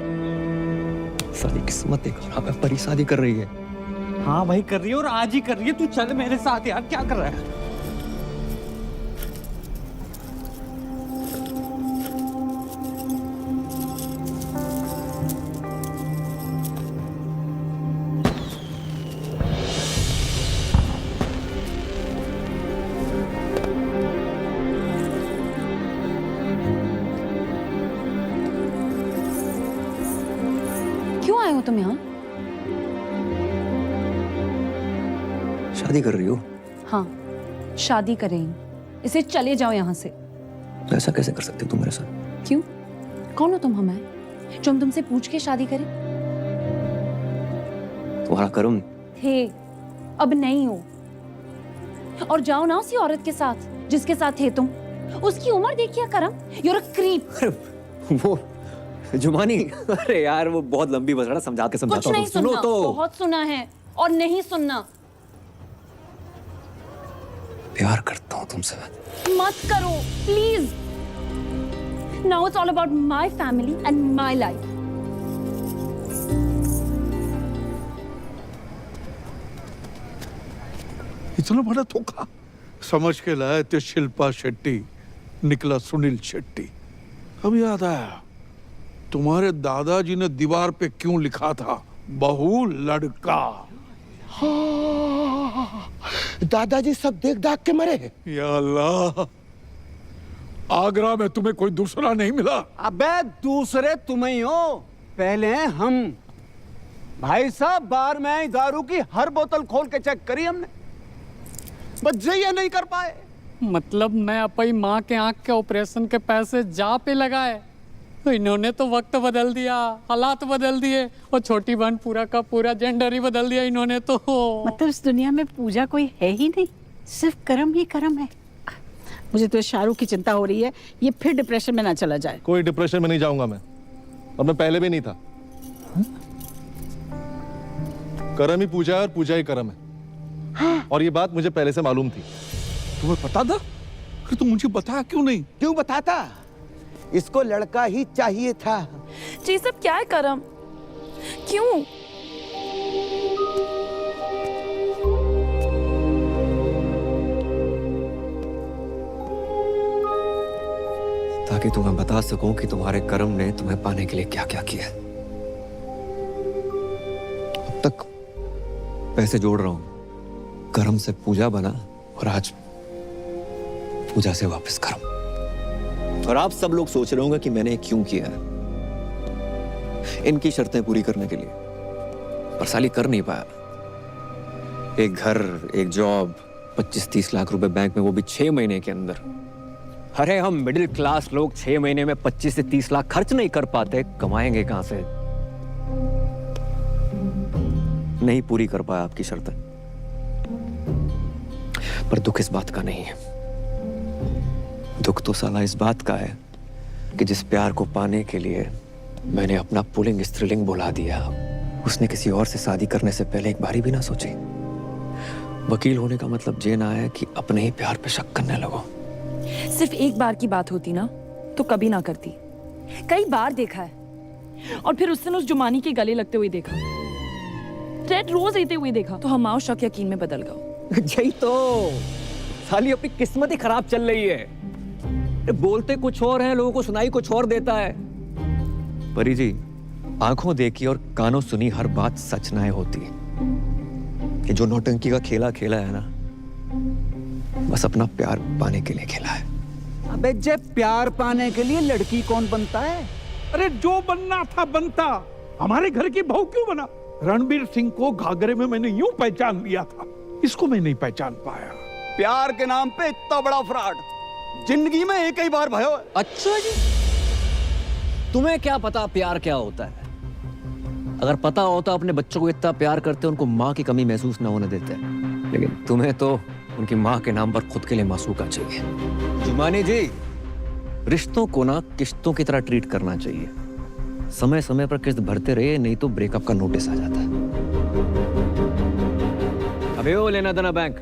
[SPEAKER 1] सारी किस्मत एक खराब है, परी शादी कर रही है।
[SPEAKER 6] हाँ भाई कर रही है, और आज ही कर रही है। तू चल मेरे साथ यार, क्या कर रहा है?
[SPEAKER 2] क्यों आए हो तुम यहाँ?
[SPEAKER 1] शादी कर रही हो?
[SPEAKER 2] हाँ, शादी करें। इसे चले जाओ यहाँ से।
[SPEAKER 1] तो ऐसा कैसे कर सकते हो तुम मेरे साथ?
[SPEAKER 2] क्यों? कौन हो तुम हमें, जो हम तुमसे पूछ के शादी करें?
[SPEAKER 1] तुम्हारा कर्म
[SPEAKER 2] थे, अब नहीं हो। और जाओ ना उसी औरत के साथ जिसके साथ थे तुम। उसकी उम्र देखिए करम, you're a creep।
[SPEAKER 1] वो जुमानी, अरे यार वो बहुत लंबी बस रहा, समझा के समझाता
[SPEAKER 2] कुछ नहीं
[SPEAKER 1] हूँ। सुनो
[SPEAKER 2] सुनना,
[SPEAKER 1] तो।
[SPEAKER 2] बहुत सुना है और नहीं सुनना।
[SPEAKER 1] प्यार करता हूँ तुमसे।
[SPEAKER 2] मत करो please. Now it's all about my family and my life.
[SPEAKER 14] इतना बड़ा धोखा समझ के लाए थे शिल्पा शेट्टी, निकला सुनील शेट्टी। अब याद आया, तुम्हारे दादाजी ने दीवार पे क्यों लिखा था, बहू लड़का।
[SPEAKER 15] हाँ, दादाजी सब देख दाख के मरे।
[SPEAKER 14] या अल्लाह, आगरा में तुम्हें कोई दूसरा नहीं मिला?
[SPEAKER 6] अबे दूसरे तुम ही हो, पहले हम। भाई साहब, बार में आई दारू की हर बोतल खोल के चेक करी हमने, बस ये नहीं कर पाए।
[SPEAKER 18] मतलब मैं अपनी माँ के आंख के ऑपरेशन के पैसे जा पे लगाए, तो इन्होंने तो वक्त बदल दिया, हालात बदल दिए, और छोटी बहन पूरा का पूरा जेंडर ही बदल दिया इन्होंने तो।
[SPEAKER 3] मतलब इस दुनिया में पूजा कोई है ही नहीं, सिर्फ कर्म ही कर्म है। मुझे तो शाहरुख की चिंता हो रही है, ये फिर डिप्रेशन में ना चला जाए।
[SPEAKER 19] कोई डिप्रेशन में नहीं जाऊंगा मैं, और मैं पहले भी नहीं था। कर्म ही पूजा है और पूजा ही कर्म है। हाँ। और ये बात मुझे पहले से मालूम थी।
[SPEAKER 14] तुम्हें पता था? कि तुम मुझे बताया क्यों नहीं?
[SPEAKER 15] क्यों बताता? इसको लड़का ही चाहिए था।
[SPEAKER 2] जी सब क्या है करम? क्यों?
[SPEAKER 1] ताकि तुम्हें बता सकूं कि तुम्हारे कर्म ने तुम्हें पाने के लिए क्या क्या किया। अब तक पैसे जोड़ रहा हूं, कर्म से पूजा बना, और आज पूजा से वापस कर्म। और आप सब लोग सोच रहे होंगे कि मैंने क्यों किया है, इनकी शर्तें पूरी करने के लिए, पर साली कर नहीं पाया। एक घर, एक जॉब, 25-30 लाख रुपए बैंक में, वो भी 6 महीने के अंदर। अरे हम मिडिल क्लास लोग 6 महीने में 25 से 30 लाख खर्च नहीं कर पाते, कमाएंगे कहां से? नहीं पूरी कर पाया आपकी शर्तें। पर दुख इस बात का नहीं है। दुख तो साला इस बात का है कि जिस प्यार को पाने के लिए मैंने अपना पुल्लिंग स्त्रीलिंग बुला दिया, उसने किसी और से शादी करने से पहले एक बारी भी ना सोची। वकील होने का मतलब ये ना है कि अपने ही प्यार पे शक करने लगो।
[SPEAKER 3] सिर्फ एक बार की बात होती ना तो कभी ना करती। कई बार देखा है, और फिर उस दिन उस जुमानी के गले लगते हुए देखा, रेड रोज लेते हुए देखा, तो हमारा शक यकीन में बदल गया।
[SPEAKER 1] यही तो साली अपनी किस्मत ही खराब चल रही है। बोलते कुछ और हैं, लोगों को सुनाई कुछ और देता है। परी जी, आंखों देखी और कानों सुनी हर बात सच ना होती। कि जो नौटंकी का खेला खेला है ना, बस अपना प्यार पाने के लिए खेला है।
[SPEAKER 6] अबे जब प्यार पाने के लिए लड़की कौन बनता है?
[SPEAKER 14] अरे जो बनना था बनता, हमारे घर की बहू क्यों बना? रणबीर सिंह को घाघरे में मैंने यूं पहचान लिया था, इसको मैं नहीं पहचान पाया।
[SPEAKER 6] प्यार के नाम पे इतना बड़ा फ्रॉड जिंदगी में एक ही बार भयो।
[SPEAKER 1] अच्छा जी, तुम्हें क्या पता प्यार क्या होता है? अगर पता होता अपने बच्चों को इतना प्यार करते, उनको माँ की कमी महसूस ना होने देते। लेकिन तुम्हें तो उनकी माँ के नाम पर खुद के लिए मासूका चाहिए। जुमानी जी, रिश्तों को ना किश्तों की तरह ट्रीट करना चाहिए। समय समय पर किस्त भरते रहे, नहीं तो ब्रेकअप का नोटिस आ जाता है। अबे ओ लेना देना बैंक,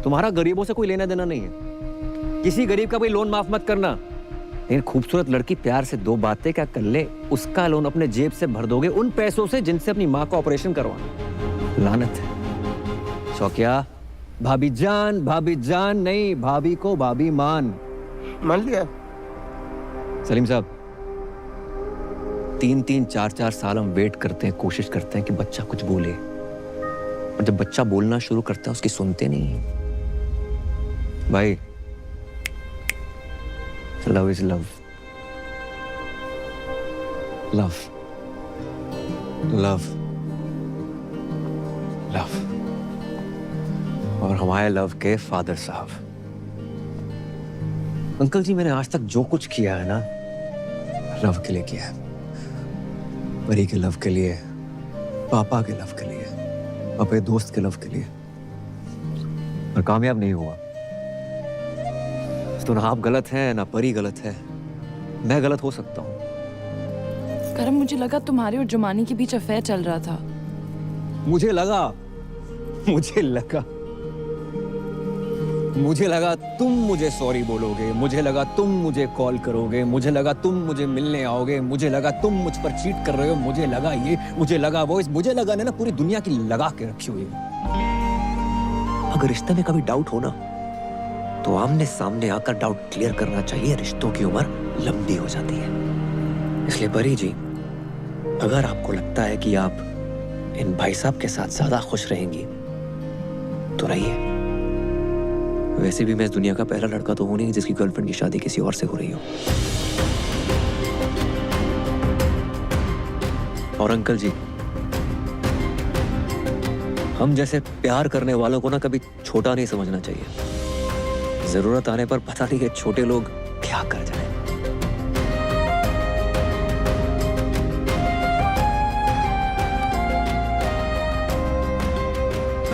[SPEAKER 1] तुम्हारा गरीबों से कोई लेना देना नहीं है। किसी गरीब का कोई लोन माफ मत करना। लेकिन खूबसूरत लड़की प्यार से दो बातें क्या कर ले, उसका लोन अपने जेब से भर दोगे उन पैसों से जिनसे अपनी माँ का ऑपरेशन करवाना। लानत है। शौकिया, भाभी जान नहीं, भाभी को भाभी मान
[SPEAKER 15] लिया।
[SPEAKER 1] सलीम साहब, 3-3, 4-4 साल हम वेट करते हैं, कोशिश करते हैं कि बच्चा कुछ बोले, और जब बच्चा बोलना शुरू करता है उसकी सुनते नहीं। भाई, love is love, love love love. और हमारे लव के फादर साहब, अंकल जी, मैंने आज तक जो कुछ किया है ना, लव के लिए किया है। परी के लव के लिए, पापा के लव के लिए, अपने दोस्त के लव के लिए, और कामयाब नहीं हुआ। तो ना आप गलत हैं ना परी गलत है, मैं गलत हो सकता हूँ।
[SPEAKER 3] करम, मुझे लगा तुम्हारे और जुमानी के बीच अफेयर चल रहा था।
[SPEAKER 1] मुझे लगा तुम मुझे सॉरी बोलोगे, मुझे लगा तुम मुझे कॉल करोगे, मुझे लगा तुम मुझे मिलने आओगे, मुझे लगा तुम मुझ पर चीट कर रहे हो, मुझे लगा ये, मुझे लगा वो, मुझे लगा ना पूरी दुनिया की लगा के रखी हुई। अगर रिश्ते में कभी डाउट हो ना, तो आमने सामने आकर डाउट क्लियर करना चाहिए। रिश्तों की उम्र लंबी हो जाती है। इसलिए परी जी, अगर आपको लगता है कि आप इन भाई साहब के साथ ज्यादा खुश रहेंगी तो रहिए। वैसे भी मैं इस दुनिया का पहला लड़का तो हूं नहीं जिसकी गर्लफ्रेंड की शादी किसी और से हो रही हो। और अंकल जी, हम जैसे प्यार करने वालों को ना कभी छोटा नहीं समझना चाहिए। जरूरत आने पर पता नहीं है छोटे लोग क्या कर जाए।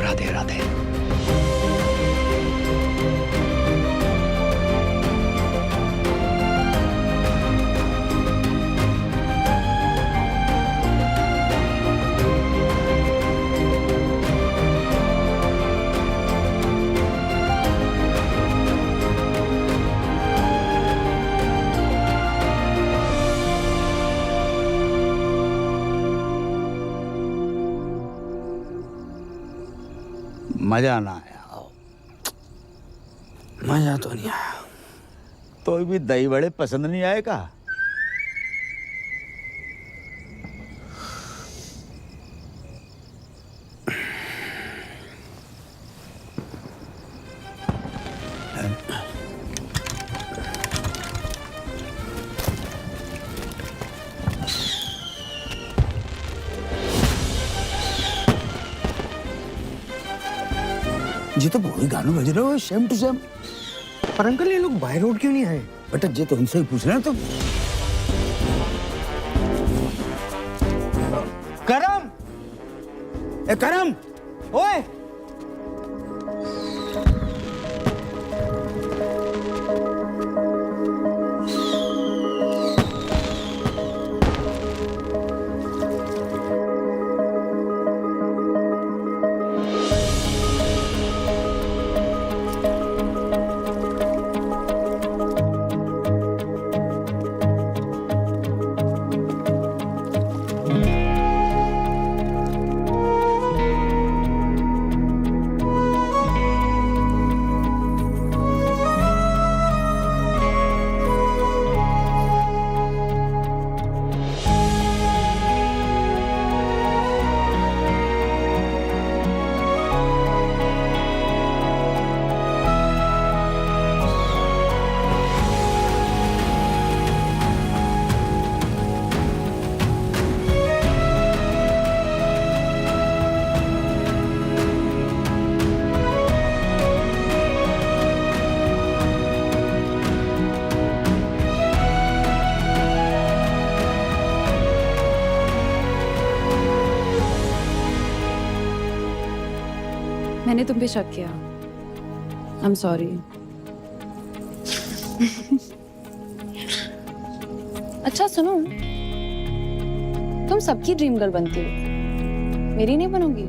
[SPEAKER 1] राधे राधे।
[SPEAKER 6] मजा ना आया।
[SPEAKER 10] मजा तो नहीं आया।
[SPEAKER 6] तो भी दही बड़े पसंद नहीं आए का?
[SPEAKER 10] जी तो वही गाना बज रहे हो, सेम टू सेम। पर अंकल, ये लोग बाय रोड क्यों नहीं आए? बेटा जी तो उनसे ही पूछ रहे हैं। तो करम, ए करम, ओए
[SPEAKER 2] मैंने तुम पे शक किया। I am sorry. अच्छा सुनो, तुम सबकी ड्रीम गर्ल बनती हो, मेरी नहीं बनोगी?